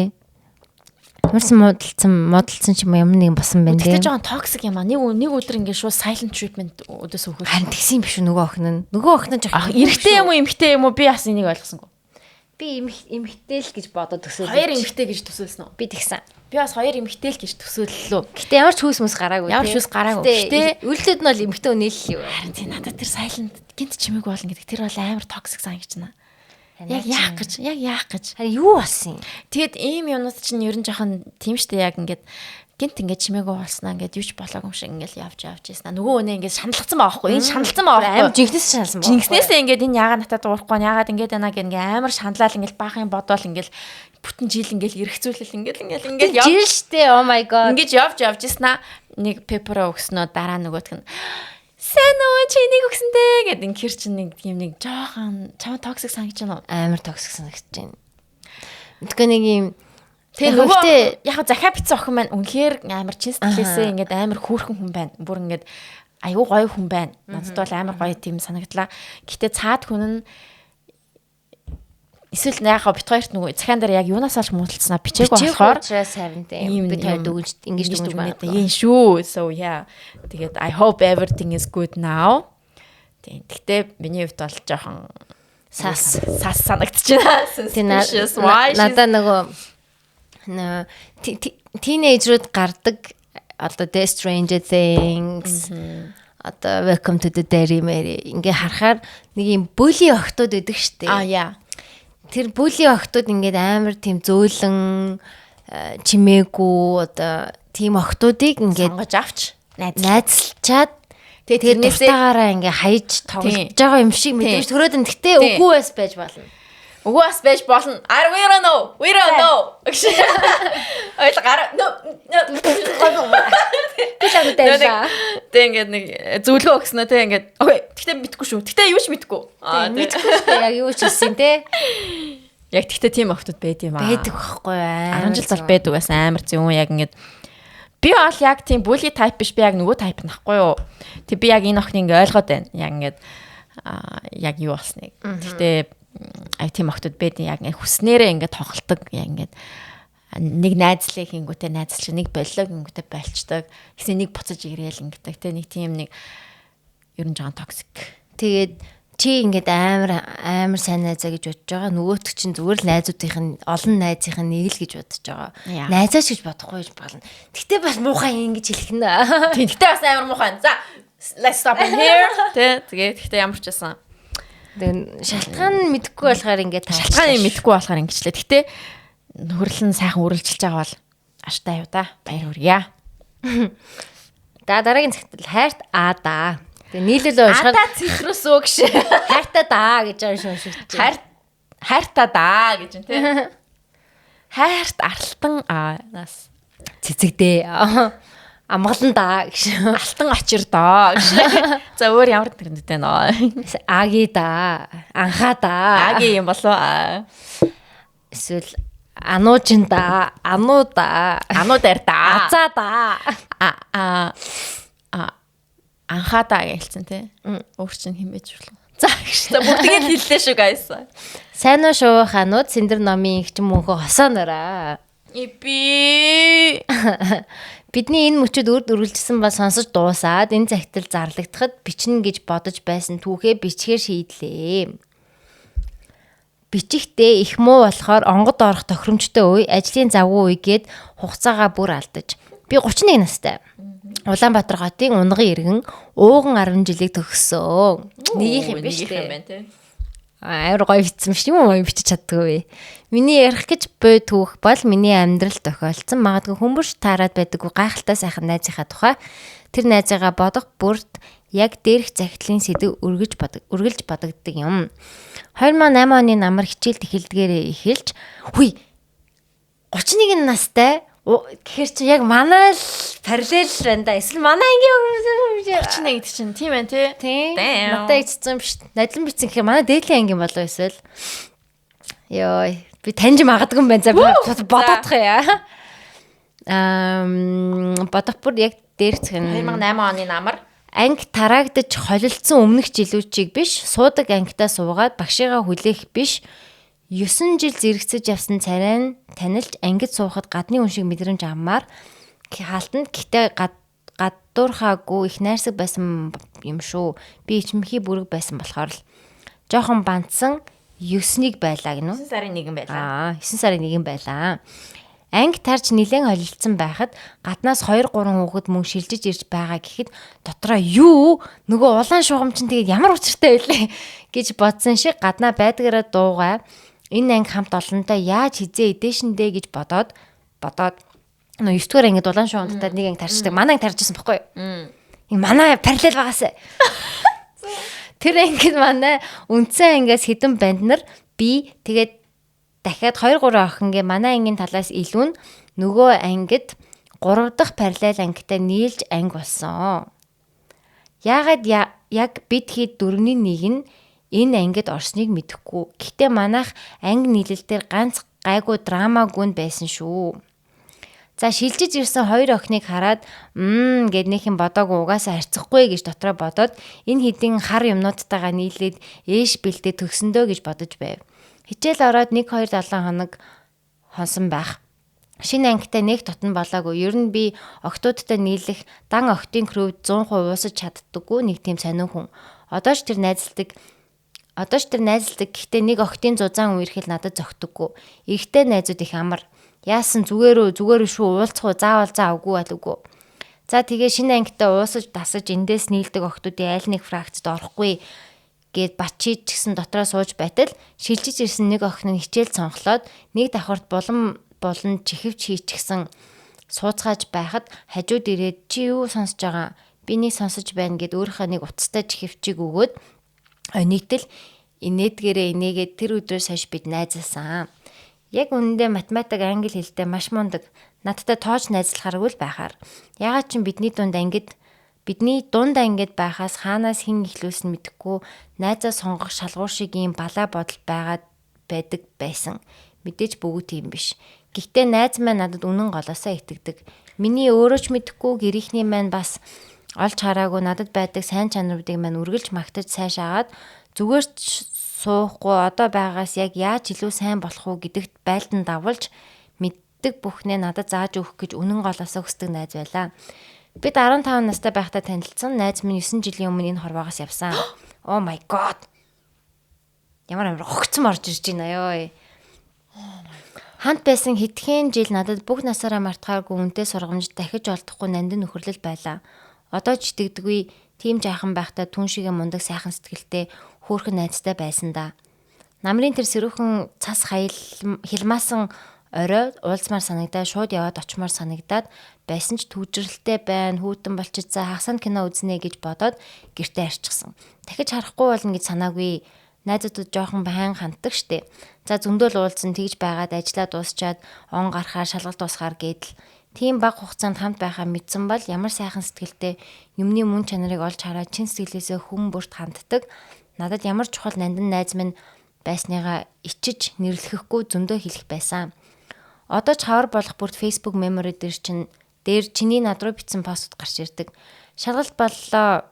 [SPEAKER 1] Модалцсан ч юм нэг босон байна
[SPEAKER 2] дээ. Тэгтээ жоохон токсик юм аа. Нэг өдөр ингээд шууд silent treatment өдөөс өгөх.
[SPEAKER 1] Харин тэгсэн юм биш үү нөгөө охин нь
[SPEAKER 2] жоохон эрэгтэй юм уу эмэгтэй юм уу би бас энийг ойлгосонгүй.
[SPEAKER 1] Би эмэгтэй л гэж бодоод төсөөлсөн.
[SPEAKER 2] Хоёр эмэгтэй гэж төсөөлсөн үү?
[SPEAKER 1] Би тэгсэн.
[SPEAKER 2] Би бас хоёр эмэгтэй л гэж төсөөллөө.
[SPEAKER 1] Гэтэ ямар ч хүүс гараагүй.
[SPEAKER 2] Ямар ч хүүс гараагүй. Гэтэ
[SPEAKER 1] үлдээд нь бол эмэгтэй үнээл л юу.
[SPEAKER 2] Харин тийм надад тэр silent гинт чимээг болно гэдэг тэр бол амар токсик санагч байна. Яг яах гэж.
[SPEAKER 1] Харин юу болсон юм?
[SPEAKER 2] Тэгэд ийм юмнууд чинь ер нь жоохон тийм штэ яг ингээд гинт ингээд чимээгүй болсноо ингээд юуч болоогүй юм шиг ингээд явж ийсэн. Нөгөө өнөө ингээд шаналгацсан байхгүй. Энэ шаналсан байхгүй.
[SPEAKER 1] Амар жинхнээс шаналсан
[SPEAKER 2] байхгүй. Жинхнээсээ ингээд энэ яагаад натад уурахгүй нь яагаад ингээд байна гэх ингээд амар шаналал ингээд баахан бодоол ингээд бүтэн жил ингээд эргэцүүлэл ингээд
[SPEAKER 1] явж жил штэ. Oh my god.
[SPEAKER 2] Ингээд явж ийсэн аа. Нэг пеппероо өгснөө дараа нөгөөтг нь сайн уу чи энийг өгсөндөө гэд инхэр чинь нэг тийм нэг жоохон чам токсик санагч байна уу?
[SPEAKER 1] Амар токсик санагч байна. Мэдгүй нэг юм
[SPEAKER 2] тэгээ нөгөө яг захаа бицэн охин маань үнэхээр амар чин сэтгэлээсээ ингээд амар хөөрхөн хүн байна. Бүр ингээд аюу гоё хүн байна. Надад бол амар гоё тийм санагдлаа. Гэтэ цаад хүн нь эсвэл яхаа бит хоёрт нөгөө захаан дээр яг юунаас алж муудалцсанаа бичээг болохоор
[SPEAKER 1] би танд өгж ингэж дүгнэж байна.
[SPEAKER 2] Ийм шүү. So yeah. Тэгээд I hope everything is good now. Тэгтээ миний хувьд бол жоохон сас санагдчихна.
[SPEAKER 1] Надаа нөгөө teenager-ууд гардаг одоо The Stranger Things одоо Welcome to the Dairy Mary ингээ харахаар нэг юм бүли охтууд байдаг штэ.
[SPEAKER 2] Яа.
[SPEAKER 1] Тэр бүли охтууд ингээд амар тийм зөөлөн чимээгүй одоо тийм охтуудыг ингээд
[SPEAKER 2] сонгож авч
[SPEAKER 1] найзалчаад тэгээд тэрнээсээ ингээ хаяж тоглож байгаа юм шиг мэдээж төрөөд нь гэтээ үгүй бас байж болно.
[SPEAKER 2] We don't know. Ойл гар Тэг ингээд нэг зөвлөгөө өгснөө те ингээд окей тэгтээ мэдгүй шүү. Тэгтээ юу ч мэдгүй.
[SPEAKER 1] Мэдгүй шүү. Яг юу ч хэлсэн те.
[SPEAKER 2] Яг тэгтээ тийм охтууд байд юм аа.
[SPEAKER 1] Байдаг байхгүй аа.
[SPEAKER 2] 10 жил бол байдаг байсан амар зөв яг ингээд би бол яг тийм бүли тайп биш би яг нөгөө тайп нахгүй юу. Тэг би яг энэ охин ингээд ойлгоод байна. Яг ингээд яг юу болсныг. Тэгтээ тийм охтууд байдаг яг ингээд хүснээрээ ингээд тоглолдог яг ингээд нэг найзлаа хийнгүүтээ найзлч нэг боллоо гингүүтээ болчдаг. Гэсэн нэг буцаж ирээл ингээд тэ нэг тийм нэг ер нь жоохон токсик.
[SPEAKER 1] Тэгээд чи ингээд амар сайн найзаа гэж бодож байгаа. Нөгөөтг чинь зүгээр л найзуудын олон найзын нэг л гэж бодож байгаа. Найзаач гэж бодохгүй гэж болно. Гэтэ бас муухай ингэж хэлэх нэ.
[SPEAKER 2] Тийм гэтэ бас амар муухай. За let's stop here. Тэгээд гэтэ ямар ч байсан.
[SPEAKER 1] Тэгээд шалтгаан мэдэхгүй болохоор ингээд
[SPEAKER 2] шалтгаан мэдэхгүй болохоор ингэчлээ. Гэтэ нөхөрлөн сайхан үргэлжилж байгаа бол аштай юу да. Баяр хүргье.
[SPEAKER 1] Дараагийн цагт хайрт да. Тэгээ нийлэл уушгаар
[SPEAKER 2] ата цэхрус үг ш.
[SPEAKER 1] Хайртаа да гэж уншигч.
[SPEAKER 2] Хайртаа да гэж юм тий. Хайрт арталтан нас
[SPEAKER 1] цэцэгдээ. Амгалан да гэж.
[SPEAKER 2] Алтан очир доо гэж. За өөр ямар тэрэнд дээ нөө.
[SPEAKER 1] Аги да. Анхаа да.
[SPEAKER 2] Аги юм болоо.
[SPEAKER 1] Эсвэл ануучин да. Ануу да.
[SPEAKER 2] Ануудаар да.
[SPEAKER 1] Азаа да.
[SPEAKER 2] Анхаадаа гэлцэн тий. Өөр чинь хэмээж болно. За гэж бүгдийг л хэллээ шүү guys.
[SPEAKER 1] Сайн уу шүү ханууд сэндэр номын их ч мөнхөө хосоонороо.
[SPEAKER 2] Ипи.
[SPEAKER 1] Бидний энэ мөчөд үргэлжсэн ба сонсож дуусаад энэ загтал зарлагдахад бичнэ гэж бодож байсан түүхээ бичгээр шийдлээ. Бичихтэй их муу болохоор онгод орох тохиромжтой үе ажлын завгүй үегээд хугацаагаа бүр алдаж. Би 31 настай. Улаанбаатар хотын унган иргэн ууган 10 жилиг төгссөн. Нэгийнх юм биш үү? Амар гоё бичсэн биш юм уу? Бичиж чаддгүй. Миний ярих гэж буй түүх бол миний амьдрал тохиолдсон. Магадгүй хүмүүш таарад байдаггүй гайхалтай сайхан найзынхаа тухай. Тэр найзыгаа бодох бүрт яг дээрх захидлын сэдв үргэлж бодогддог юм. 2008 оны намар хичээлд эхэлдгээрээ эхэлж 31 настай гэхэр чи яг манай л параллел байна да. Эсвэл манай ангийн
[SPEAKER 2] 31 гэдэг чинь тийм байх тий.
[SPEAKER 1] Надад ичсэн биш. Надлан бичсэн гэхээр манай дээдлийн ангийн болов эсвэл. Йоо, би таньж магадгүй юм байна. За бодоодох яа. Бодох бүр яг дээр зэх нь
[SPEAKER 2] 2008 оны намар
[SPEAKER 1] анги тараагдаж холилдсон өмнөх жилүүчийг биш, суудаг ангитаа суугаад багшигаа хүлээх биш. 9 жил зэрэгцэж явсан царай нь танилж ангид суухад гадны хүн шиг мэдрэмж авмаар хаалтанд гэтээ гадуурхаагүй их найрсаг байсан юм шүү. Би ичмхий бүрэг байсан болохоор л жоохон бандсан 9-ыг байлаа гинэ үү?
[SPEAKER 2] 9 сарын 1 байлаа.
[SPEAKER 1] 9 сарын 1 байлаа. Анги тарж нилээн холилдсон байхад гаднаас 2-3 хүүхэд мөн шилжиж ирж байгаа гэхэд дотроо юу нөгөө улаан шугам чинь тэгээд ямар учиртай байлээ гэж бодсон шиг гаднаа байдгаараа дуугаа энэ анги хамт олонтой яаж хизээ эдээшэндээ гэж бодоод нөгөө 9-р ангид улаан шугамтай нэг анги тарчдаг. Манай анги таржсэн баггүй юу? Энэ манай параллел байгаасаа. Тэр ангид манай үндсэн ангиас хэдэн банд нар би тэгээд дахиад 2-3 охинගේ манай ангийн талаас илүү нь нөгөө ангид 3 дахь параллел ангитай нийлж анги болсон. Яагаад яг бид хэд 4-ний 1 нь энэ ангид орсныг мэдэхгүй. Гэхдээ манайх анги нийлэл дээр ганц гайгүй драмагүн байсан шүү. За шилжиж ирсэн 2 охиныг хараад гэд нэхэн бодоогүй угаасаа харьцахгүй гэж дотроо бодоод энэ хэдин хар юмнуудтайгаа нийлээд ээш бэлдээ төгсөндөө гэж бодож байв. Хичээл ороод 1-2-7 хоног хонсон байх. Шинэ ангитай нэг тотон болоогүй. Ер нь би октоодтай нийлэх дан октын крөвд 100% уусаж чаддаггүй нэг тийм сонин хүн. Одоо ч тэр найзалдаг. Гэхдээ нэг октын зузаан үерхэл надад зөгтөггүй. Ихтэй найзууд их амар. Яасан зүгээр шүү уулзах уу заавал заавгүй алгүй. За тэгээ шинэ ангитай уусаж дасаж эндээс нийлдэг октоодын айл нэг фракцид орохгүй гэд бачиж гисэн дотроо сууж байтал шилжиж ирсэн нэг охин нь хичээл цонхлоод нэг давхарт болон чихвч хийчихсэн сууцгааж байхад хажууд ирээд чи юу сонсож байгаа? Би нэг сонсож байна гэд өөрийнхөө нэг утастай чихвчийг өгөөд нийтэл инээдгээрээ инээгээд тэр өдрөөс хойш бид найзалсан. Яг үнэндээ математик англи хэлтэй маш мундаг. Надтай тоож найзлахааргүй л байхаар. Ягаад ч бидний дунд ангид байхаас хаанаас хэн ихлүүлсэн мэдэхгүй найзаа сонгох шалгуур шиг ийм балаа бодол байдаг байсан. Мэдээж бүгд тийм биш. Гэхдээ найз маань надад үнэн голоосоо итгэдэг. Миний өөрөө ч мэдэхгүй гэрийнхний маань бас олж хараагүй надад байдаг сайн чанаруудыг маань үргэлж магтаж сайшаагаад зүгээр ч суухгүй одоо байгаас яг яаж илүү сайн болох уу гэдэгт байлдан давуулж мэддэг бүхнээ надад зааж өгөх гэж үнэн голоосоо хүсдэг найз байлаа. Бид 15 настай байхдаа танилцсан. Найз минь 9 жилийн өмнө энэ хорвоогоос явсан. Oh my god. Ямар огцом орж ирж байна ёо. Хамт байсан хэдхэн жил надад бүх насаараа мартахааргүй үнэтэй сургамж дахиж олдохгүй нандин нөхөрлөл байлаа. Одоо ч итгэдэггүй тийм жаахан байхдаа түн шигээ мундаг сайхан сэтгэлтэй хөөрхөн найзтай байсан да. Намрын тэр сэрүүхэн цас хилмаасан орой уулзмаар санагдаад шууд яваад очимоор санагдаад байсан ч түвжрэлтэй байна. Хүүтэн болчих за хагасанд кино үзнэ гэж бодоод гэртээ арчихсан. Дахиж харахгүй болно гэж санаагүй. Найзуудад жоохон байн ханддаг штеп. За зөндөөл уулзсан тэгж байгаад ажиллаа дуусчаад он гарахаар шалгалт дуусгаар гэдэл тийм баг хугацаанд хамт байхаа мэдсэн бол ямар сайхан сэтгэлтэй юмны мөн чанарыг олж хараад чин сэтгэлээсээ хүн бүрт ханддаг. Надад ямар чухал нандин найз минь байсныгаа ичиж нэрлэхгүй зөндөө хэлэх байсан. Одоо ч хавар болох бүрт Facebook memory дээр чиний над руу бичсэн постууд гарч ирдэг. Шалгалт боллоо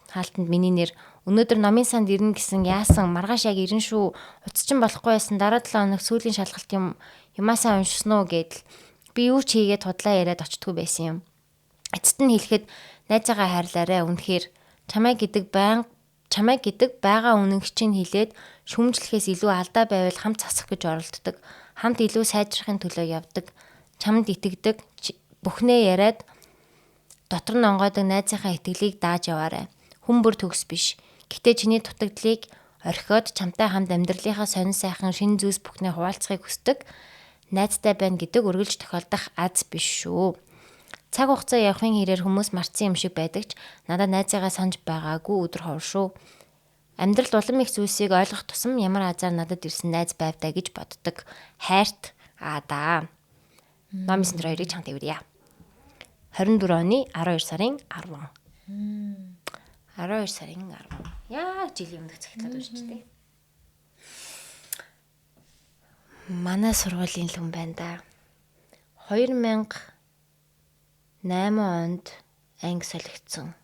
[SPEAKER 1] хаалтанд миний нэр өнөөдөр номын санд ирнэ гэсэн яасан маргааш яг ирнэ шүү. Уцчин болохгүй байсан дараа 7 хоног сүүлийн шалгалт юмасаа уншсан уу гэдэл би юу ч хийгээд худлаа яриад очтгүй байсан юм. Эцэст нь хэлэхэд найзаагаа хайрлаарай. Үнэхээр чамайг гэдэг байгаа үнэнчийг хэлээд шүмжлэхээс илүү алдаа байвал хамт засах гэж оролддог. Хамт илүү сайжрахын төлөө явдаг. Чамд итгэдэг. Бүхнээ яриад дотор нь онгойдог найзынхаа итгэлийг дааж яваарай. Хүн бүр төгс биш. Гэхдээ чиний дутагдлыг орхиод чамтай хамт амьдралынхаа сонин сайхан шин зүйлс бүхнээ хуваалцахыг хүсдэг. Найзтай байна гэдэг үргэлж тохиолдох аз биш шүү. Цаг хугацаа явахын хэрээр хүмүүс мартсан юм шиг байдаг ч надад найзыгаа санаж байгаагүй өдөр ховор шүү. Амьдралд улам их зүйлсийг ойлгох тусам ямар азар надад ирсэн найз байвдаа гэж боддог. Хайрт да. Номын сэнтэр хоёрыг чамд ивэрье. 24 оны 12 сарын 10. 12 сарын 10. Яг жилийн өмнөх цагтлаад уншчихтээ. Манай сургуулийн л хүн байна да. 2008 онд анги солигдсон.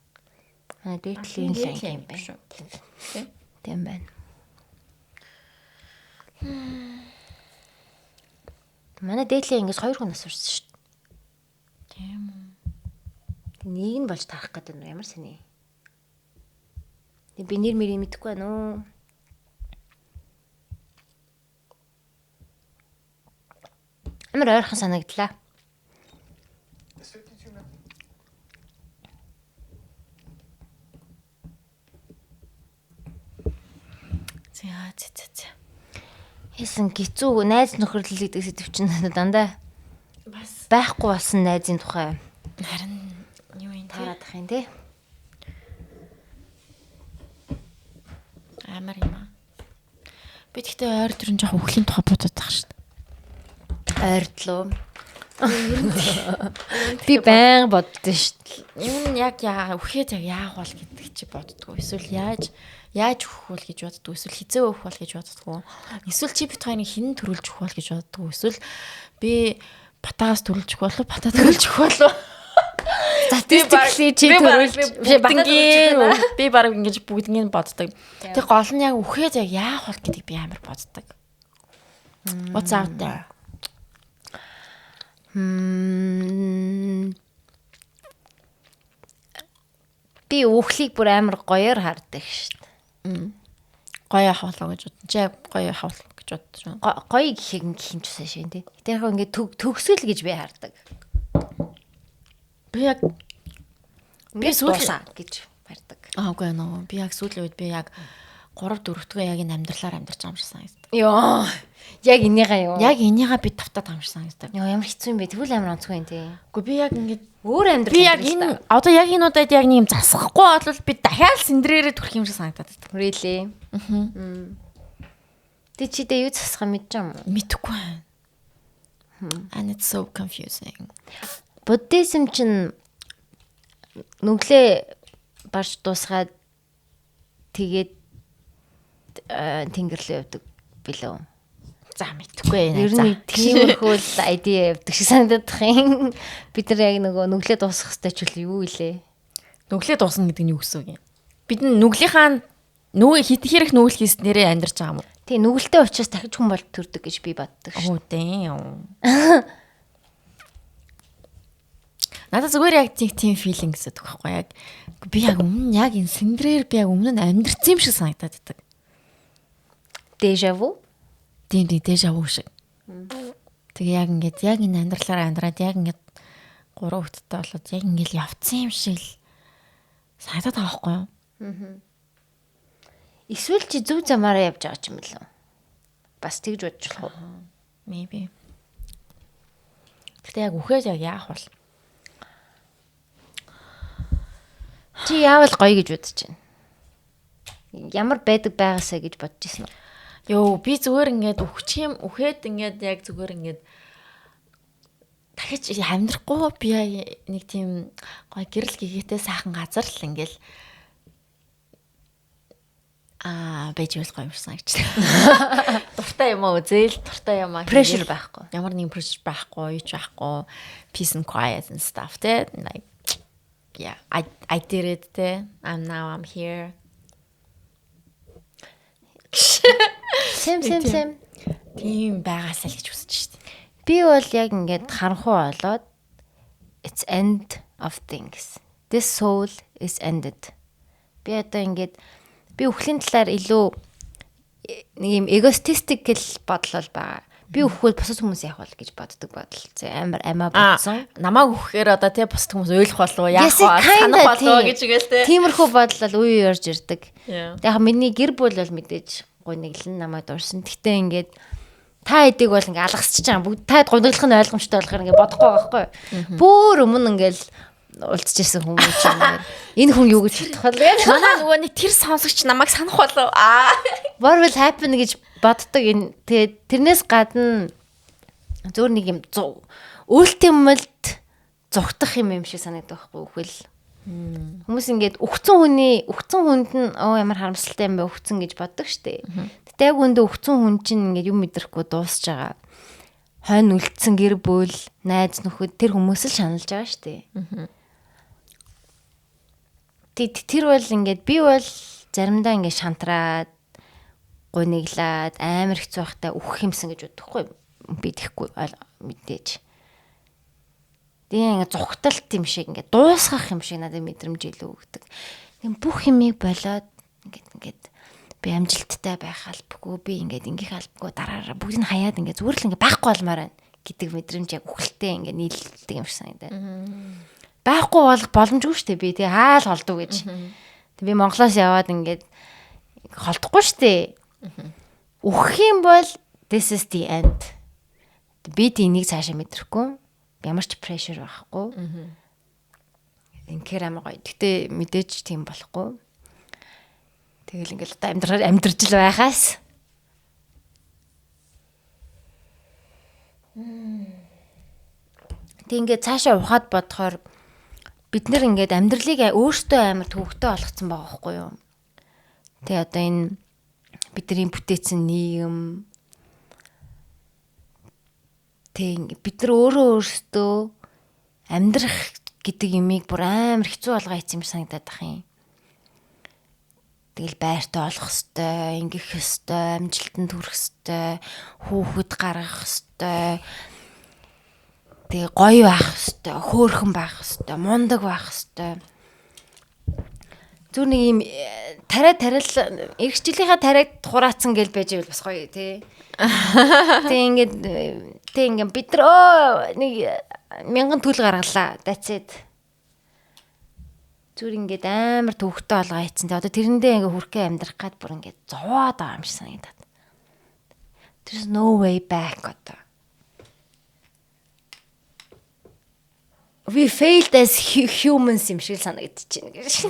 [SPEAKER 1] Дээдлийн анги юм байна шүү. Тийм байна. Манай дээдлийн ингээс 2 хүн нас урсан шүү дээ.
[SPEAKER 2] Тийм үү.
[SPEAKER 1] Нэг нь болж тарах гэдэг нь ямар сони. Би нэр мэрийг мэдэхгүй байна уу? Амар ойрхон санагдлаа.
[SPEAKER 2] За.
[SPEAKER 1] Хэсэн гизүү найз нөхөрлөл гэдэг сэдв чинь дандаа
[SPEAKER 2] Бас
[SPEAKER 1] байхгүй болсон найзын тухай
[SPEAKER 2] харин юу юм
[SPEAKER 1] таарадах юм тий.
[SPEAKER 2] Амар юм аа. Би тэгтээ ойр төрөн жоох өвхлийн тухай бодоод тах шүү дээ.
[SPEAKER 1] Ойрдлоо. Би байн боддоо шүү дээ.
[SPEAKER 2] Энэ яг өвхөөд яах бол гэдэг чи боддгоо. Эсвэл яаж өгөх бол гэж боддгоо. Эсвэл хизээ өгөх бол гэж боддгоо. Эсвэл чи бит хоёрыг хинэн төрүүлж өгөх бол гэж боддгоо. Эсвэл би батагаас төрүүлж өгөх болов батаа төрүүлж өгөх болов.
[SPEAKER 1] Статистикли чи төрүүлж
[SPEAKER 2] би баг ингэж бүгднийг боддог. Тэг гол нь яг өвхөөд яг яах бол гэдэг би амар боддог. What's out there?
[SPEAKER 1] Би өвхлийг бүр амар гоёор хардаг шүү дээ.
[SPEAKER 2] Гоё хавлаа гэж бодсон. Чи гоё хавлаа гэж бодсон.
[SPEAKER 1] Гоё гэх юм чинь шин тий. Гэтэ яг ингээд төгсгөл гэж би хардаг. Би сүүлсаа гэж хардаг.
[SPEAKER 2] Үгүй нөө. Би яг сүүлийн үед би яг 3 4-тгөө яг энэ амьдралаар амьдарч байгаа юм шиг санагдав.
[SPEAKER 1] Йоо. Яг энийгаа юу?
[SPEAKER 2] Яг энийгаа би тавтаад байгаа юм шиг санагдав.
[SPEAKER 1] Йоо ямар хэцүү юм бэ? Тэгвэл амар онцгүй юм тий.
[SPEAKER 2] Үгүй би яг ингэж
[SPEAKER 1] Өөр амьдрал.
[SPEAKER 2] би яг энэ одоо яг энэ удаад яг нэг юм засахгүй бол би дахиад синдрээрээ төрөх юм шиг санагдаад байна.
[SPEAKER 1] Really? Тэ чи дэ юу засах мэдэж юм уу?
[SPEAKER 2] Мэдхгүй байна. And it's so confusing.
[SPEAKER 1] Буддизм чинь нүглээ барж дуусгаад тэгээд тэнгэрлээ явдаг билүү?
[SPEAKER 2] За мэдхгүй
[SPEAKER 1] Ер нь тиймэрхүү idea явдаг шиг санагдах юм. Бид нар яг нөгөө нүглээ дуусгах хэрэгтэй ч үл юу илээ?
[SPEAKER 2] Нүглээ дуусна гэдэг нь юу гэсэн үг юм? Бид нүглийнхаа хит хэрэг нүглэхээс нэрээ амьдарч байгаа юм уу?
[SPEAKER 1] Тий, нүгэлтэй учраас дахиж хүн бол төрдөг гэж би боддог шүү.
[SPEAKER 2] Оо damn. Надад зүгээр яг тийм feeling гэсэн үг байхгүй яг би яг өмнө яг энэ синдрээр би яг өмнө нь амьдэрсэн юм шиг санагдаад байдаг.
[SPEAKER 1] Déjà vu?
[SPEAKER 2] Тийм déjà vu шиг. Тэгээ яг ингээд яг энэ амьдралаараа амьдраад яг ингээд 3 хүүхэдтэй болоод яг ингээд явцсан юм шиг л санагдаад байгаа байхгүй юу?
[SPEAKER 1] Эсвэл чи зөв замаараа явж байгаа ч юм лээ. Бас тэгж бодож болох уу?
[SPEAKER 2] Maybe. Гэтэ яг үхэж яг яах вэ?
[SPEAKER 1] Чи яавал гоё гэж бодож байна? Ямар байдаг байгаасаа гэж бодож ирсэн үү?
[SPEAKER 2] Йоо, би зүгээр ингээд үхээд ингээд яг зүгээр ингээд дахиж амьдрахгүй би нэг тийм гоё гэрэл гэгээтэй сайхан газар л ингээл байж болох юм шиг санагдчихлаа. Дуртай юм уу? Зээл дуртай юм аа.
[SPEAKER 1] Pressure байхгүй.
[SPEAKER 2] Ямар нэгэн pressure байхгүй, юу ч байхгүй. Peace and quiet and stuff. Тэ like yeah, I did it. I'm here.
[SPEAKER 1] Сэм.
[SPEAKER 2] Тийм байгаасаа л гэж хүсэж штеп.
[SPEAKER 1] Би бол яг ингээд харанхуй болоод it's end of things. This soul is ended. Би одоо ингээд би өхлийн талаар илүү нэг юм egotistical бодол бол байгаа. Би өхвөл бусад хүмүүс яах бол гэж боддог бодол. Зэ амар амиа бодсон.
[SPEAKER 2] Намайг өгөхээр одоо тий бусад хүмүүс ойлгох болов яах вэ? Санах болов гэж гээл тий.
[SPEAKER 1] Тиймэрхүү бодол бол үе ярьж ирдэг.
[SPEAKER 2] Яг
[SPEAKER 1] миний гэр бүл бол мэдээж гуниглан намайг дурсан. Гэтэ ингээд та эдэг бол ингээ алгасч байгаа. Бүгд та гуниглах нь ойлгомжтой болохоор ингээ бодохгүй байгаа байхгүй. Бүр өмнө ингээл уулзж ирсэн хүмүүс чинь энэ хүн юу гэж бодох вэ?
[SPEAKER 2] Манай нөгөө нэг тэр сонсогч намайг санах болов.
[SPEAKER 1] What will happen гэж боддог. Тэгээд тэрнээс гадна зөөр нэг юм ultimate зүгтах юм шиг санагдах байхгүй үхэл. Хүмүүс ингээд өгцөн хүнд нь ямар харамсалтай юм бэ өгцөн гэж боддог штэ. Тэгтээ яг үндэ өгцөн хүн чинь ингээд юм мэдрэхгүй дуусж байгаа. Хойно үлдсэн гэр бүл, найз нөхөд тэр хүмүүс л шаналж байгаа штэ. Тэр бол ингээд би бол заримдаа ингээд шантраад гуниглаад амар хэцүү байхтай үхэх юмсан гэж бодохгүй би тэхгүй мэдээж. Тэгээ зүгталт юм шиг ингээд дуусгах юм шиг надад мэдрэмж илүү өгдөг. Тэгээ бүх юмыг болоод ингээд би амжилттай байх албагүй би ингээд ингээх албагүй дараараа бүгдийг нь хаяад ингээд зүгээр л ингээд байхгүй болмоор байна гэдэг мэдрэмж яг үхэлтэй ингээд нийлдэг юм шиг санагдаад. Байхгүй болох боломжгүй шүү дээ би тэгээ хаал холдов гэж. Тэг би Монголоос яваад ингээд холдохгүй шүү дээ. Үхэх юм бол this is the end. Би тийнийг цаашаа мэдрэхгүй. Ямар ч pressure байхгүй. Инхээр амар гоё. Гэтэ мэдээж тийм болохгүй. Тэгэл ингээл одоо амьдрж л байхаас. Тэг ингээд цаашаа ухаад бодохоор бид нэр ингээд амьдралыг өөртөө амар төвөгтэй болгоцсон байгаа байхгүй юу? Тэг одоо энэ бидний бүтээсэн нийгэм тэг бид нар өөртөө амьдрах гэдэг юмыг бүр амар хэцүү болгоо ийцсэн юм санагдаад ах юм. Тэгэл байртай олох хэвээр, ингэх хэвээр, амжилтанд хүрэх хэвээр, хүүхэд гаргах хэвээр. Тэгээ гоё байх хэвээр, хөөрхөн байх хэвээр, мундаг байх хэвээр. Зүр нэг юм тариал эргэжлийнхаа тариад хураацсан гэл байж байвал бас гоё тий. Тэг ингээд бид нар нэг 1000 төл гаргалаа. That's it. Зүр ингээд амар төвхтэй болгоо хийцэн. Одоо тэрэндээ ингээд хүрхээ амьдрах гад бүр ингээд зовоод байгаа юм шиг санагдаад. There's no way back одоо. We failed as humans юм шиг санагдчихэв гэж.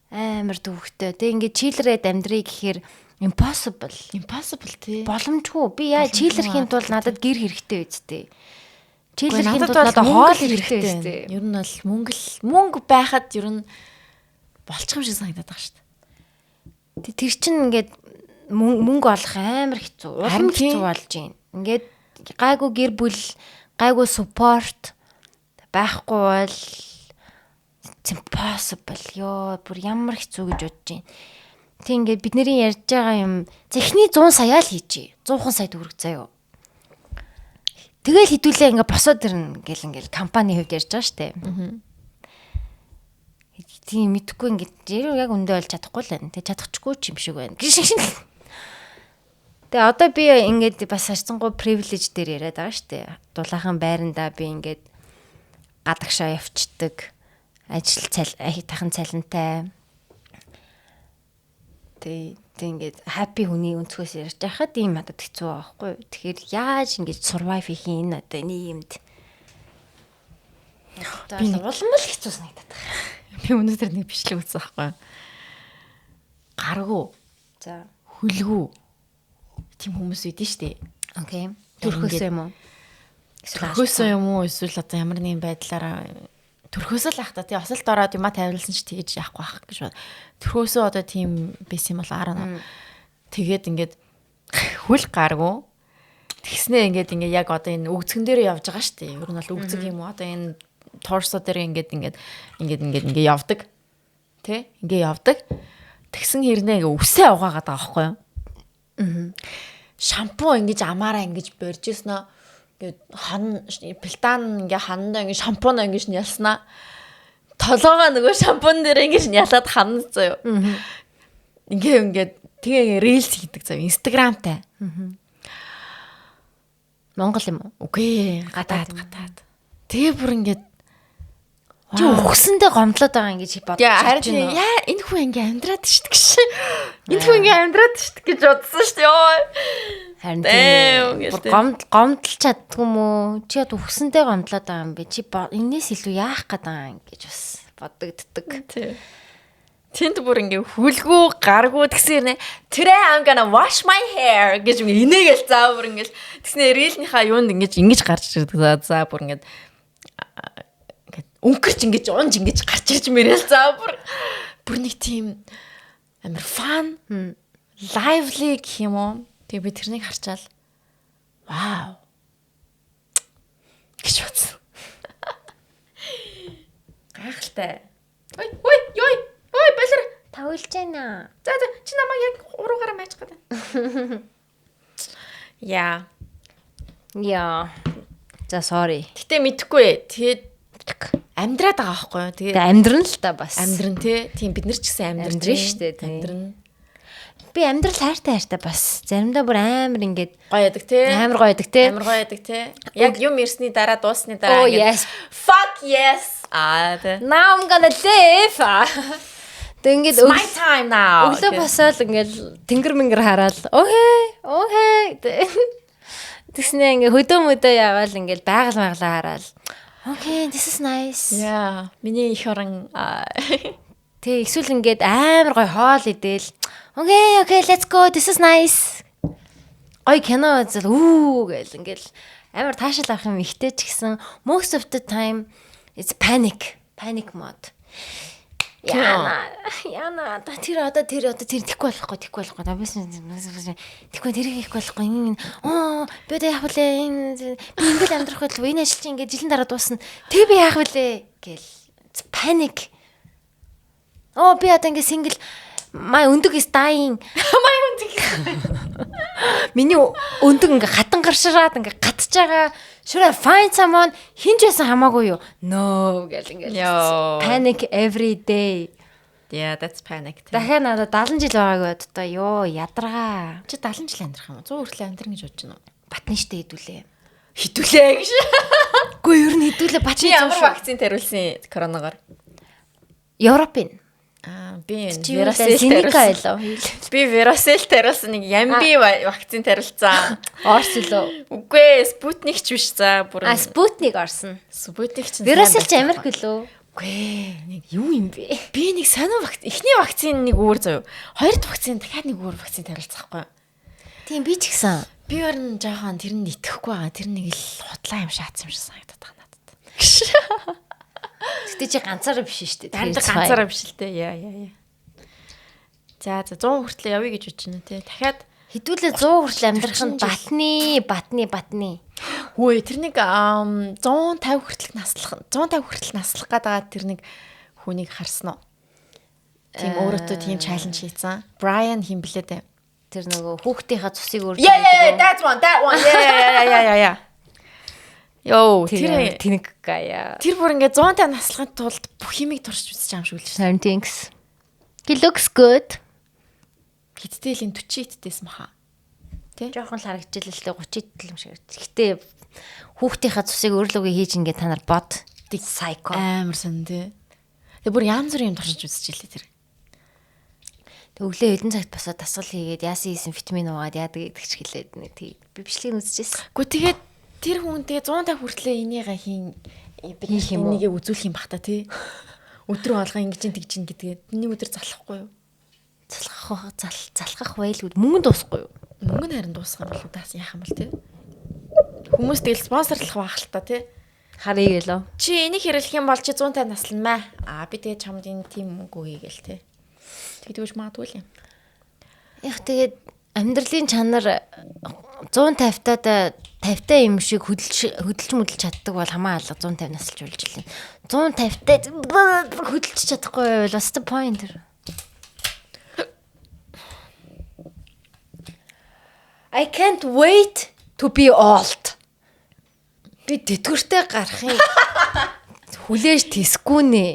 [SPEAKER 1] Амар төвхтэй. Тэг ингээд чилрээд амьдрий гэхээр impossible тий. Боломжгүй. Би яа чилэрхийн тулд надад гэр хэрэгтэй үсттэй. Чилэрхийн тулд надад хоол хэрэгтэй үсттэй.
[SPEAKER 2] Ер нь бол мөнгө байхад ер нь болчих юм шиг санагдаад байгаа шүү дээ.
[SPEAKER 1] Тэр чинь ингээд мөнгө олох амар хэцүү. Улам хэцүү болж байна. Ингээд гайгүй гэр бүл, гайгүй support байхгүй бол impossible. Ёо бүр ямар хэцүү гэж бодож байна. Тэг ингээд бидний ярьж байгаа юм зэхний 100 сая л хийжээ. 100 сая төгрөг заяа. Тэгэл хідүүлээ ингээд босоод ирнэ гэл ингээд компани хувьд ярьж байгаа штэ. Тийм мэдхгүй ингээд яг өндөө болж чадахгүй л байна. Тэг чадахчгүй ч юм шиг байна. Тэг одоо би ингээд бас харцсангуй privilege дээр яриад байгаа штэ. Дулаахан байрандаа би ингээд гадагшаа явцдаг. Ажил тахан цалинтай. Тэг ингээд happy хүний өнцгөөс ярьж байхад ийм надад хэцүү байхгүй. Тэгэхээр яаж ингэж survive хийх юм одоо нийгэмд. Би улам л хэцүү санагдаад байна.
[SPEAKER 2] Би өнөөдөр нэг бичлэг үзсэн байхгүй. Гаргуу.
[SPEAKER 1] За,
[SPEAKER 2] хүлгүү. Тийм хүмүүс үйдэн штэ.
[SPEAKER 1] окей. Төрхөөсөө юм уу?
[SPEAKER 2] Төрхөөсөө юм уу? Эсвэл одоо ямар нэгэн байдлаараа төрхөөсөө л ах та тий осолд ороод юма тавиулсан ч тэгэж яахгүй ах гэж бод. Төрхөөсөө одоо тийм байсан юм бол араа. Тэгээд ингээд хүл гаргуу. Тэгснээ ингээд яг одоо энэ өгцгөн дээр явж байгаа шүү дээ. Ер нь бол өгцөг юм уу? Одоо энэ торсо дээр ингээд явдаг. Тэ? Ингээд явдаг. Тэгсэн хэрнээ ингээд үсээ угаагаад байгаа байхгүй юу? Шампу ингэж амаараа ингэж борж ирсэн. Ингээд плтан ингээ ханандаа ингээ шампунаа ингээ ялснаа. Толгоогоо нөгөө шампун дээр ингээ ялаад ханана заяа. Ингээ тэгээ рилс хийдэг заяа. Инстаграмтай.
[SPEAKER 1] Монгол юм уу?
[SPEAKER 2] Үгүй гадаад. Тэгээ бүр ингээ
[SPEAKER 1] чи өгсөндөө гомдлоод байгаа юм гэж бодож
[SPEAKER 2] байна. Яа энэ хүн ингээ амьдраад штт гэж. Энэ хүн ингээ амьдраад штт гэж бодсон штт ёо.
[SPEAKER 1] Харин тийм гомдлж чаддгүй юм уу? Чи яд өгсөндөө гомдлоод байгаа юм бэ? Чи энэс илүү яах гээд байгаа юм гэж бас бодогддаг.
[SPEAKER 2] Тийм. Тэнд бүр ингээ хүлгүү гаргуу тэгсэн нэ. Today I'm gonna wash my hair гэж инээгээл заа бүр ингээл тэгснэ рилнийхаа юунд ингэж гарч ирдэг. За бүр ингээд өнгөрч ингэж унж ингэж гарч ирж мэрэл заа бүр нэг тийм амар фан lively гэх юм уу? Тэгээ би тэрнийг харчаал. Вау. Гэж бодсон. Гайхалтай. Ой, болоо.
[SPEAKER 1] Та уйлж байна.
[SPEAKER 2] За чи намайг яг уруугаараа майж гэдэг. Яа.
[SPEAKER 1] За sorry.
[SPEAKER 2] Гэтэ мэдэхгүй. Тэгээд амьдраад байгаа байхгүй юу? Тэгээд
[SPEAKER 1] амьдрын л та бас.
[SPEAKER 2] амьдрын тий. Тийм бид нар ч гэсэн амьдрын
[SPEAKER 1] шүү дээ.
[SPEAKER 2] Амьдрын.
[SPEAKER 1] Би амьдрал хайртай бас. Заримдаа бүр амар ингээд
[SPEAKER 2] гоё ядаг тий.
[SPEAKER 1] Амар гоё ядаг тий.
[SPEAKER 2] Амар гоё ядаг тий. Яг юм ирсний дараа дуусны дараа
[SPEAKER 1] Oh yes.
[SPEAKER 2] Fuck yes.
[SPEAKER 1] Now I'm gonna live. Тэг ингээд
[SPEAKER 2] my time now.
[SPEAKER 1] өглөө босоод ингээд тэнгэр мэнгэр хараад окей. Тэснэ ингээд хөдөө яваал ингээд байгалаа хараад окей, this is nice.
[SPEAKER 2] Yeah. Миний их орон
[SPEAKER 1] Тэг эсвэл ингээд амар гоё хоол идэл окей, let's go. This is nice. Ой кино үзэл гэл ингээл амар таашаал авах юм ихтэй ч гэсэн most of the time it's panic mode. Яна тэр тэхгүй болохгүй. Тэгэхгүй тэрийг хийхгүй болохгүй. Би одоо яах вүлээ? Би ингээл амьдрах байл энэ ажил чинь ингээд жилийн дараа дуусна. Тэг би яах вүлээ? Гэл panic. Би одоо ингээд single my өндөг is dying. My өндөг. Миний өндөг ингээ хатан гаршраад ингээ гатж байгаа. Should I find someone? Хинж байсан хамаагүй юу? No гэл ингээ. Panic every day.
[SPEAKER 2] Yeah, that's panic.
[SPEAKER 1] Дахиад надад 70 жил байгаагүй одоо ёо ядаргаа.
[SPEAKER 2] Чи 70 жил амьдрах юм уу? 100 хүртэл амьдрах гэж бодож байна уу?
[SPEAKER 1] Батны штэ хэдүүлээ.
[SPEAKER 2] Хитүүлээ гэж.
[SPEAKER 1] Үгүй ер нь хэдүүлээ батны.
[SPEAKER 2] Чи ямар вакцин тариулсан коронавигоор?
[SPEAKER 1] Европын.
[SPEAKER 2] Би
[SPEAKER 1] Веросел
[SPEAKER 2] тариулсан нэг ямби вакцин тариулсан.
[SPEAKER 1] Орс лөө.
[SPEAKER 2] Үгүй спутник ч биш за бүр.
[SPEAKER 1] Спутник орсон.
[SPEAKER 2] Спутник ч
[SPEAKER 1] Веросел ч Америк лөө.
[SPEAKER 2] Үгүй нэг юу юм бэ? Би нэг сонир вакцин, эхний вакцин нэг өөр заяа. Хоёр дахь вакцин дахиад нэг өөр вакцин тариулцахгүй.
[SPEAKER 1] Тийм би ч гэсэн.
[SPEAKER 2] Би орн жоохон тэр нь итгэхгүй байгаа. Тэр нэг л худлаа юм шаацсан юм шиг санагдаад байгаа надад.
[SPEAKER 1] Гэтэ чи ганцаараа биш шүү дээ.
[SPEAKER 2] Ганцаараа биш л дээ. Яа. За 100 хүртэл явъя гэж бодож байна те. Дахиад
[SPEAKER 1] хэдүүлээ 100 хүртэл амьдрах нь батны.
[SPEAKER 2] Хөөе тэр нэг 150 хүртэл наслах гэдэг тэр нэг хүнийг харсан уу? Тийм өөрөөдөө тийм чаленж хийцэн. Brian хин блээ дээ.
[SPEAKER 1] Тэр нөгөө хүүхдийнхаа цусыг өөрчилж
[SPEAKER 2] Yeah, that one. Yeah. Йоо, тэр
[SPEAKER 1] тэнэг гая.
[SPEAKER 2] Тэр бүр ингээ 150 наслахын тулд бүх юмыг туршиж үзэж байгаа юм шиг үлж
[SPEAKER 1] байна. Thanks. He looks good.
[SPEAKER 2] Хиттэй л 40 хиттэйсэн баха. Тэ?
[SPEAKER 1] Жохон л харагдчихлээ л 30 хиттэй юм шиг. Гэтэ хүүхдийнхаа цусыг өөрлөгөө хийж ингээ та нар бод. Psycho.
[SPEAKER 2] Амар сан тэ. Тэг бүр янз бүрийн юм туршиж үзэж илээ тэр.
[SPEAKER 1] Тэг өглөө хэдэн цагт босоод дасгал хийгээд яасан хийсэн витамин уугаад яадаг гэдэг ч хэлээд нэг тий. Би бичлэгийг үзчихсэн.
[SPEAKER 2] Гү тэгээд тэр хүн тэгээ 150 хүртлээ энийгээ энийг үзүүлэх юм бах та тий. Өдрөө алга ингэж тэгж гэдгээ. Миний өдөр залахгүй юу? Залхах байлгүй мөнгө дуусахгүй юу? Мөнгө нь харин дуусах юм болоо даас яах юм бол тий. Хүмүүс тэгэл спонсорлох байх л та тий.
[SPEAKER 1] Харъя гэлөө.
[SPEAKER 2] Чи энийг хэрэглэх юм бол чи 150 наслана маа. Би тэгээ чамд энэ тийм мөнгө хийгээл тий. Тэгдэгвч магадгүй юм.
[SPEAKER 1] Яг тэгээд амьдралын чанар 150-таа 50-таа юм шиг хөдөлж мөдөлж чаддаг бол хамаа алга 150 насалж болж илээ. 150-таа хөдөлж чадахгүй байвал what's the point? I can't wait to be old. Би тэтгэвртэй гарахын хүлээж тисгүй нэ.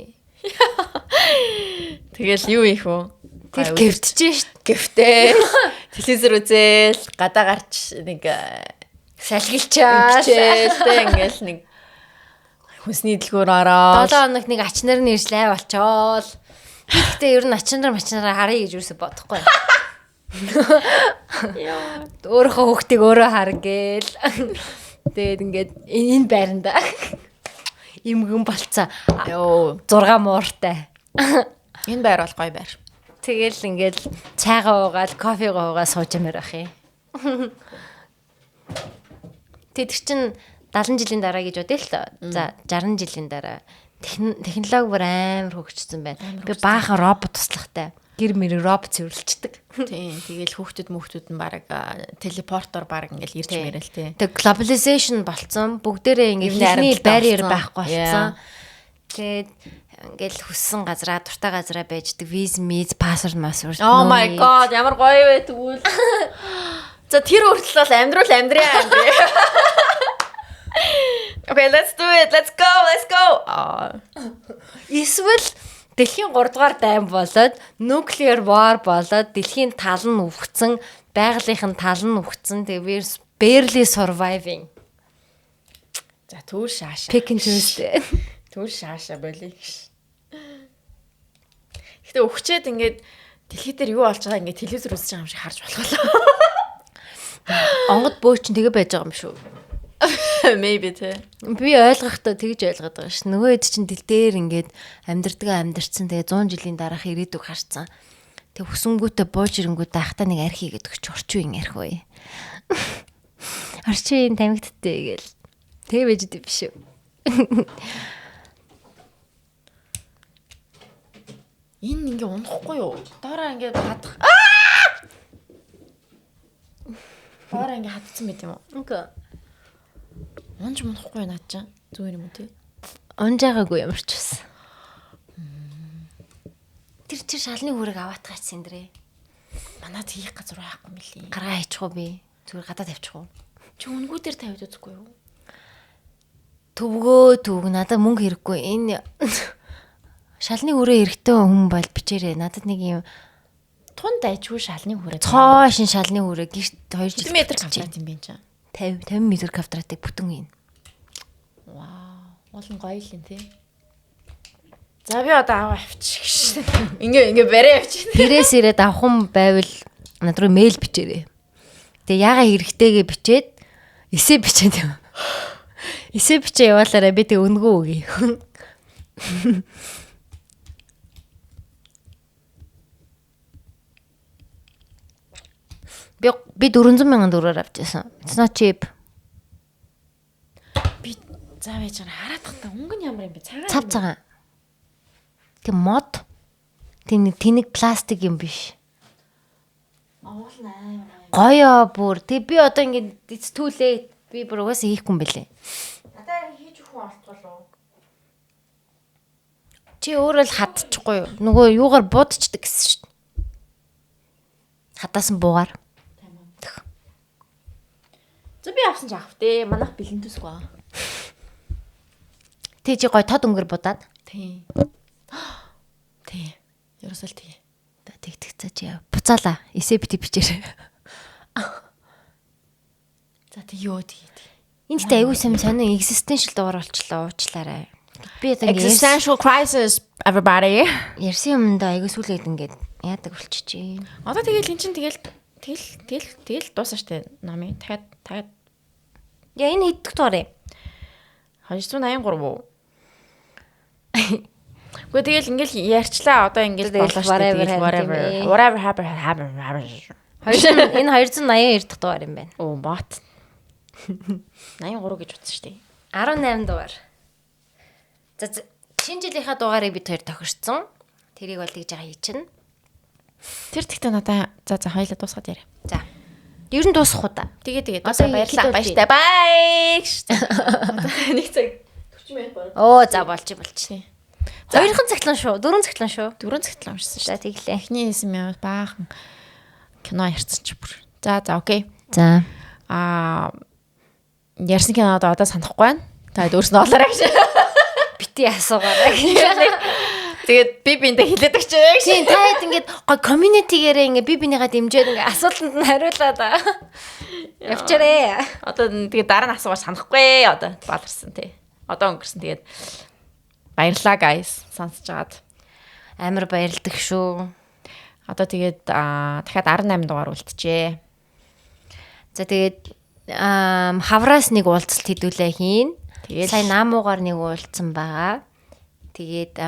[SPEAKER 2] Тэгэл юу ийх вэ?
[SPEAKER 1] Тэр гэвтэж шít.
[SPEAKER 2] Гэвтээ. Телевизэр үзэл, гадаа гарч нэг
[SPEAKER 1] салгилчаа.
[SPEAKER 2] Тэ ингээл нэг хүнсний дэлгүүр ороо.
[SPEAKER 1] 7 хоног нэг ач нар нэрслээ болчоол. Гэхдээ ер нь ачнараа харъя гэж юусо бодохгүй. Яа. Өөрийнхөө хүүхдийг өөрөө хар гээл. Тэгээд ингээд энэ байранда имгэн болцоо. Йоо 6 мууртай.
[SPEAKER 2] Энэ байр бол гоё байр.
[SPEAKER 1] Тэгэл ингээд цайгаа уугаад, кофегаа уугаад сууж юмэр ах юм. Тэд чинь 70 жилийн дараа гэж бодъё л тоо. За 60 жилийн дараа технологи бүр амар хөгжсөн байна. Би баахан робот туслахтай. Гэр мэр робот цэвэрлждэг.
[SPEAKER 2] Тийм. Тэгэл хүүхдүүд нь баг телепортоор баг ингээл ирж мэрэл тий.
[SPEAKER 1] Тэг globalization болцсон. Бүгдээрээ ингээд хэлний барьер байхгүй болцсон. Тэгээд ингээл хүссэн газараа дуртай газараа байждаг виз миз пассворд массворд.
[SPEAKER 2] Oh my god, ямар гоё вэ тэгвэл. За тэр хүртэл бол амьдраа. Okay, let's do it. Let's go.
[SPEAKER 1] Эсвэл дэлхийн 3 дугаар дайм болоод nuclear war болоод дэлхийн тал нь өвгцэн, байгалийнхын тал нь өвгцэн. Тэгээ barely surviving.
[SPEAKER 2] За түр шааша.
[SPEAKER 1] Pick and choose.
[SPEAKER 2] Түр шааша болий гэж. Гэтэ өгчээд ингээд дэлхий дээр юу болж байгаа ингээд телевизээр үзэж байгаа юм шиг харж болохоо.
[SPEAKER 1] Онгод бөөч нь тэгээ байж байгаа юм шүү.
[SPEAKER 2] Maybe те.
[SPEAKER 1] Би ойлгохдоо тэгж ойлгоод байгаа ш. Нөгөө хэд чинь дэл дээр ингээд амьдэрсэн тэгээ 100 жилийн дараах ирээдүг харцсан. Тэг хүсэнгүүтээ бууж ирэнгүүтээ ахта нэг архи гэдэг ч орчин архи бай. Орчин тамигттай гээл. Тэг байж дээ биш үү.
[SPEAKER 2] Энэ ингээ унахгүй юу? Доороо ингээ хадах. Доороо ингээ хадсан байт юм уу?
[SPEAKER 1] Окей.
[SPEAKER 2] Унж унахгүй наад чам. Зүгээр юм уу те?
[SPEAKER 1] Унжаагаагүй ямар ч бас. Тэр шалны хүрэг аваатгаач сэндрээ.
[SPEAKER 2] Манад хийх газар байхгүй мөлий.
[SPEAKER 1] Гараа хийчих уу би? Зүгээр гадаад тавьчих уу?
[SPEAKER 2] Чи үнгүү дээр тавьд үзэхгүй юу?
[SPEAKER 1] Төвгөө надад мөнгө хэрэггүй. Энэ шалны хүрээ хэрэгтэй хүн бол бичээрэй. Надад нэг юм
[SPEAKER 2] тун дайчгүй шалны хүрээ.
[SPEAKER 1] цоо шин шалны хүрээ гэрт 2 жил
[SPEAKER 2] метр квадрат юм байна чам.
[SPEAKER 1] 50 м квадратыг бүтэн ийн.
[SPEAKER 2] Вау, олон гоё л юм те. За би одоо аваа авчих гэж. Ингээ барай авчих.
[SPEAKER 1] Тэрээс ирээд авах байвал над руу мэйл бичээрэй. Тэгээ яага хэрэгтэйгээ бичээд эсэ бичээд юм. Эсэ бичээ яваалаараа би тэг өнгөө өгье. Би 400 мянган төгрөгөөр авчихсан. It's not cheap.
[SPEAKER 2] Би заав яж хараад тахта өнгө нь ямар юм бэ?
[SPEAKER 1] Цав цагаан. Тэг мод. Тэнэг пластик юм биш. Гоё бүр. Тэг би одоо ингэ it's too late. Би бүр угаасаа хийхгүй юм бэлээ.
[SPEAKER 2] Надаа хийж өгөх болтгоо.
[SPEAKER 1] Чи өөрөө л хадчихгүй юу? Нөгөө юугаар буудчихдаг гэсэн шүү дээ. Хатаасан буугаар.
[SPEAKER 2] За би авсан ч авах те. Манайх бэлэн төсгүй.
[SPEAKER 1] Тэ чи гоё тод өнгөр будаад.
[SPEAKER 2] Тий. Ерөөсөл тий.
[SPEAKER 1] Тэг цаа чи буцаалаа. Эсэ бичээрэй.
[SPEAKER 2] За тий юу тий.
[SPEAKER 1] Энд тэ аягүй сонио existential дугаар болчлоо уучлаарай. Би одоо ингэ
[SPEAKER 2] existential crisis everybody.
[SPEAKER 1] Ярсын юмд аягүй сүлээд ингээд яадаг болчихжээ.
[SPEAKER 2] Одоо тэгэл эн чин тэгэл дуусаа штэ номын. Дахиад
[SPEAKER 1] яа энэ хэддэх дугаар юм?
[SPEAKER 2] 283 уу? Гэхдээ тэгэл ингээл ярьчлаа одоо ингээл болоо штэ whatever happen.
[SPEAKER 1] Энэ 282 дахь дугаар юм байна.
[SPEAKER 2] Оо бат. 83 гэж утсан штэ.
[SPEAKER 1] 18 дугаар. За шинэ жилийнхаа дугаарыг бид хоёр тохирсон. Тэрийг бол тэгж байгаа хийчихнэ.
[SPEAKER 2] Тэр тэгтээ надаа за хоёлаа дуусгаад яриа.
[SPEAKER 1] За. Ер нь дуусах уу та.
[SPEAKER 2] Тэгээ баярлалаа. Баяртай. Бай. Нэг цаг 40 минут байна.
[SPEAKER 1] Оо за болчих. Хоёрхан цагтлан шүү. 4 цагтлан шүү.
[SPEAKER 2] 4 цагтлан уншсан шүү.
[SPEAKER 1] За тэглээ.
[SPEAKER 2] Эхний хэсэг юм баахан кино ярьсан ч бүр. За окей.
[SPEAKER 1] За.
[SPEAKER 2] Ярьсан кинод одоо санахгүй байна. Та өөрснөө олоорой гэж.
[SPEAKER 1] Бити асуугаарай.
[SPEAKER 2] Тэгээд би биэндээ хэлээд өгчээ.
[SPEAKER 1] Тийм та хэд ингээд гой community-гээрээ ингээд би бинийгаа дэмжиж ингээд асуултанд нь хариулаад явчаарэ.
[SPEAKER 2] Одоо тэгээд дараа нь асуугаар санахгүй одоо баларсан тий. Одоо өнгөрсөн тэгээд баярлаа guys сонсож агаад.
[SPEAKER 1] Амар баярлдаг шүү.
[SPEAKER 2] Одоо тэгээд дахиад 18 дугаар үлджээ.
[SPEAKER 1] За тэгээд хавраас нэг уулзалт хэдүүлээ хийн. Тэгээд сая наамуугаар нэг уулзсан байгаа. Тэгээд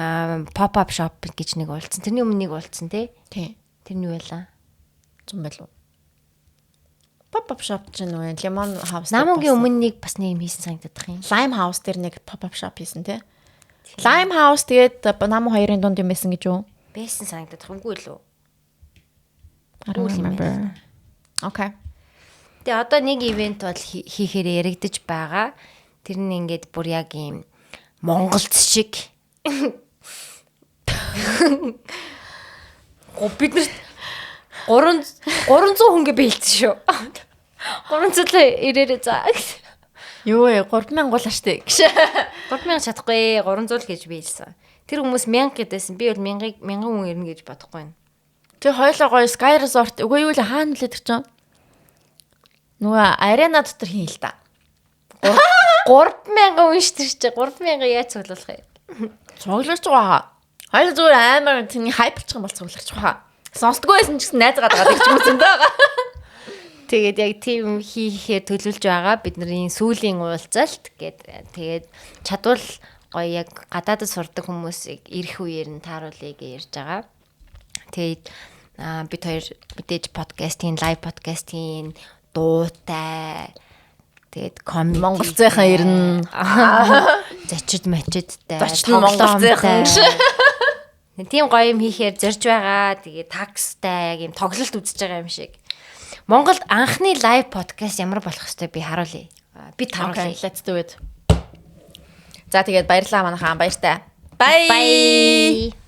[SPEAKER 1] pop up shop гэж нэг уулзсан. Тэрний өмнө нэг уулзсан тий. Тэрний байлаа.
[SPEAKER 2] Зум байлуу. Pop up shop ч нөө Lemon House.
[SPEAKER 1] Намуугийн өмнө нэг бас нэг юм хийсэн санагдах юм.
[SPEAKER 2] Lime House дээр нэг pop up shop хийсэн тий. Lime House тэгээд Намуу хоёрын дунд юм байсан гэж юу?
[SPEAKER 1] Байсан санагдах үгүй лөө.
[SPEAKER 2] I don't remember. Okay.
[SPEAKER 1] Тэгээ одоо нэг ивент бол хийхээр яригдаж байгаа. Тэр нь ингээд бүр яг юм Монголд шиг Бид нар 300 хүнгээ бэлдсэн шүү. 300 ирээрээ за.
[SPEAKER 2] Юу ээ 3000 гол штэ.
[SPEAKER 1] 3000 чадахгүй 300 л гэж биелсэн. Тэр хүмүүс 1000 гэдээсэн. Би бол 1000 хүн ирнэ гэж бодохгүй байна.
[SPEAKER 2] Тэг хоёлоо гоё Sky Resort үгүй юу л хаана нөлөөд чинь. Нөгөө арена дотор хийн л та.
[SPEAKER 1] 3000 хүн штэ чи 3000 яаж цуглуулах юм?
[SPEAKER 2] Цуглуулж байгаа. Хоёул зүгээр амар тийм хайперч юм бол цуглуулж байгаа. Сонсдгүй байсан ч гэсэн найзгаа дагаад их юм зөндөө байгаа.
[SPEAKER 1] Тэгээд яг тийм хийхээр төлөвлөж байгаа бидний сүүлийн уулзалт тэгээд чадвал гоё яг гадаадд сурдаг хүмүүсийг ирэх үеэр нь тааруулъя гэж ярьж байгаа. Тэгээд бид хоёр мэдээж подкастын, лайв подкастын дуутай тэгээд
[SPEAKER 2] Монголцынхан ирнэ.
[SPEAKER 1] Зочид мочидтай.
[SPEAKER 2] Зочин монголцынхан.
[SPEAKER 1] Тийм гоё юм хийхээр зорж байгаа. Тэгээд такстай яг юм тоглолт үзэж байгаа юм шиг. Монголд анхны лайв подкаст ямар болох ёстой би харуулъя. Би тааруулъя.
[SPEAKER 2] Let's do it. За тэгээд баярлалаа манайхаа баяртай. Bye.